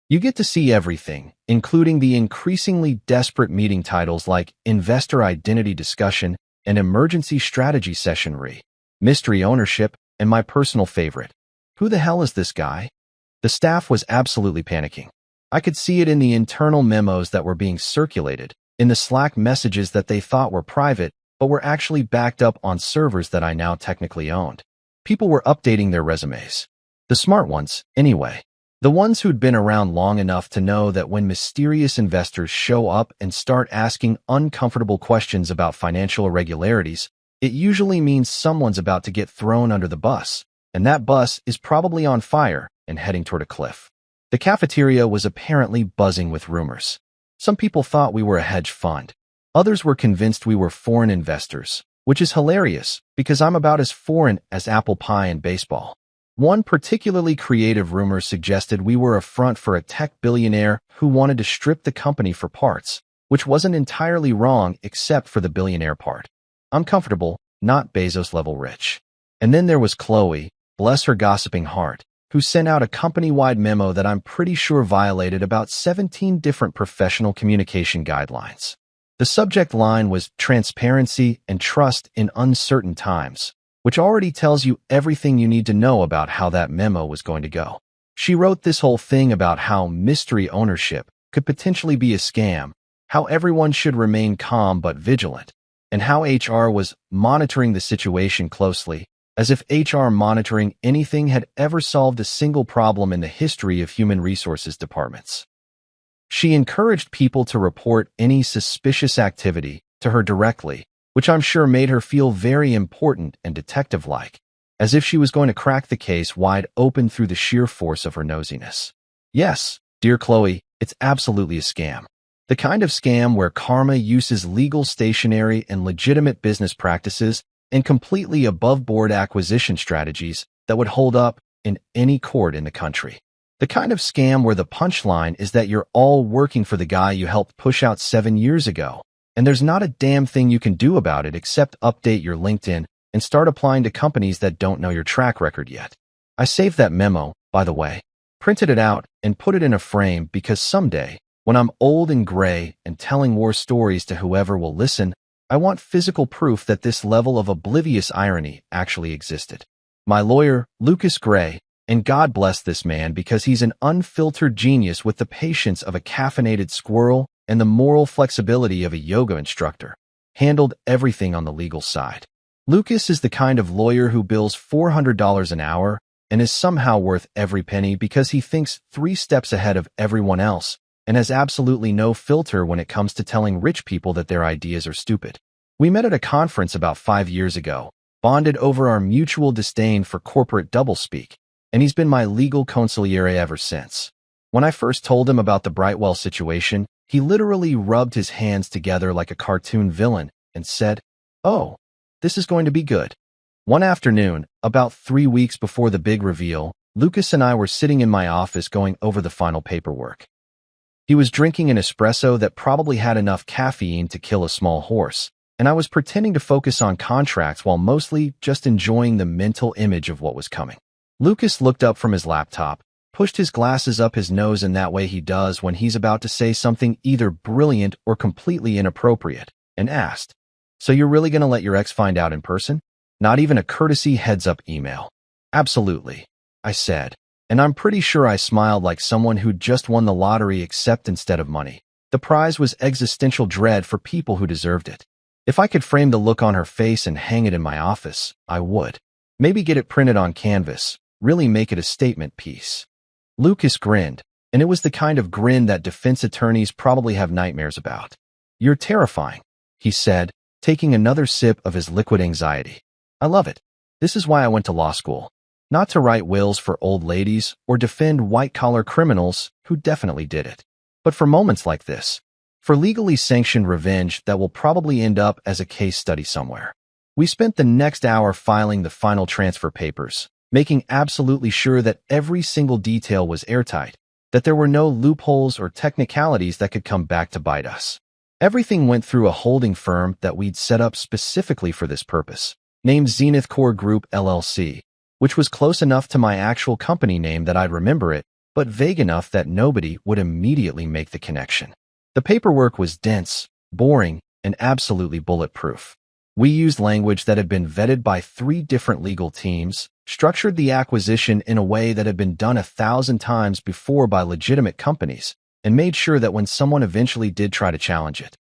Speaker 1: You get to see everything, including the increasingly desperate meeting titles like Investor Identity Discussion and Emergency Strategy Session Re, Mystery Ownership, and my personal favorite. Who the hell is this guy? The staff was absolutely panicking. I could see it in the internal memos that were being circulated, in the Slack messages that they thought were private, but were actually backed up on servers that I now technically owned. People were updating their resumes. The smart ones, anyway. The ones who'd been around long enough to know that when mysterious investors show up and start asking uncomfortable questions about financial irregularities, it usually means someone's about to get thrown under the bus, and that bus is probably on fire and heading toward a cliff. The cafeteria was apparently buzzing with rumors. Some people thought we were a hedge fund. Others were convinced we were foreign investors, which is hilarious because I'm about as foreign as apple pie and baseball. One particularly creative rumor suggested we were a front for a tech billionaire who wanted to strip the company for parts, which wasn't entirely wrong except for the billionaire part. I'm comfortable, not Bezos-level rich. And then there was Chloe, bless her gossiping heart, who sent out a company-wide memo that I'm pretty sure violated about 17 different professional communication guidelines. The subject line was transparency and trust in uncertain times, which already tells you everything you need to know about how that memo was going to go. She wrote this whole thing about how mystery ownership could potentially be a scam, how everyone should remain calm but vigilant, and how HR was monitoring the situation closely, as if HR monitoring anything had ever solved a single problem in the history of human resources departments. She encouraged people to report any suspicious activity to her directly, which I'm sure made her feel very important and detective-like, as if she was going to crack the case wide open through the sheer force of her nosiness. Yes, dear Chloe, it's absolutely a scam. The kind of scam where karma uses legal stationery and legitimate business practices and completely above-board acquisition strategies that would hold up in any court in the country. The kind of scam where the punchline is that you're all working for the guy you helped push out 7 years ago, and there's not a damn thing you can do about it except update your LinkedIn and start applying to companies that don't know your track record yet. I saved that memo, by the way, printed it out, and put it in a frame because someday, when I'm old and gray and telling war stories to whoever will listen, I want physical proof that this level of oblivious irony actually existed. My lawyer, Lucas Gray, and God bless this man because he's an unfiltered genius with the patience of a caffeinated squirrel and the moral flexibility of a yoga instructor, handled everything on the legal side. Lucas is the kind of lawyer who bills $400 an hour and is somehow worth every penny because he thinks 3 steps ahead of everyone else and has absolutely no filter when it comes to telling rich people that their ideas are stupid. We met at a conference about 5 years ago, bonded over our mutual disdain for corporate doublespeak, and he's been my legal consigliere ever since. When I first told him about the Brightwell situation, he literally rubbed his hands together like a cartoon villain and said, "Oh, this is going to be good." One afternoon, about 3 weeks before the big reveal, Lucas and I were sitting in my office going over the final paperwork. He was drinking an espresso that probably had enough caffeine to kill a small horse, and I was pretending to focus on contracts while mostly just enjoying the mental image of what was coming. Lucas looked up from his laptop, pushed his glasses up his nose in that way he does when he's about to say something either brilliant or completely inappropriate, and asked, "So you're really going to let your ex find out in person? Not even a courtesy heads-up email?" "Absolutely," I said, and I'm pretty sure I smiled like someone who'd just won the lottery except instead of money. The prize was existential dread for people who deserved it. If I could frame the look on her face and hang it in my office, I would. Maybe get it printed on canvas, really make it a statement piece. Lucas grinned, and it was the kind of grin that defense attorneys probably have nightmares about. "You're terrifying," he said, taking another sip of his liquid anxiety. "I love it. This is why I went to law school. Not to write wills for old ladies or defend white-collar criminals who definitely did it, but for moments like this, for legally sanctioned revenge that will probably end up as a case study somewhere." We spent the next hour filing the final transfer papers, making absolutely sure that every single detail was airtight, that there were no loopholes or technicalities that could come back to bite us. Everything went through a holding firm that we'd set up specifically for this purpose, named Zenith Core Group LLC, which was close enough to my actual company name that I'd remember it, but vague enough that nobody would immediately make the connection. The paperwork was dense, boring, and absolutely bulletproof. We used language that had been vetted by 3 different legal teams, structured the acquisition in a way that had been done 1,000 times before by legitimate companies, and made sure that when someone eventually did try to challenge it,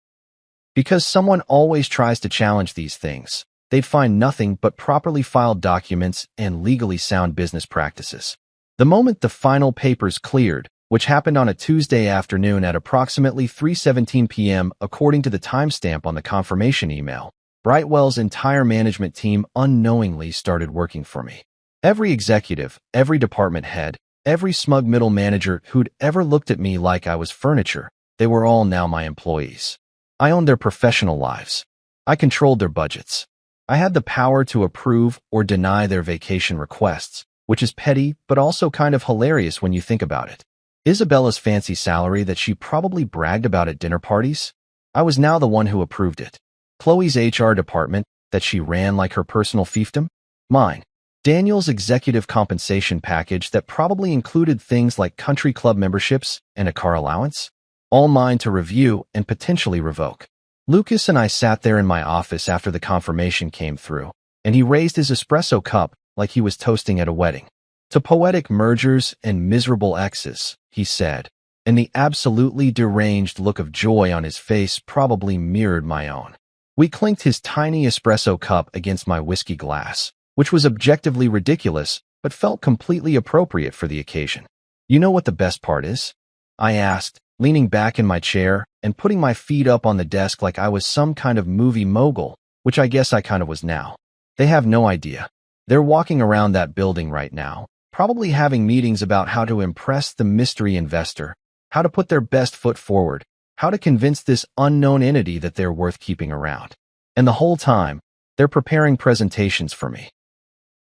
Speaker 1: because someone always tries to challenge these things, they'd find nothing but properly filed documents and legally sound business practices. The moment the final papers cleared, which happened on a Tuesday afternoon at approximately 3:17 p.m. according to the timestamp on the confirmation email, Brightwell's entire management team unknowingly started working for me. Every executive, every department head, every smug middle manager who'd ever looked at me like I was furniture, they were all now my employees. I owned their professional lives. I controlled their budgets. I had the power to approve or deny their vacation requests, which is petty but also kind of hilarious when you think about it. Isabella's fancy salary that she probably bragged about at dinner parties? I was now the one who approved it. Chloe's HR department that she ran like her personal fiefdom? Mine. Daniel's executive compensation package that probably included things like country club memberships and a car allowance? All mine to review and potentially revoke. Lucas and I sat there in my office after the confirmation came through, and he raised his espresso cup like he was toasting at a wedding. To poetic mergers and miserable exes, he said, and the absolutely deranged look of joy on his face probably mirrored my own. We clinked his tiny espresso cup against my whiskey glass, which was objectively ridiculous but felt completely appropriate for the occasion. You know what the best part is? I asked, leaning back in my chair and putting my feet up on the desk like I was some kind of movie mogul, which I guess I kind of was now. They have no idea. They're walking around that building right now, probably having meetings about how to impress the mystery investor, how to put their best foot forward, how to convince this unknown entity that they're worth keeping around. And the whole time, they're preparing presentations for me.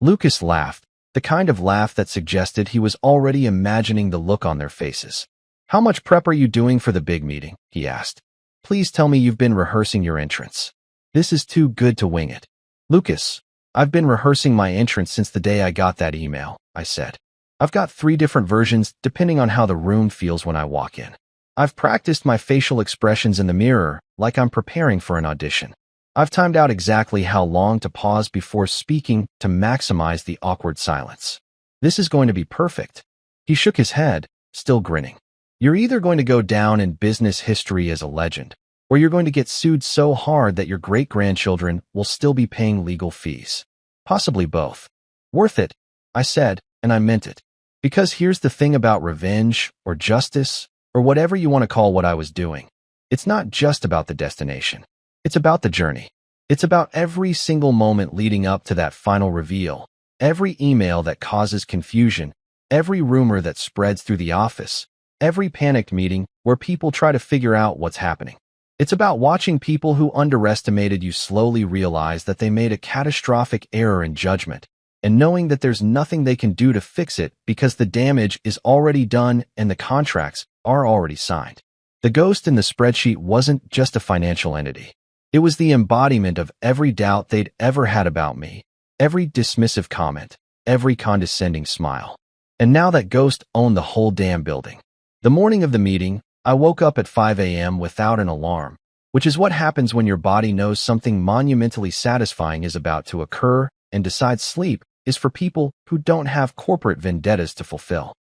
Speaker 1: Lucas laughed, the kind of laugh that suggested he was already imagining the look on their faces. How much prep are you doing for the big meeting? He asked. Please tell me you've been rehearsing your entrance. This is too good to wing it. Lucas, I've been rehearsing my entrance since the day I got that email, I said. I've got 3 different versions depending on how the room feels when I walk in. I've practiced my facial expressions in the mirror like I'm preparing for an audition. I've timed out exactly how long to pause before speaking to maximize the awkward silence. This is going to be perfect. He shook his head, still grinning. You're either going to go down in business history as a legend, or you're going to get sued so hard that your great-grandchildren will still be paying legal fees. Possibly both. Worth it, I said, and I meant it. Because here's the thing about revenge, or justice, or whatever you want to call what I was doing. It's not just about the destination. It's about the journey. It's about every single moment leading up to that final reveal, every email that causes confusion, every rumor that spreads through the office, every panicked meeting where people try to figure out what's happening. It's about watching people who underestimated you slowly realize that they made a catastrophic error in judgment, and knowing that there's nothing they can do to fix it because the damage is already done and the contracts are already signed. The ghost in the spreadsheet wasn't just a financial entity. It was the embodiment of every doubt they'd ever had about me, every dismissive comment, every condescending smile. And now that ghost owned the whole damn building. The morning of the meeting, I woke up at 5 a.m. without an alarm, which is what happens when your body knows something monumentally satisfying is about to occur and decides sleep is for people who don't have corporate vendettas to fulfill.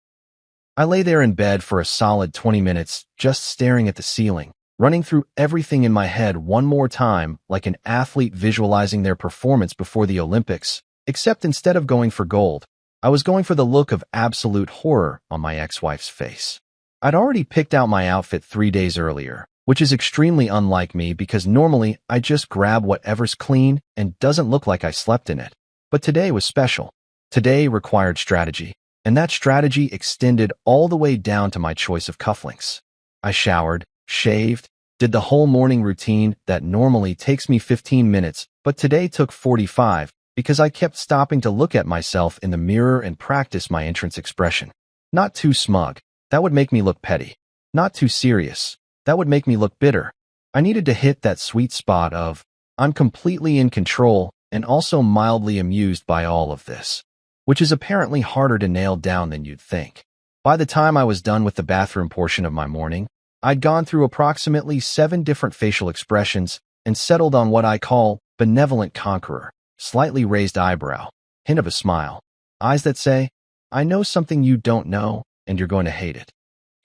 Speaker 1: I lay there in bed for a solid 20 minutes, just staring at the ceiling, running through everything in my head one more time like an athlete visualizing their performance before the Olympics, except instead of going for gold, I was going for the look of absolute horror on my ex-wife's face. I'd already picked out my outfit 3 days earlier, which is extremely unlike me because normally I just grab whatever's clean and doesn't look like I slept in it. But today was special. Today required strategy, and that strategy extended all the way down to my choice of cufflinks. I showered, shaved, did the whole morning routine that normally takes me 15 minutes, but today took 45 because I kept stopping to look at myself in the mirror and practice my entrance expression. Not too smug. That would make me look petty. Not too serious. That would make me look bitter. I needed to hit that sweet spot of, I'm completely in control and also mildly amused by all of this, which is apparently harder to nail down than you'd think. By the time I was done with the bathroom portion of my morning, I'd gone through approximately 7 different facial expressions and settled on what I call benevolent conqueror, slightly raised eyebrow, hint of a smile, eyes that say, I know something you don't know, and you're going to hate it.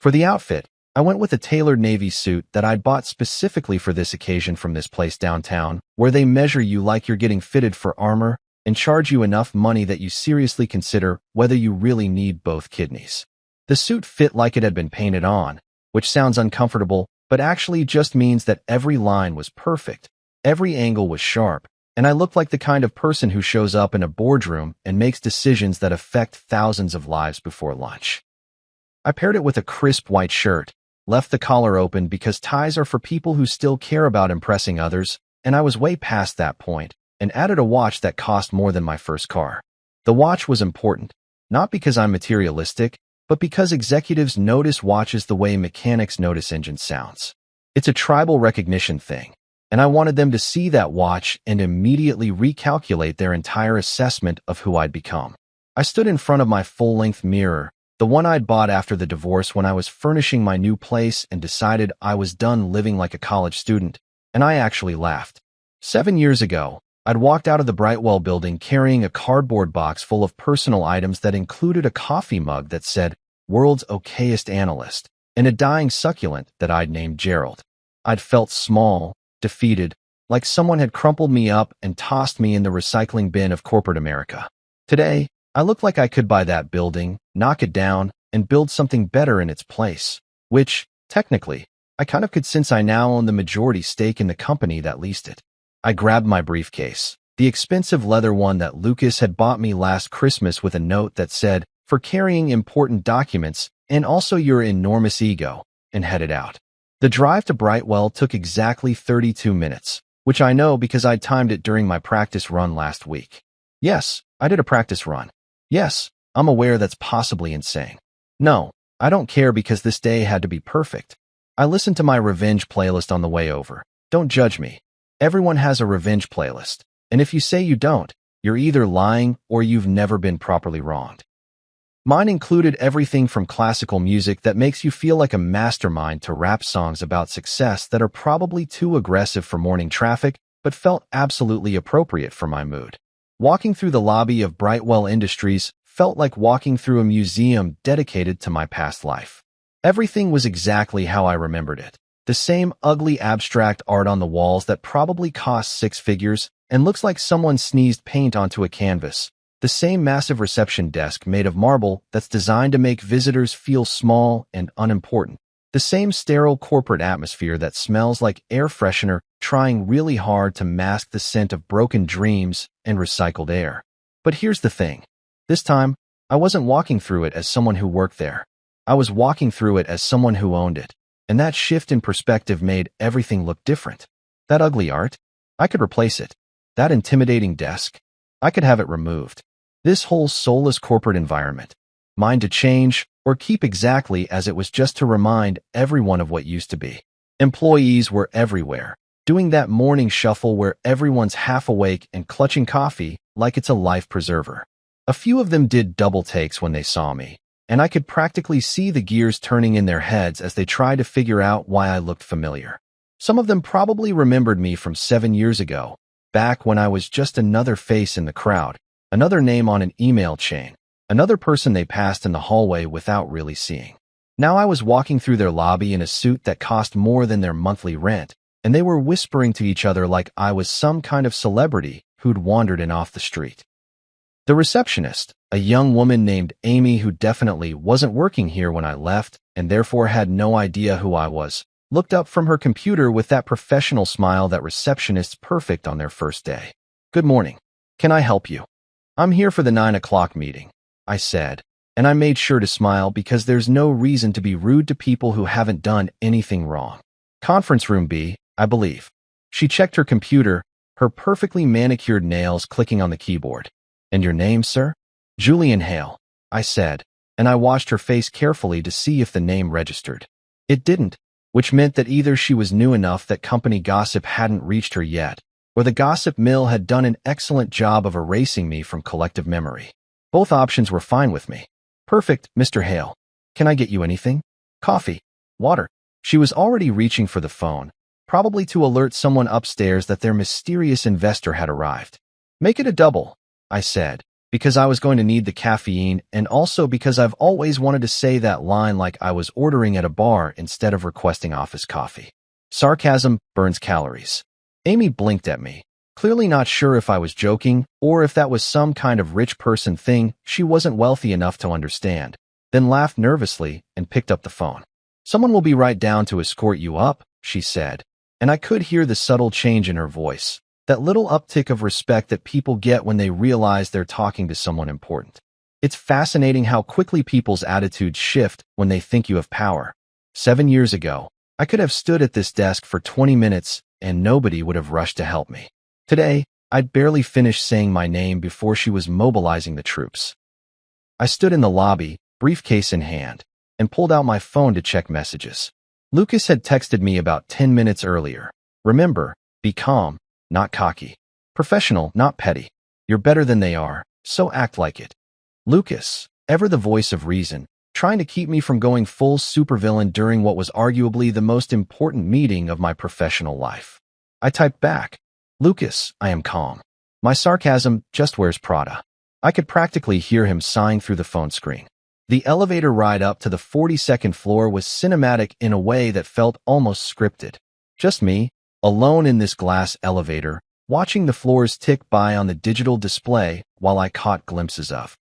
Speaker 1: For the outfit, I went with a tailored navy suit that I'd bought specifically for this occasion from this place downtown, where they measure you like you're getting fitted for armor and charge you enough money that you seriously consider whether you really need both kidneys. The suit fit like it had been painted on, which sounds uncomfortable, but actually just means that every line was perfect, every angle was sharp, and I looked like the kind of person who shows up in a boardroom and makes decisions that affect thousands of lives before lunch. I paired it with a crisp white shirt, left the collar open because ties are for people who still care about impressing others, and I was way past that point, and added a watch that cost more than my first car. The watch was important. Not because I'm materialistic, but because executives notice watches the way mechanics notice engine sounds. It's a tribal recognition thing, and I wanted them to see that watch and immediately recalculate their entire assessment of who I'd become. I stood in front of my full-length mirror, the one I'd bought after the divorce when I was furnishing my new place, and decided I was done living like a college student, and I actually laughed. 7 years ago, I'd walked out of the Brightwell building carrying a cardboard box full of personal items that included a coffee mug that said, "World's Okayest Analyst," and a dying succulent that I'd named Gerald. I'd felt small, defeated, like someone had crumpled me up and tossed me in the recycling bin of corporate America. Today, I looked like I could buy that building, knock it down, and build something better in its place, which, technically, I kind of could since I now own the majority stake in the company that leased it. I grabbed my briefcase, the expensive leather one that Lucas had bought me last Christmas with a note that said, "For carrying important documents and also your enormous ego," and headed out. The drive to Brightwell took exactly 32 minutes, which I know because I timed it during my practice run last week. Yes, I did a practice run. Yes, I'm aware that's possibly insane. No, I don't care because this day had to be perfect. I listened to my revenge playlist on the way over. Don't judge me. Everyone has a revenge playlist, and if you say you don't, you're either lying or you've never been properly wronged. Mine included everything from classical music that makes you feel like a mastermind to rap songs about success that are probably too aggressive for morning traffic but felt absolutely appropriate for my mood. Walking through the lobby of Brightwell Industries felt like walking through a museum dedicated to my past life. Everything was exactly how I remembered it. The same ugly abstract art on the walls that probably cost 6 figures and looks like someone sneezed paint onto a canvas. The same massive reception desk made of marble that's designed to make visitors feel small and unimportant. The same sterile corporate atmosphere that smells like air freshener trying really hard to mask the scent of broken dreams and recycled air. But here's the thing. This time, I wasn't walking through it as someone who worked there. I was walking through it as someone who owned it. And that shift in perspective made everything look different. That ugly art, I could replace it. That intimidating desk, I could have it removed. This whole soulless corporate environment, mine to change or keep exactly as it was just to remind everyone of what used to be. Employees were everywhere, doing that morning shuffle where everyone's half awake and clutching coffee like it's a life preserver. A few of them did double takes when they saw me, and I could practically see the gears turning in their heads as they tried to figure out why I looked familiar. Some of them probably remembered me from 7 years ago, back when I was just another face in the crowd, another name on an email chain, another person they passed in the hallway without really seeing. Now I was walking through their lobby in a suit that cost more than their monthly rent, and they were whispering to each other like I was some kind of celebrity who'd wandered in off the street. The receptionist, a young woman named Amy who definitely wasn't working here when I left and therefore had no idea who I was, looked up from her computer with that professional smile that receptionists perfect on their first day. "Good morning. Can I help you?" "I'm here for the 9 o'clock meeting," I said, and I made sure to smile because there's no reason to be rude to people who haven't done anything wrong. "Conference room B, I believe." She checked her computer, her perfectly manicured nails clicking on the keyboard. "And your name, sir?" "Julian Hale," I said, and I watched her face carefully to see if the name registered. It didn't, which meant that either she was new enough that company gossip hadn't reached her yet, or the gossip mill had done an excellent job of erasing me from collective memory. Both options were fine with me. "Perfect, Mr. Hale. Can I get you anything? Coffee? Water?" She was already reaching for the phone, probably to alert someone upstairs that their mysterious investor had arrived. "Make it a double," I said, because I was going to need the caffeine and also because I've always wanted to say that line like I was ordering at a bar instead of requesting office coffee. Sarcasm burns calories. Amy blinked at me, clearly not sure if I was joking or if that was some kind of rich person thing she wasn't wealthy enough to understand, then laughed nervously and picked up the phone. "Someone will be right down to escort you up," she said, and I could hear the subtle change in her voice. That little uptick of respect that people get when they realize they're talking to someone important. It's fascinating how quickly people's attitudes shift when they think you have power. 7 years ago, I could have stood at this desk for 20 minutes and nobody would have rushed to help me. Today, I'd barely finished saying my name before she was mobilizing the troops. I stood in the lobby, briefcase in hand, and pulled out my phone to check messages. Lucas had texted me about 10 minutes earlier. Remember, be calm, not cocky. Professional, not petty. You're better than they are, so act like it. Lucas, ever the voice of reason, trying to keep me from going full supervillain during what was arguably the most important meeting of my professional life. I typed back, Lucas, I am calm. My sarcasm just wears Prada. I could practically hear him sighing through the phone screen. The elevator ride up to the 42nd floor was cinematic in a way that felt almost scripted. Just me, alone in this glass elevator, watching the floors tick by on the digital display while I caught glimpses of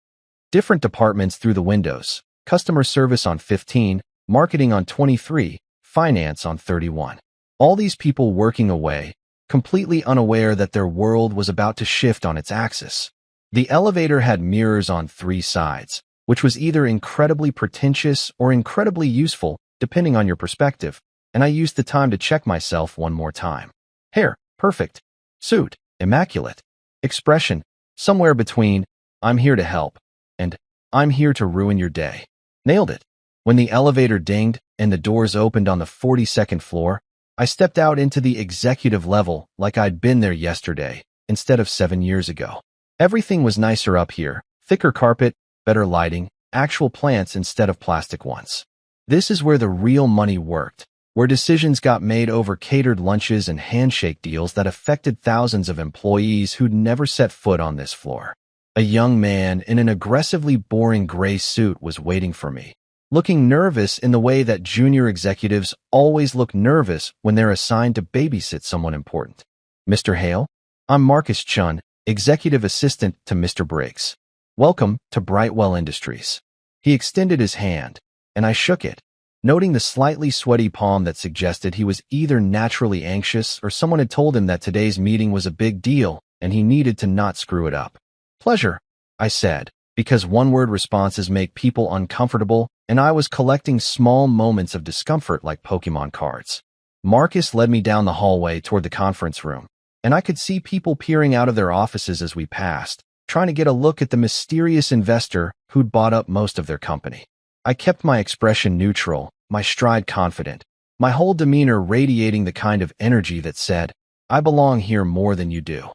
Speaker 1: different departments through the windows. Customer service on 15, marketing on 23, finance on 31. All these people working away, completely unaware that their world was about to shift on its axis. The elevator had mirrors on 3 sides, which was either incredibly pretentious or incredibly useful, depending on your perspective, and I used the time to check myself one more time. Hair, perfect. Suit, immaculate. Expression, somewhere between, I'm here to help, and I'm here to ruin your day. Nailed it. When the elevator dinged and the doors opened on the 42nd floor, I stepped out into the executive level like I'd been there yesterday, instead of 7 years ago. Everything was nicer up here, thicker carpet, better lighting, actual plants instead of plastic ones. This is where the real money worked, where decisions got made over catered lunches and handshake deals that affected thousands of employees who'd never set foot on this floor. A young man in an aggressively boring gray suit was waiting for me, looking nervous in the way that junior executives always look nervous when they're assigned to babysit someone important. Mr. Hale, I'm Marcus Chun, executive assistant to Mr. Briggs. Welcome to Brightwell Industries. He extended his hand, and I shook it, noting the slightly sweaty palm that suggested he was either naturally anxious or someone had told him that today's meeting was a big deal and he needed to not screw it up. Pleasure, I said, because one-word responses make people uncomfortable, and I was collecting small moments of discomfort like Pokemon cards. Marcus led me down the hallway toward the conference room, and I could see people peering out of their offices as we passed, trying to get a look at the mysterious investor who'd bought up most of their company. I kept my expression neutral, my stride confident, my whole demeanor radiating the kind of energy that said, I belong here more than you do.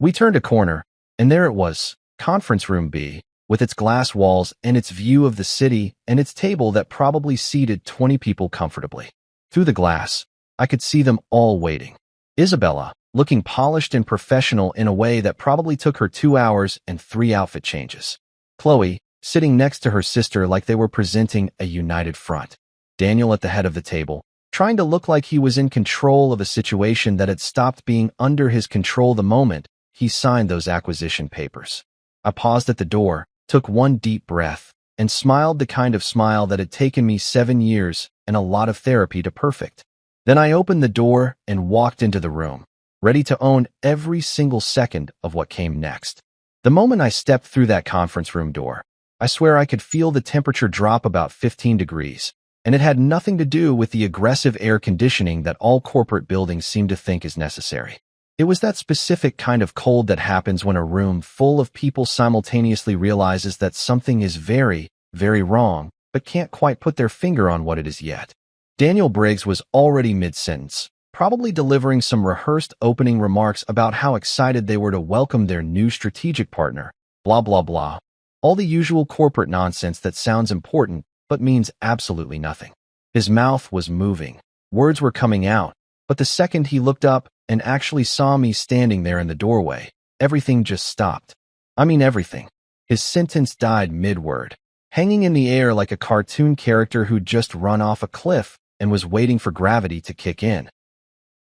Speaker 1: We turned a corner, and there it was, Conference Room B, with its glass walls and its view of the city and its table that probably seated 20 people comfortably. Through the glass, I could see them all waiting. Isabella, looking polished and professional in a way that probably took her 2 hours and 3 outfit changes. Chloe, sitting next to her sister like they were presenting a united front. Daniel at the head of the table, trying to look like he was in control of a situation that had stopped being under his control the moment he signed those acquisition papers. I paused at the door, took one deep breath, and smiled the kind of smile that had taken me 7 years and a lot of therapy to perfect. Then I opened the door and walked into the room, ready to own every single second of what came next. The moment I stepped through that conference room door, I swear I could feel the temperature drop about 15 degrees, and it had nothing to do with the aggressive air conditioning that all corporate buildings seem to think is necessary. It was that specific kind of cold that happens when a room full of people simultaneously realizes that something is very, very wrong, but can't quite put their finger on what it is yet. Daniel Briggs was already mid-sentence, probably delivering some rehearsed opening remarks about how excited they were to welcome their new strategic partner, blah blah blah. All the usual corporate nonsense that sounds important but means absolutely nothing. His mouth was moving. Words were coming out, but the second he looked up and actually saw me standing there in the doorway, everything just stopped. I mean everything. His sentence died mid-word, hanging in the air like a cartoon character who'd just run off a cliff and was waiting for gravity to kick in.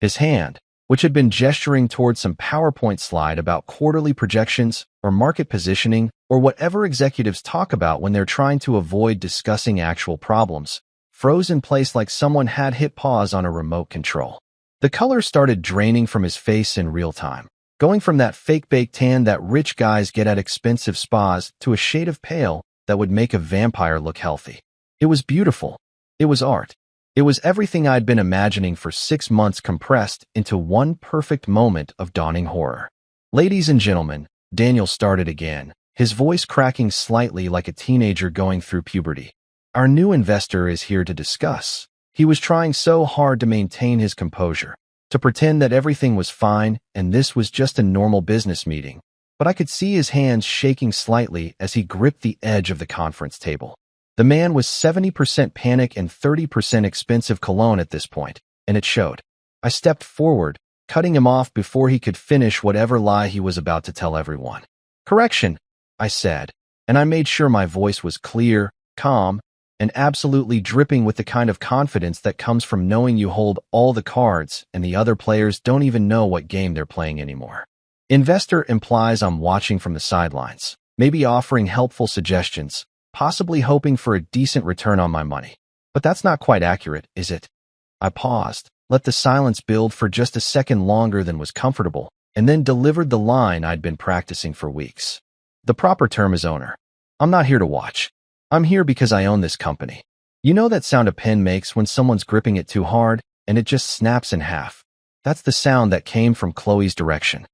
Speaker 1: His hand, which had been gesturing towards some PowerPoint slide about quarterly projections or market positioning or whatever executives talk about when they're trying to avoid discussing actual problems, froze in place like someone had hit pause on a remote control. The color started draining from his face in real time, going from that fake baked tan that rich guys get at expensive spas to a shade of pale that would make a vampire look healthy. It was beautiful. It was art. It was everything I'd been imagining for 6 months compressed into one perfect moment of dawning horror. Ladies and gentlemen, Daniel started again, his voice cracking slightly like a teenager going through puberty. Our new investor is here to discuss. He was trying so hard to maintain his composure, to pretend that everything was fine and this was just a normal business meeting. But I could see his hands shaking slightly as he gripped the edge of the conference table. The man was 70% panic and 30% expensive cologne at this point, and it showed. I stepped forward, cutting him off before he could finish whatever lie he was about to tell everyone. "Correction," I said, and I made sure my voice was clear, calm, and absolutely dripping with the kind of confidence that comes from knowing you hold all the cards and the other players don't even know what game they're playing anymore. Investor implies I'm watching from the sidelines, maybe offering helpful suggestions, possibly hoping for a decent return on my money. But that's not quite accurate, is it? I paused, let the silence build for just a second longer than was comfortable, and then delivered the line I'd been practicing for weeks. The proper term is owner. I'm not here to watch. I'm here because I own this company. You know that sound a pen makes when someone's gripping it too hard and it just snaps in half? That's the sound that came from Chloe's direction.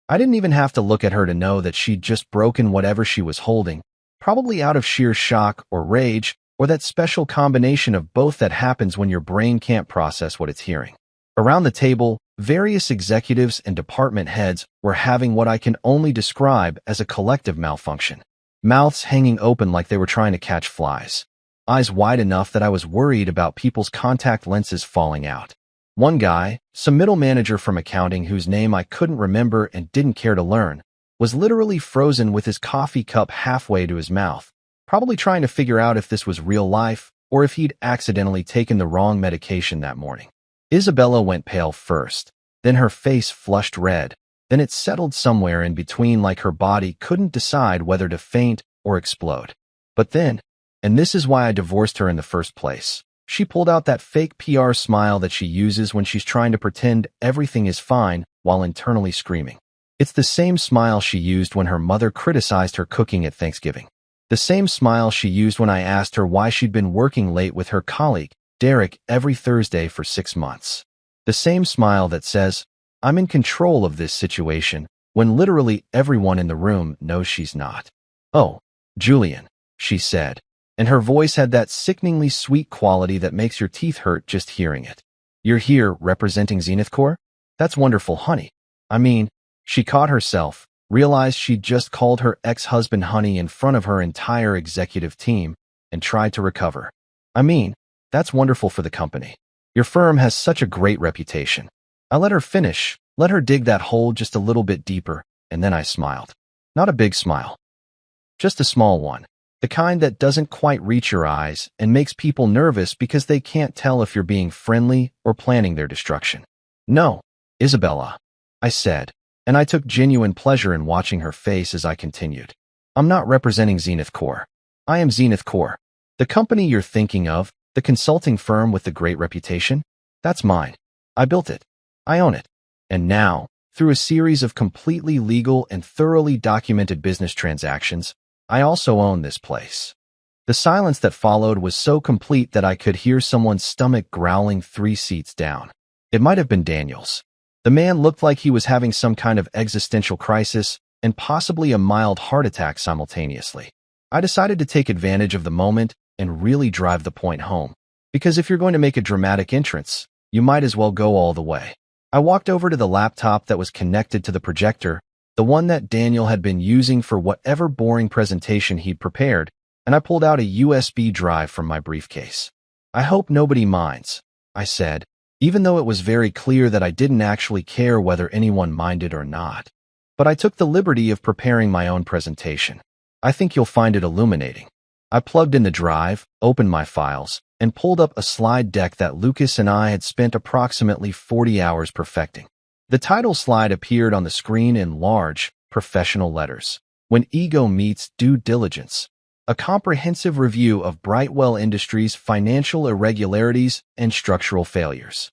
Speaker 1: I didn't even have to look at her to know that she'd just broken whatever she was holding, probably out of sheer shock or rage, or that special combination of both that happens when your brain can't process what it's hearing. Around the table, various executives and department heads were having what I can only describe as a collective malfunction. Mouths hanging open like they were trying to catch flies. Eyes wide enough that I was worried about people's contact lenses falling out. One guy, some middle manager from accounting whose name I couldn't remember and didn't care to learn, was literally frozen with his coffee cup halfway to his mouth, probably trying to figure out if this was real life or if he'd accidentally taken the wrong medication that morning. Isabella went pale first, then her face flushed red, then it settled somewhere in between like her body couldn't decide whether to faint or explode. But then, and this is why I divorced her in the first place, she pulled out that fake PR smile that she uses when she's trying to pretend everything is fine while internally screaming. It's the same smile she used when her mother criticized her cooking at Thanksgiving. The same smile she used when I asked her why she'd been working late with her colleague, Derek, every Thursday for 6 months. The same smile that says, "I'm in control of this situation," when literally everyone in the room knows she's not. "Oh, Julian," she said, and her voice had that sickeningly sweet quality that makes your teeth hurt just hearing it. "You're here representing Zenith Corp? That's wonderful, honey. I mean," she caught herself, realized she'd just called her ex-husband honey in front of her entire executive team, and tried to recover. "I mean, that's wonderful for the company. Your firm has such a great reputation." I let her finish, let her dig that hole just a little bit deeper, and then I smiled. Not a big smile. Just a small one. The kind that doesn't quite reach your eyes and makes people nervous because they can't tell if you're being friendly or planning their destruction. "No, Isabella," I said, and I took genuine pleasure in watching her face as I continued. "I'm not representing Zenith Corp. I am Zenith Corp. The company you're thinking of, the consulting firm with the great reputation, that's mine. I built it. I own it. And now, through a series of completely legal and thoroughly documented business transactions, I also own this place." The silence that followed was so complete that I could hear someone's stomach growling 3 seats down. It might have been Daniel's. The man looked like he was having some kind of existential crisis and possibly a mild heart attack simultaneously. I decided to take advantage of the moment and really drive the point home, because if you're going to make a dramatic entrance, you might as well go all the way. I walked over to the laptop that was connected to the projector, the one that Daniel had been using for whatever boring presentation he'd prepared, and I pulled out a USB drive from my briefcase. "I hope nobody minds," I said, even though it was very clear that I didn't actually care whether anyone minded or not. But I took the liberty of preparing my own presentation. I think you'll find it illuminating. I plugged in the drive, opened my files, and pulled up a slide deck that Lucas and I had spent approximately 40 hours perfecting. The title slide appeared on the screen in large, professional letters. "When Ego Meets Due Diligence. A comprehensive review of Brightwell Industries' financial irregularities and structural failures."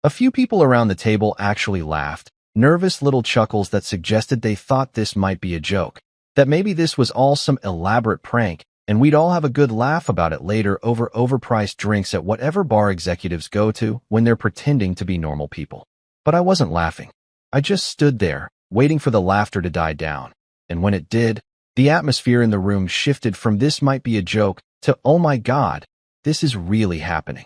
Speaker 1: A few people around the table actually laughed, nervous little chuckles that suggested they thought this might be a joke, that maybe this was all some elaborate prank, and we'd all have a good laugh about it later over overpriced drinks at whatever bar executives go to when they're pretending to be normal people. But I wasn't laughing. I just stood there, waiting for the laughter to die down, and when it did, The atmosphere in the room shifted from "this might be a joke" to "oh my God, this is really happening."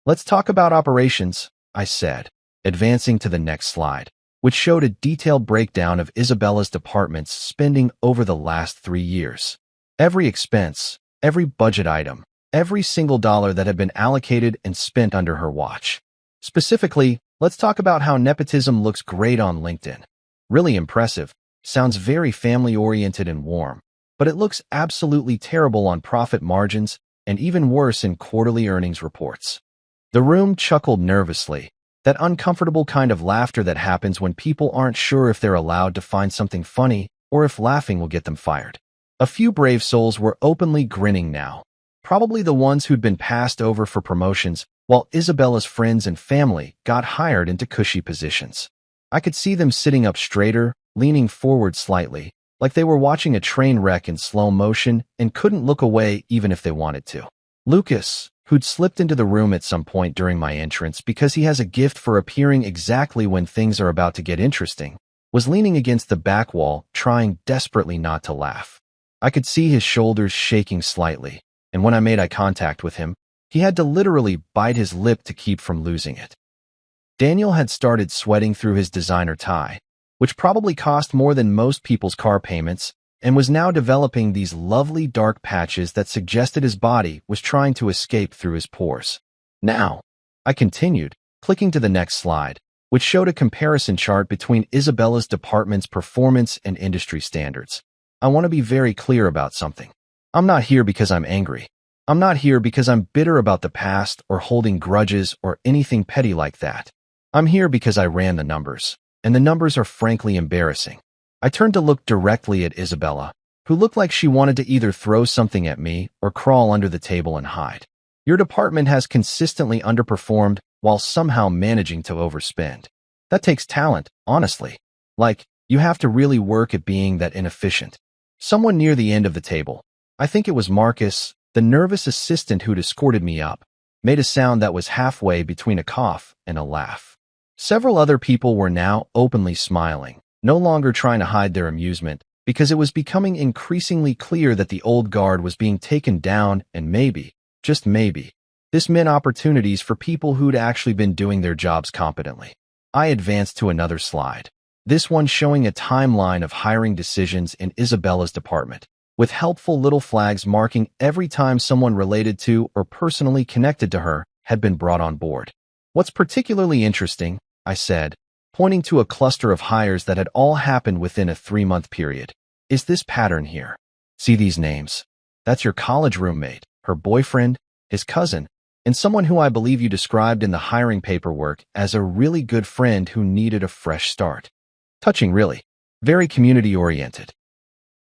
Speaker 1: "Let's talk about operations," I said, advancing to the next slide, which showed a detailed breakdown of Isabella's department's spending over the last 3 years. Every expense, every budget item, every single dollar that had been allocated and spent under her watch. Specifically, let's talk about how nepotism looks great on LinkedIn. Really impressive, sounds very family-oriented and warm, but it looks absolutely terrible on profit margins and even worse in quarterly earnings reports. The room chuckled nervously, that uncomfortable kind of laughter that happens when people aren't sure if they're allowed to find something funny or if laughing will get them fired. A few brave souls were openly grinning now, probably the ones who'd been passed over for promotions, while Isabella's friends and family got hired into cushy positions. I could see them sitting up straighter, leaning forward slightly, like they were watching a train wreck in slow motion and couldn't look away even if they wanted to. Lucas, who'd slipped into the room at some point during my entrance because he has a gift for appearing exactly when things are about to get interesting, was leaning against the back wall, trying desperately not to laugh. I could see his shoulders shaking slightly, and when I made eye contact with him, he had to literally bite his lip to keep from losing it. Daniel had started sweating through his designer tie, which probably cost more than most people's car payments, and was now developing these lovely dark patches that suggested his body was trying to escape through his pores. "Now," I continued, clicking to the next slide, which showed a comparison chart between Isabella's department's performance and industry standards. "I want to be very clear about something. I'm not here because I'm angry. I'm not here because I'm bitter about the past or holding grudges or anything petty like that. I'm here because I ran the numbers, and the numbers are frankly embarrassing." I turned to look directly at Isabella, who looked like she wanted to either throw something at me or crawl under the table and hide. "Your department has consistently underperformed while somehow managing to overspend. That takes talent, honestly. Like, you have to really work at being that inefficient." Someone near the end of the table, I think it was Marcus, the nervous assistant who'd escorted me up, made a sound that was halfway between a cough and a laugh. Several other people were now openly smiling, no longer trying to hide their amusement, because it was becoming increasingly clear that the old guard was being taken down and maybe, just maybe, this meant opportunities for people who'd actually been doing their jobs competently. I advanced to another slide, this one showing a timeline of hiring decisions in Isabella's department, with helpful little flags marking every time someone related to or personally connected to her had been brought on board. "What's particularly interesting," I said, pointing to a cluster of hires that had all happened within a 3-month period, "is this pattern here. See these names? That's your college roommate, her boyfriend, his cousin, and someone who I believe you described in the hiring paperwork as a really good friend who needed a fresh start. Touching, really. Very community-oriented.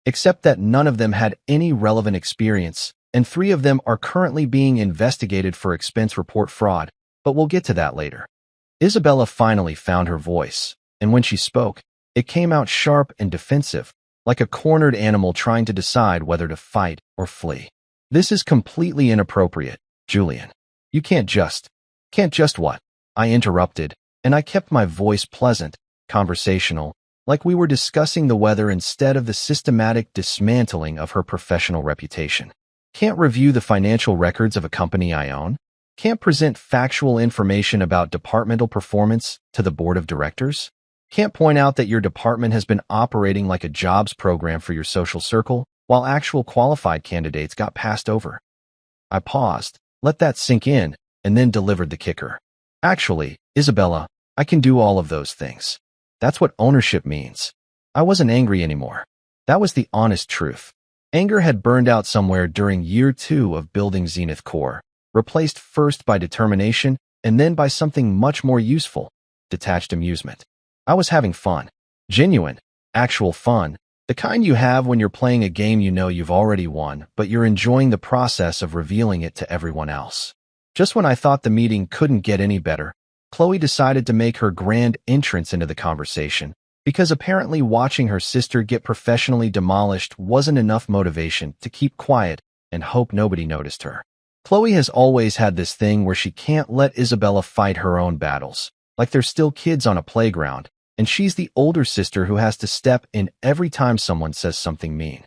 Speaker 1: Except that none of them had any relevant experience, and 3 of them are currently being investigated for expense report fraud, but we'll get to that later." Isabella finally found her voice, and when she spoke, it came out sharp and defensive, like a cornered animal trying to decide whether to fight or flee. "This is completely inappropriate, Julian. You can't just what?" I interrupted, and I kept my voice pleasant, conversational, like we were discussing the weather instead of the systematic dismantling of her professional reputation. "Can't review the financial records of a company I own? Can't present factual information about departmental performance to the board of directors? Can't point out that your department has been operating like a jobs program for your social circle while actual qualified candidates got passed over?" I paused, let that sink in, and then delivered the kicker. "Actually, Isabella, I can do all of those things. That's what ownership means." I wasn't angry anymore. That was the honest truth. Anger had burned out somewhere during year 2 of building Zenith Core, replaced first by determination and then by something much more useful, detached amusement. I was having fun. Genuine, actual fun, the kind you have when you're playing a game you know you've already won, but you're enjoying the process of revealing it to everyone else. Just when I thought the meeting couldn't get any better, Chloe decided to make her grand entrance into the conversation, because apparently watching her sister get professionally demolished wasn't enough motivation to keep quiet and hope nobody noticed her. Chloe has always had this thing where she can't let Isabella fight her own battles, like they're still kids on a playground, and she's the older sister who has to step in every time someone says something mean.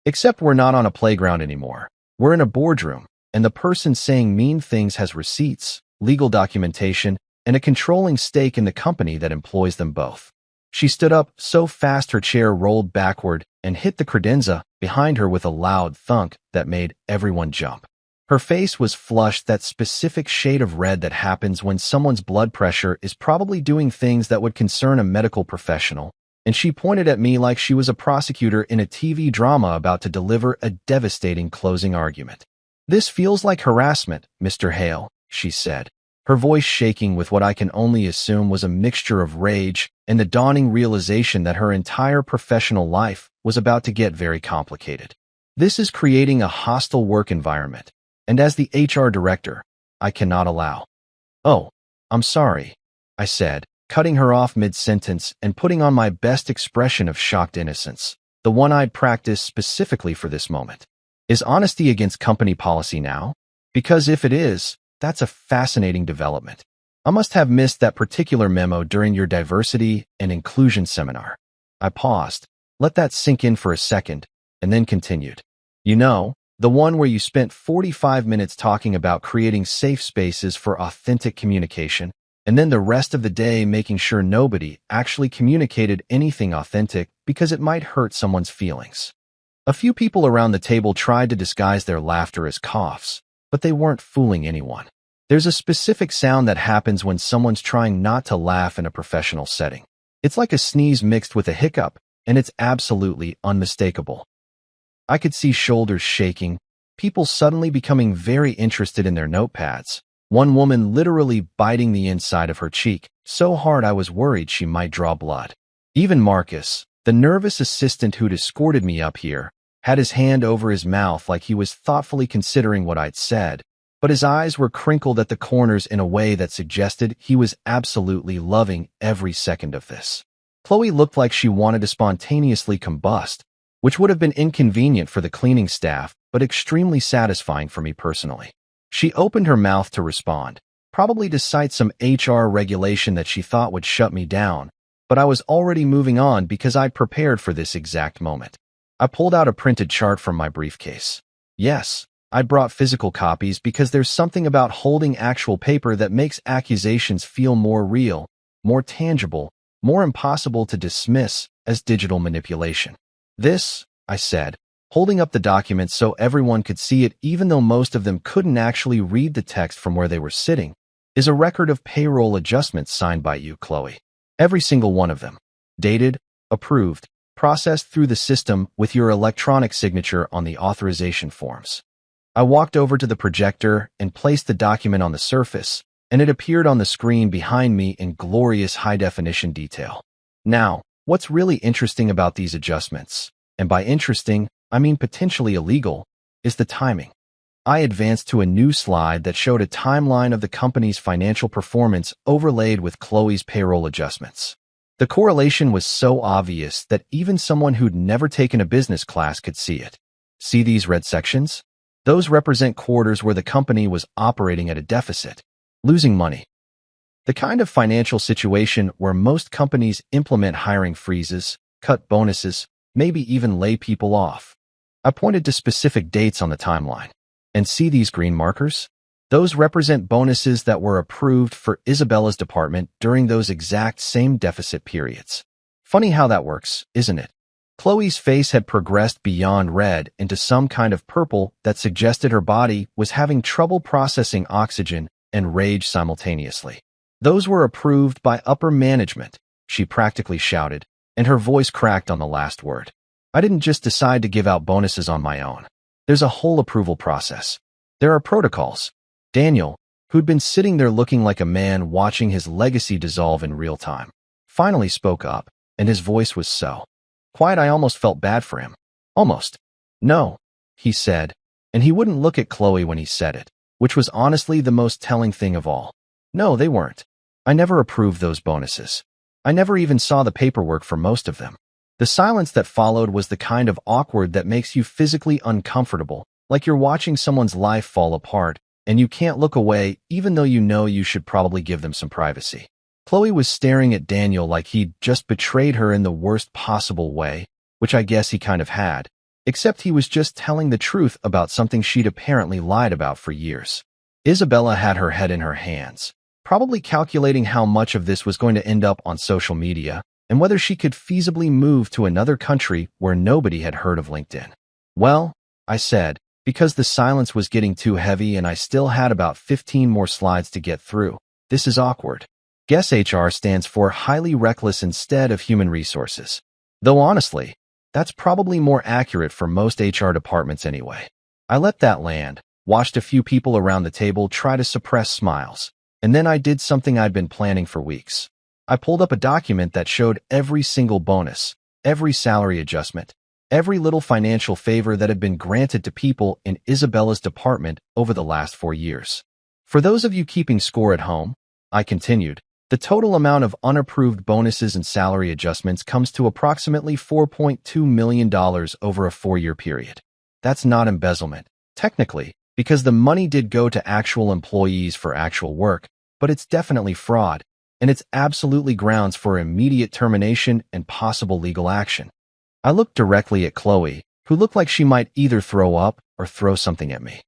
Speaker 1: Except we're not on a playground anymore. We're in a boardroom, and the person saying mean things has receipts, legal documentation, and a controlling stake in the company that employs them both. She stood up so fast her chair rolled backward and hit the credenza behind her with a loud thunk that made everyone jump. Her face was flushed, that specific shade of red that happens when someone's blood pressure is probably doing things that would concern a medical professional, and she pointed at me like she was a prosecutor in a TV drama about to deliver a devastating closing argument. "This feels like harassment, Mr. Hale," she said, her voice shaking with what I can only assume was a mixture of rage and the dawning realization that her entire professional life was about to get very complicated. "This is creating a hostile work environment, and as the HR director, I cannot allow." "Oh, I'm sorry," I said, cutting her off mid-sentence and putting on my best expression of shocked innocence, the one I'd practiced specifically for this moment. "Is honesty against company policy now? Because if it is, that's a fascinating development. I must have missed that particular memo during your diversity and inclusion seminar." I paused, let that sink in for a second, and then continued. "You know, the one where you spent 45 minutes talking about creating safe spaces for authentic communication, and then the rest of the day making sure nobody actually communicated anything authentic because it might hurt someone's feelings." A few people around the table tried to disguise their laughter as coughs, but they weren't fooling anyone. There's a specific sound that happens when someone's trying not to laugh in a professional setting. It's like a sneeze mixed with a hiccup, and it's absolutely unmistakable. I could see shoulders shaking, people suddenly becoming very interested in their notepads, one woman literally biting the inside of her cheek, so hard I was worried she might draw blood. Even Marcus, the nervous assistant who'd escorted me up here, had his hand over his mouth like he was thoughtfully considering what I'd said, but his eyes were crinkled at the corners in a way that suggested he was absolutely loving every second of this. Chloe looked like she wanted to spontaneously combust, which would have been inconvenient for the cleaning staff, but extremely satisfying for me personally. She opened her mouth to respond, probably to cite some HR regulation that she thought would shut me down, but I was already moving on because I'd prepared for this exact moment. I pulled out a printed chart from my briefcase. Yes, I brought physical copies because there's something about holding actual paper that makes accusations feel more real, more tangible, more impossible to dismiss as digital manipulation. "This," I said, holding up the document so everyone could see it even though most of them couldn't actually read the text from where they were sitting, "is a record of payroll adjustments signed by you, Chloe. Every single one of them. Dated, approved, processed through the system with your electronic signature on the authorization forms." I walked over to the projector and placed the document on the surface, and it appeared on the screen behind me in glorious high-definition detail. Now, what's really interesting about these adjustments, and by interesting, I mean potentially illegal, is the timing. I advanced to a new slide that showed a timeline of the company's financial performance overlaid with Chloe's payroll adjustments. The correlation was so obvious that even someone who'd never taken a business class could see it. See these red sections? Those represent quarters where the company was operating at a deficit, losing money. The kind of financial situation where most companies implement hiring freezes, cut bonuses, maybe even lay people off. I pointed to specific dates on the timeline. And see these green markers? Those represent bonuses that were approved for Isabella's department during those exact same deficit periods. Funny how that works, isn't it? Chloe's face had progressed beyond red into some kind of purple that suggested her body was having trouble processing oxygen and rage simultaneously. "Those were approved by upper management," she practically shouted, and her voice cracked on the last word. "I didn't just decide to give out bonuses on my own. There's a whole approval process. There are protocols." Daniel, who'd been sitting there looking like a man watching his legacy dissolve in real time, finally spoke up, and his voice was so quiet I almost felt bad for him. Almost. "No," he said, and he wouldn't look at Chloe when he said it, which was honestly the most telling thing of all. "No, they weren't. I never approved those bonuses. I never even saw the paperwork for most of them." The silence that followed was the kind of awkward that makes you physically uncomfortable, like you're watching someone's life fall apart, and you can't look away even though you know you should probably give them some privacy. Chloe was staring at Daniel like he'd just betrayed her in the worst possible way, which I guess he kind of had, Except he was just telling the truth about something she'd apparently lied about for years. Isabella had her head in her hands, probably calculating how much of this was going to end up on social media and whether she could feasibly move to another country where nobody had heard of LinkedIn. Well, I said, because the silence was getting too heavy and I still had about 15 more slides to get through. This is awkward. Guess HR stands for highly reckless instead of human resources. Though honestly, that's probably more accurate for most HR departments anyway. I let that land, watched a few people around the table try to suppress smiles, and then I did something I'd been planning for weeks. I pulled up a document that showed every single bonus, every salary adjustment, every little financial favor that had been granted to people in Isabella's department over the last 4 years. For those of you keeping score at home, I continued, the total amount of unapproved bonuses and salary adjustments comes to approximately $4.2 million over a 4-year period. That's not embezzlement, technically, because the money did go to actual employees for actual work, but it's definitely fraud, and it's absolutely grounds for immediate termination and possible legal action. I looked directly at Chloe, who looked like she might either throw up or throw something at me.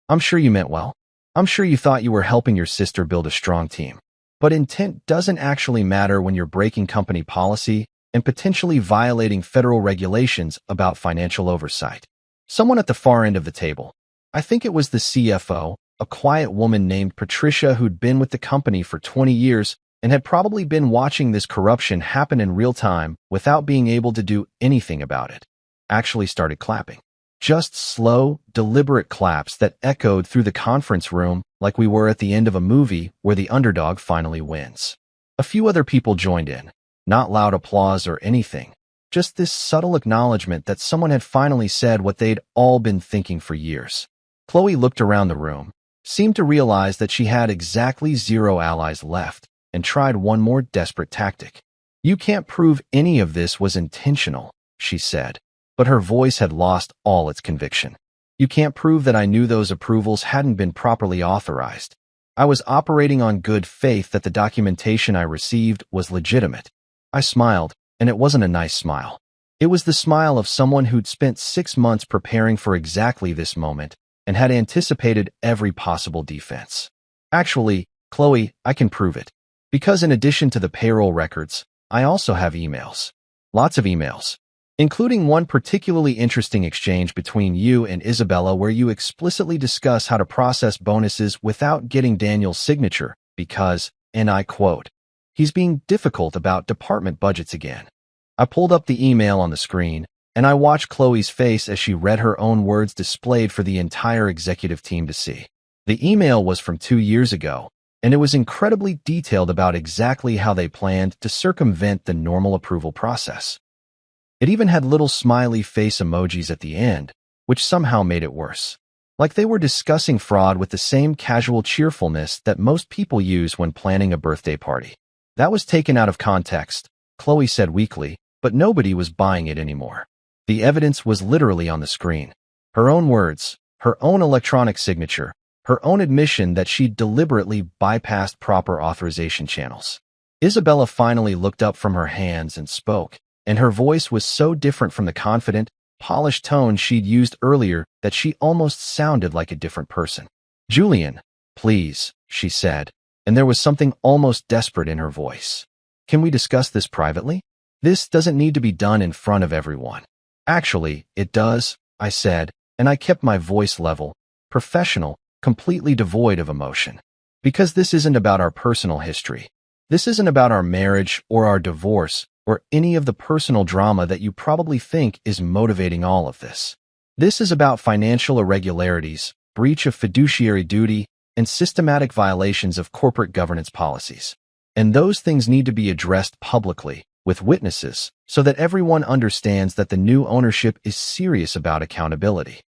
Speaker 1: I'm sure you meant well. I'm sure you thought you were helping your sister build a strong team. But intent doesn't actually matter when you're breaking company policy and potentially violating federal regulations about financial oversight. Someone at the far end of the table, I think it was the CFO, a quiet woman named Patricia who'd been with the company for 20 years and had probably been watching this corruption happen in real time without being able to do anything about it, actually started clapping. Just slow, deliberate claps that echoed through the conference room like we were at the end of a movie where the underdog finally wins. A few other people joined in, not loud applause or anything, just this subtle acknowledgement that someone had finally said what they'd all been thinking for years. Chloe looked around the room, seemed to realize that she had exactly 0 allies left, and tried one more desperate tactic. You can't prove any of this was intentional, she said, but her voice had lost all its conviction. You can't prove that I knew those approvals hadn't been properly authorized. I was operating on good faith that the documentation I received was legitimate. I smiled, and it wasn't a nice smile. It was the smile of someone who'd spent 6 months preparing for exactly this moment and had anticipated every possible defense. Actually, Chloe, I can prove it. Because in addition to the payroll records, I also have emails. Lots of emails. Including one particularly interesting exchange between you and Isabella where you explicitly discuss how to process bonuses without getting Daniel's signature because, and I quote, he's being difficult about department budgets again. I pulled up the email on the screen, and I watched Chloe's face as she read her own words displayed for the entire executive team to see. The email was from 2 years ago, and it was incredibly detailed about exactly how they planned to circumvent the normal approval process. It even had little smiley face emojis at the end, which somehow made it worse. Like they were discussing fraud with the same casual cheerfulness that most people use when planning a birthday party. That was taken out of context, Chloe said weakly, but nobody was buying it anymore. The evidence was literally on the screen. Her own words, her own electronic signature, her own admission that she'd deliberately bypassed proper authorization channels. Isabella finally looked up from her hands and spoke, and her voice was so different from the confident, polished tone she'd used earlier that she almost sounded like a different person. Julian, please, she said, and there was something almost desperate in her voice. Can we discuss this privately? This doesn't need to be done in front of everyone. Actually, it does, I said, and I kept my voice level, professional, completely devoid of emotion. Because this isn't about our personal history. This isn't about our marriage or our divorce or any of the personal drama that you probably think is motivating all of this. This is about financial irregularities, breach of fiduciary duty, and systematic violations of corporate governance policies. And those things need to be addressed publicly, with witnesses, so that everyone understands that the new ownership is serious about accountability.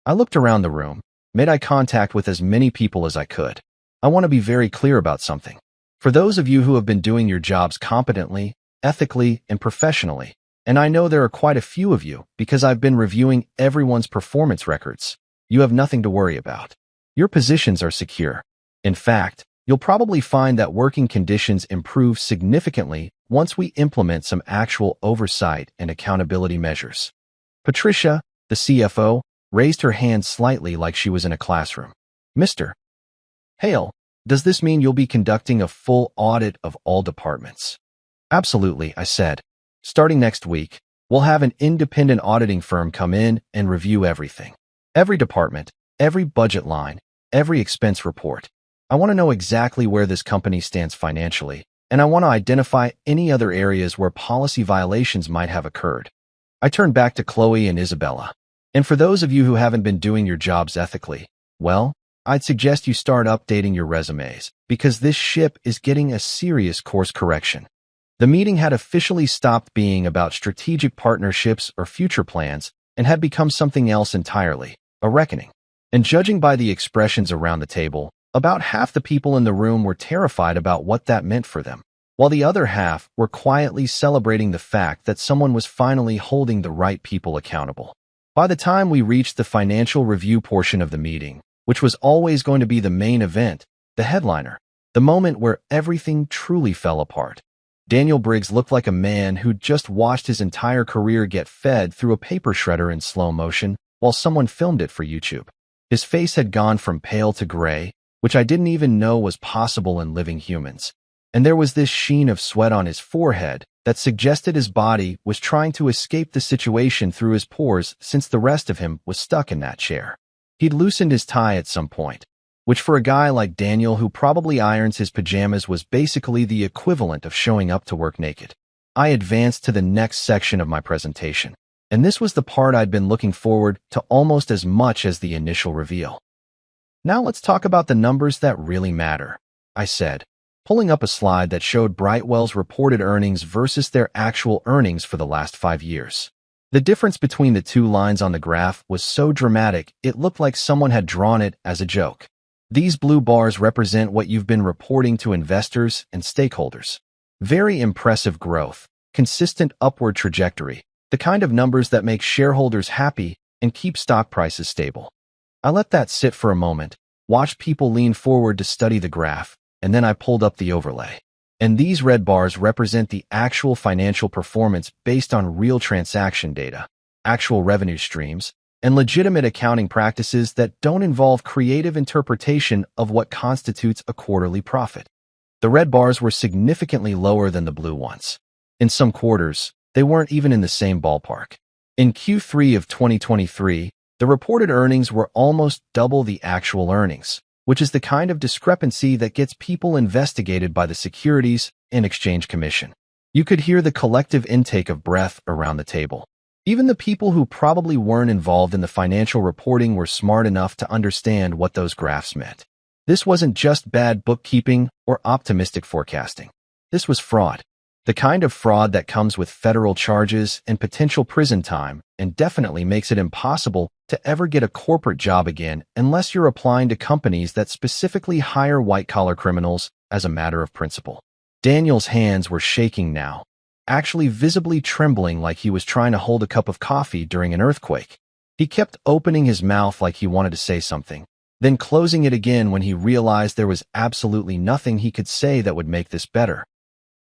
Speaker 1: I looked around the room, made eye contact with as many people as I could. I want to be very clear about something. For those of you who have been doing your jobs competently, ethically, and professionally, and I know there are quite a few of you because I've been reviewing everyone's performance records, you have nothing to worry about. Your positions are secure. In fact, you'll probably find that working conditions improve significantly once we implement some actual oversight and accountability measures. Patricia, The CFO raised her hand slightly like she was in a classroom. Mr. Hale, does this mean you'll be conducting a full audit of all departments? Absolutely, I said. Starting next week, we'll have an independent auditing firm come in and review everything. Every department, every budget line, every expense report. I want to know exactly where this company stands financially, and I want to identify any other areas where policy violations might have occurred. I turned back to Chloe and Isabella. And for those of you who haven't been doing your jobs ethically, well, I'd suggest you start updating your resumes, because this ship is getting a serious course correction. The meeting had officially stopped being about strategic partnerships or future plans and had become something else entirely, a reckoning. And judging by the expressions around the table, about half the people in the room were terrified about what that meant for them, while the other half were quietly celebrating the fact that someone was finally holding the right people accountable. By the time we reached the financial review portion of the meeting, which was always going to be the main event, the headliner, the moment where everything truly fell apart, Daniel Briggs looked like a man who'd just watched his entire career get fed through a paper shredder in slow motion while someone filmed it for YouTube. His face had gone from pale to gray, which I didn't even know was possible in living humans. And there was this sheen of sweat on his forehead that suggested his body was trying to escape the situation through his pores since the rest of him was stuck in that chair. He'd loosened his tie at some point, which for a guy like Daniel who probably irons his pajamas was basically the equivalent of showing up to work naked. I advanced to the next section of my presentation, and this was the part I'd been looking forward to almost as much as the initial reveal. Now let's talk about the numbers that really matter, I said, pulling up a slide that showed Brightwell's reported earnings versus their actual earnings for the last 5 years. The difference between the two lines on the graph was so dramatic it looked like someone had drawn it as a joke. These blue bars represent what you've been reporting to investors and stakeholders. Very impressive growth, consistent upward trajectory, the kind of numbers that make shareholders happy and keep stock prices stable. I let that sit for a moment, watched people lean forward to study the graph, and then I pulled up the overlay. And these red bars represent the actual financial performance based on real transaction data, actual revenue streams, and legitimate accounting practices that don't involve creative interpretation of what constitutes a quarterly profit. The red bars were significantly lower than the blue ones. In some quarters, they weren't even in the same ballpark. In Q3 of 2023, the reported earnings were almost double the actual earnings, which is the kind of discrepancy that gets people investigated by the Securities and Exchange Commission. You could hear the collective intake of breath around the table. Even the people who probably weren't involved in the financial reporting were smart enough to understand what those graphs meant. This wasn't just bad bookkeeping or optimistic forecasting. This was fraud. The kind of fraud that comes with federal charges and potential prison time and definitely makes it impossible to ever get a corporate job again unless you're applying to companies that specifically hire white-collar criminals as a matter of principle. Daniel's hands were shaking now, actually visibly trembling like he was trying to hold a cup of coffee during an earthquake. He kept opening his mouth like he wanted to say something, then closing it again when he realized there was absolutely nothing he could say that would make this better.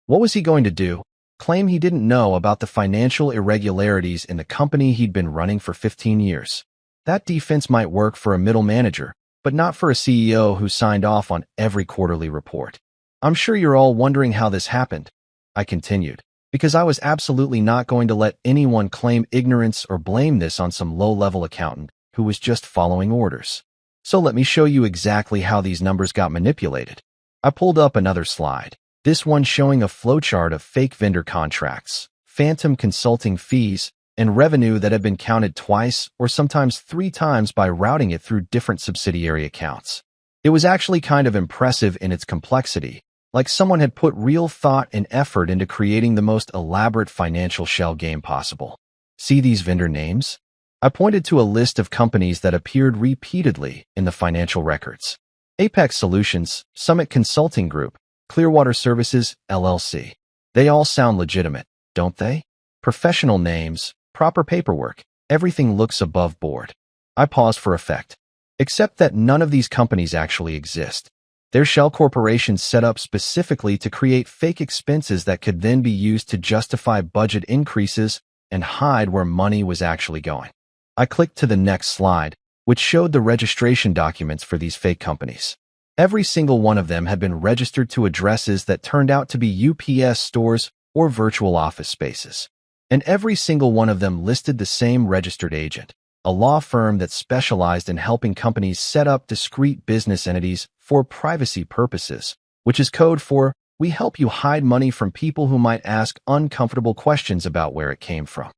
Speaker 1: What was he going to do? Claim he didn't know about the financial irregularities in the company he'd been running for 15 years. That defense might work for a middle manager, but not for a CEO who signed off on every quarterly report. I'm sure you're all wondering how this happened, I continued, because I was absolutely not going to let anyone claim ignorance or blame this on some low-level accountant who was just following orders. So let me show you exactly how these numbers got manipulated. I pulled up another slide, this one showing a flowchart of fake vendor contracts, phantom consulting fees, and revenue that had been counted twice or sometimes 3 times by routing it through different subsidiary accounts. It was actually kind of impressive in its complexity, like someone had put real thought and effort into creating the most elaborate financial shell game possible. See these vendor names? I pointed to a list of companies that appeared repeatedly in the financial records. Apex Solutions, Summit Consulting Group, Clearwater Services, LLC. They all sound legitimate, don't they? Professional names, proper paperwork, everything looks above board. I paused for effect. Except that none of these companies actually exist. They're shell corporations set up specifically to create fake expenses that could then be used to justify budget increases and hide where money was actually going. I clicked to the next slide, which showed the registration documents for these fake companies. Every single one of them had been registered to addresses that turned out to be UPS stores or virtual office spaces. And every single one of them listed the same registered agent, a law firm that specialized in helping companies set up discrete business entities for privacy purposes, which is code for "we help you hide money from people who might ask uncomfortable questions about where it came from."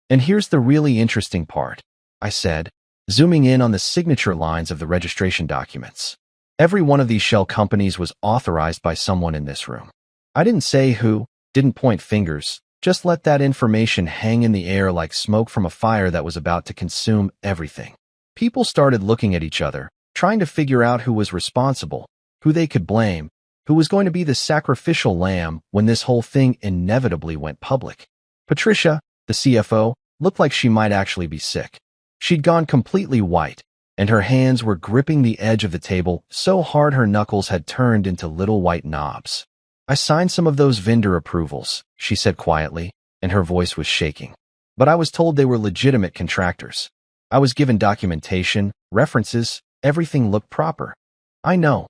Speaker 1: And here's the really interesting part, I said, zooming in on the signature lines of the registration documents. Every one of these shell companies was authorized by someone in this room. I didn't say who, didn't point fingers, just let that information hang in the air like smoke from a fire that was about to consume everything. People started looking at each other, trying to figure out who was responsible, who they could blame, who was going to be the sacrificial lamb when this whole thing inevitably went public. Patricia, the CFO, looked like she might actually be sick. She'd gone completely white, and her hands were gripping the edge of the table so hard her knuckles had turned into little white knobs. "I signed some of those vendor approvals," she said quietly, and her voice was shaking. "But I was told they were legitimate contractors. I was given documentation, references, everything looked proper." "I know,"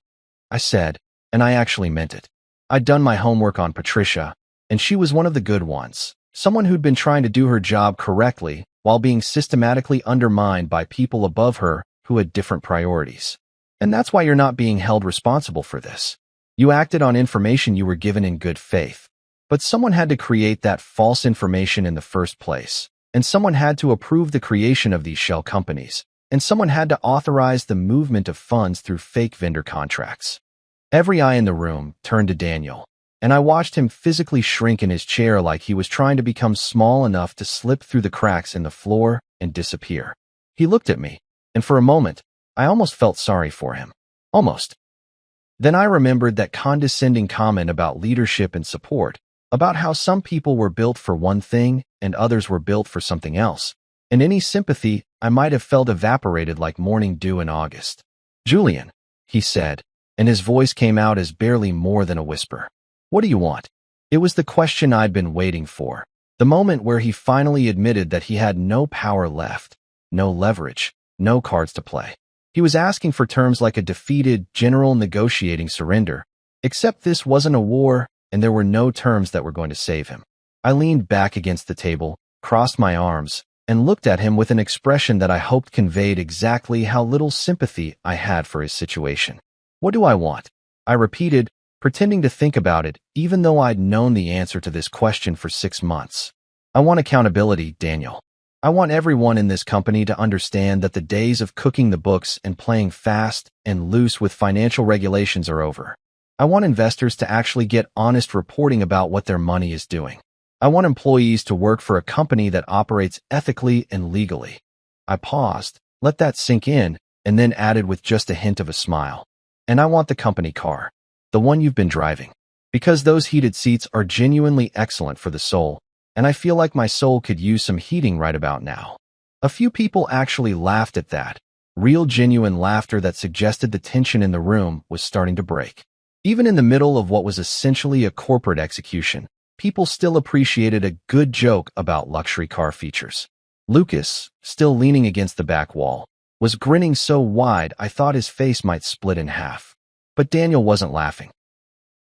Speaker 1: I said, and I actually meant it. I'd done my homework on Patricia, and she was one of the good ones, someone who'd been trying to do her job correctly while being systematically undermined by people above her who had different priorities. And that's why you're not being held responsible for this. You acted on information you were given in good faith. But someone had to create that false information in the first place, and someone had to approve the creation of these shell companies, and someone had to authorize the movement of funds through fake vendor contracts. Every eye in the room turned to Daniel, and I watched him physically shrink in his chair like he was trying to become small enough to slip through the cracks in the floor and disappear. He looked at me, and for a moment, I almost felt sorry for him. Almost. Then I remembered that condescending comment about leadership and support, about how some people were built for one thing and others were built for something else, and any sympathy I might have felt evaporated like morning dew in August. "Julian," he said, and his voice came out as barely more than a whisper. "What do you want?" It was the question I'd been waiting for, the moment where he finally admitted that he had no power left, no leverage, no cards to play. He was asking for terms like a defeated general negotiating surrender, except this wasn't a war, and there were no terms that were going to save him. I leaned back against the table, crossed my arms, and looked at him with an expression that I hoped conveyed exactly how little sympathy I had for his situation. "What do I want?" I repeated, pretending to think about it, even though I'd known the answer to this question for 6 months. "I want accountability, Daniel. I want everyone in this company to understand that the days of cooking the books and playing fast and loose with financial regulations are over. I want investors to actually get honest reporting about what their money is doing. I want employees to work for a company that operates ethically and legally." I paused, let that sink in, and then added with just a hint of a smile. "And I want the company car, the one you've been driving, because those heated seats are genuinely excellent for the soul, and I feel like my soul could use some heating right about now." A few people actually laughed at that, real genuine laughter that suggested the tension in the room was starting to break. Even in the middle of what was essentially a corporate execution, people still appreciated a good joke about luxury car features. Lucas, still leaning against the back wall, was grinning so wide I thought his face might split in half. But Daniel wasn't laughing.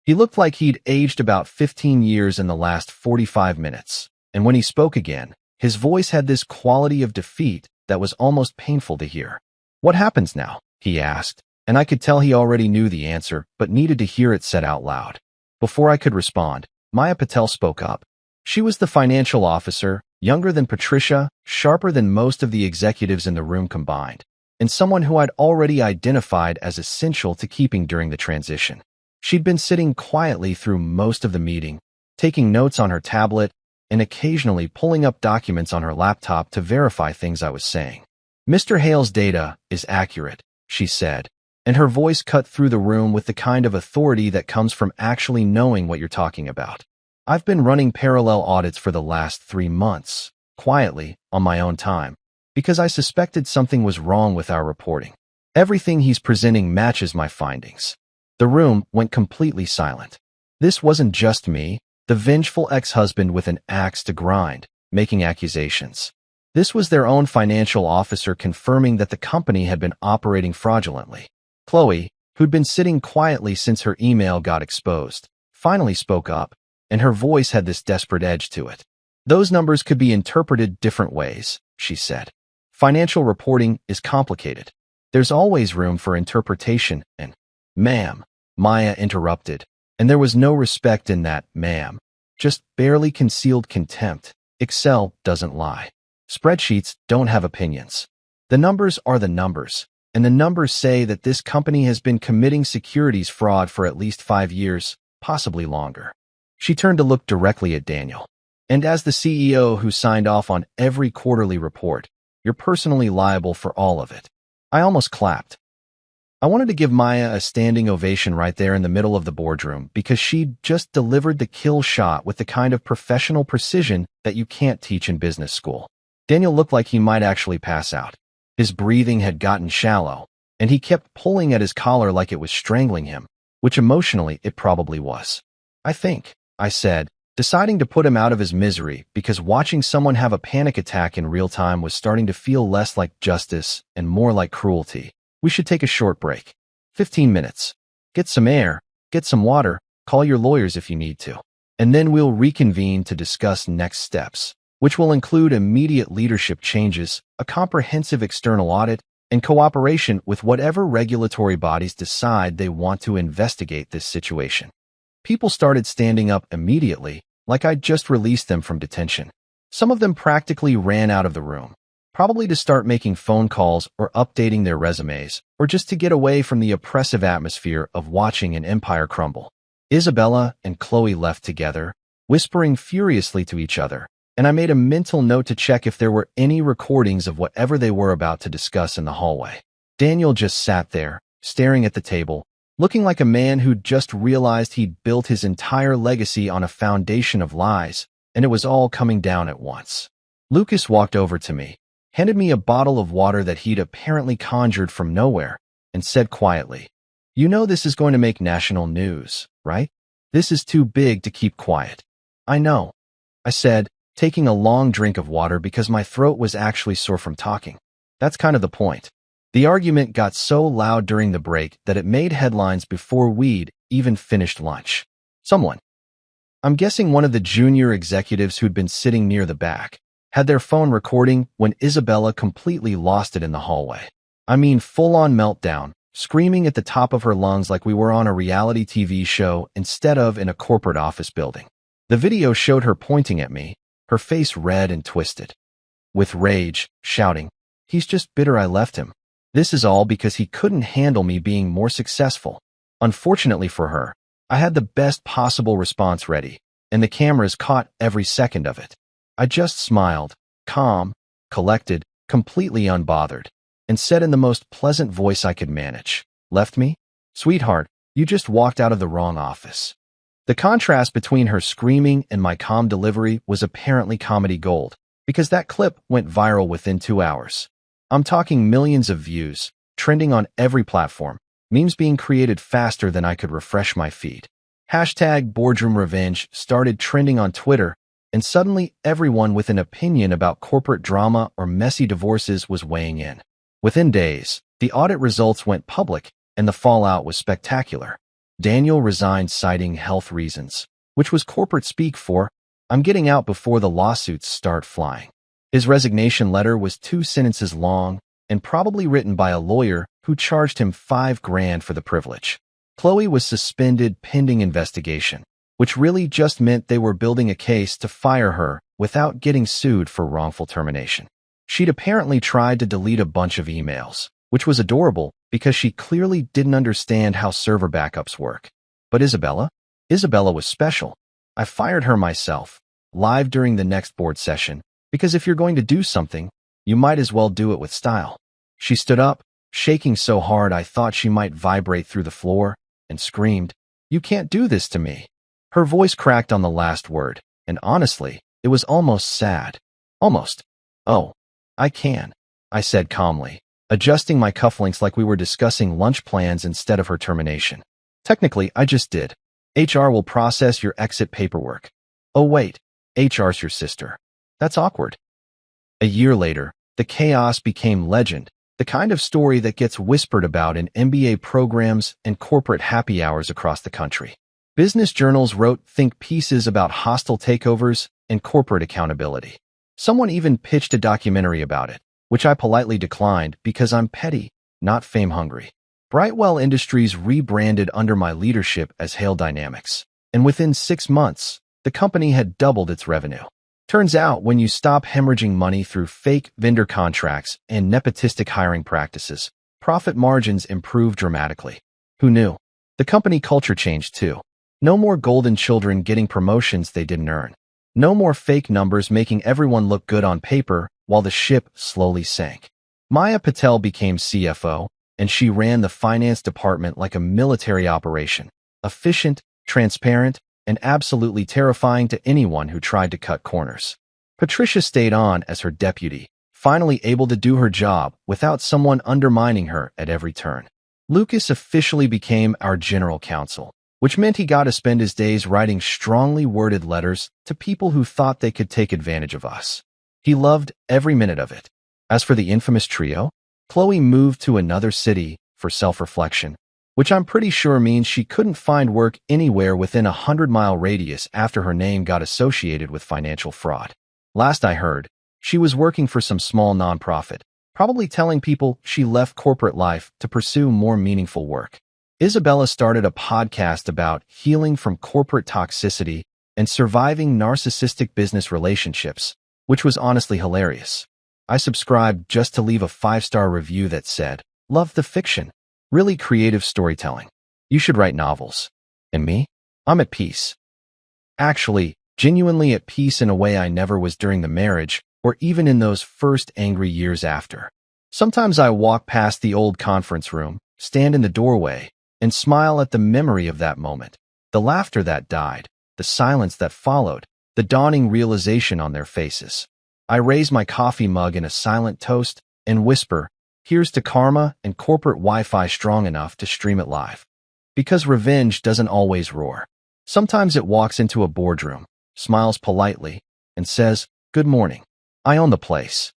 Speaker 1: He looked like he'd aged about 15 years in the last 45 minutes, and when he spoke again, his voice had this quality of defeat that was almost painful to hear. "What happens now?" he asked, and I could tell he already knew the answer but needed to hear it said out loud. Before I could respond, Maya Patel spoke up. She was the financial officer, younger than Patricia, sharper than most of the executives in the room combined, and someone who I'd already identified as essential to keeping during the transition. She'd been sitting quietly through most of the meeting, taking notes on her tablet, and occasionally pulling up documents on her laptop to verify things I was saying. "Mr. Hale's data is accurate," she said, and her voice cut through the room with the kind of authority that comes from actually knowing what you're talking about. "I've been running parallel audits for the last 3 months, quietly, on my own time, because I suspected something was wrong with our reporting. Everything he's presenting matches my findings." The room went completely silent. This wasn't just me, the vengeful ex-husband with an axe to grind, making accusations. This was their own financial officer confirming that the company had been operating fraudulently. Chloe, who'd been sitting quietly since her email got exposed, finally spoke up, and her voice had this desperate edge to it. Those numbers could be interpreted different ways, she said. Financial reporting is complicated. There's always room for interpretation and, ma'am, Maya interrupted, and there was no respect in that, ma'am. Just barely concealed contempt. Excel doesn't lie. Spreadsheets don't have opinions. The numbers are the numbers, and the numbers say that this company has been committing securities fraud for at least 5 years, possibly longer. She turned to look directly at Daniel. And as the CEO who signed off on every quarterly report, you're personally liable for all of it. I almost clapped. I wanted to give Maya a standing ovation right there in the middle of the boardroom because she'd just delivered the kill shot with the kind of professional precision that you can't teach in business school. Daniel looked like he might actually pass out. His breathing had gotten shallow, and he kept pulling at his collar like it was strangling him, which emotionally it probably was. I think, I said, deciding to put him out of his misery because watching someone have a panic attack in real time was starting to feel less like justice and more like cruelty. We should take a short break. 15 minutes. Get some air, get some water, call your lawyers if you need to. And then we'll reconvene to discuss next steps, which will include immediate leadership changes, a comprehensive external audit, and cooperation with whatever regulatory bodies decide they want to investigate this situation. People started standing up immediately, like I'd just released them from detention. Some of them practically ran out of the room, probably to start making phone calls or updating their resumes, or just to get away from the oppressive atmosphere of watching an empire crumble. Isabella and Chloe left together, whispering furiously to each other, and I made a mental note to check if there were any recordings of whatever they were about to discuss in the hallway. Daniel just sat there, staring at the table, looking like a man who'd just realized he'd built his entire legacy on a foundation of lies, and it was all coming down at once. Lucas walked over to me, handed me a bottle of water that he'd apparently conjured from nowhere, and said quietly, "You know this is going to make national news, right? This is too big to keep quiet." "I know," I said, taking a long drink of water because my throat was actually sore from talking. That's kind of the point. The argument got so loud during the break that it made headlines before we'd even finished lunch. I'm guessing one of the junior executives who'd been sitting near the back, had their phone recording when Isabella completely lost it in the hallway. I mean, full-on meltdown, screaming at the top of her lungs like we were on a reality TV show instead of in a corporate office building. The video showed her pointing at me, her face red and twisted, with rage, shouting, "He's just bitter I left him. This is all because he couldn't handle me being more successful." Unfortunately for her, I had the best possible response ready, and the cameras caught every second of it. I just smiled, calm, collected, completely unbothered, and said in the most pleasant voice I could manage, "Left me? Sweetheart, you just walked out of the wrong office." The contrast between her screaming and my calm delivery was apparently comedy gold, because that clip went viral within 2 hours. I'm talking millions of views, trending on every platform, memes being created faster than I could refresh my feed. Hashtag Boardroom Revenge started trending on Twitter, and suddenly everyone with an opinion about corporate drama or messy divorces was weighing in. Within days, the audit results went public, and the fallout was spectacular. Daniel resigned citing health reasons, which was corporate speak for, "I'm getting out before the lawsuits start flying." His resignation letter was 2 sentences long and probably written by a lawyer who charged him $5,000 for the privilege. Chloe was suspended pending investigation, which really just meant they were building a case to fire her without getting sued for wrongful termination. She'd apparently tried to delete a bunch of emails, which was adorable because she clearly didn't understand how server backups work. But Isabella was special. I fired her myself, live during the next board session, because if you're going to do something, you might as well do it with style. She stood up, shaking so hard I thought she might vibrate through the floor, and screamed, "You can't do this to me." Her voice cracked on the last word, and honestly, it was almost sad. Almost. "Oh, I can," I said calmly, adjusting my cufflinks like we were discussing lunch plans instead of her termination. "Technically, I just did. HR will process your exit paperwork." "Oh wait, HR's your sister. That's awkward." A year later, the chaos became legend, the kind of story that gets whispered about in MBA programs and corporate happy hours across the country. Business journals wrote think pieces about hostile takeovers and corporate accountability. Someone even pitched a documentary about it, which I politely declined because I'm petty, not fame-hungry. Brightwell Industries rebranded under my leadership as Hale Dynamics, and within 6 months, the company had doubled its revenue. Turns out, when you stop hemorrhaging money through fake vendor contracts and nepotistic hiring practices, profit margins improve dramatically. Who knew? The company culture changed too. No more golden children getting promotions they didn't earn. No more fake numbers making everyone look good on paper while the ship slowly sank. Maya Patel became CFO, and she ran the finance department like a military operation, efficient, transparent, and absolutely terrifying to anyone who tried to cut corners. Patricia stayed on as her deputy, finally able to do her job without someone undermining her at every turn. Lucas officially became our general counsel, which meant he got to spend his days writing strongly worded letters to people who thought they could take advantage of us. He loved every minute of it. As for the infamous trio, Chloe moved to another city for self-reflection, which I'm pretty sure means she couldn't find work anywhere within a 100-mile radius after her name got associated with financial fraud. Last I heard, she was working for some small nonprofit, probably telling people she left corporate life to pursue more meaningful work. Isabella started a podcast about healing from corporate toxicity and surviving narcissistic business relationships, which was honestly hilarious. I subscribed just to leave a 5-star review that said, "Love the fiction. Really creative storytelling. You should write novels." And me? I'm at peace. Actually, genuinely at peace in a way I never was during the marriage or even in those first angry years after. Sometimes I walk past the old conference room, stand in the doorway, and smile at the memory of that moment, the laughter that died, the silence that followed, the dawning realization on their faces. I raise my coffee mug in a silent toast and whisper, "Here's to karma and corporate Wi-Fi strong enough to stream it live." Because revenge doesn't always roar. Sometimes it walks into a boardroom, smiles politely, and says, "Good morning. I own the place."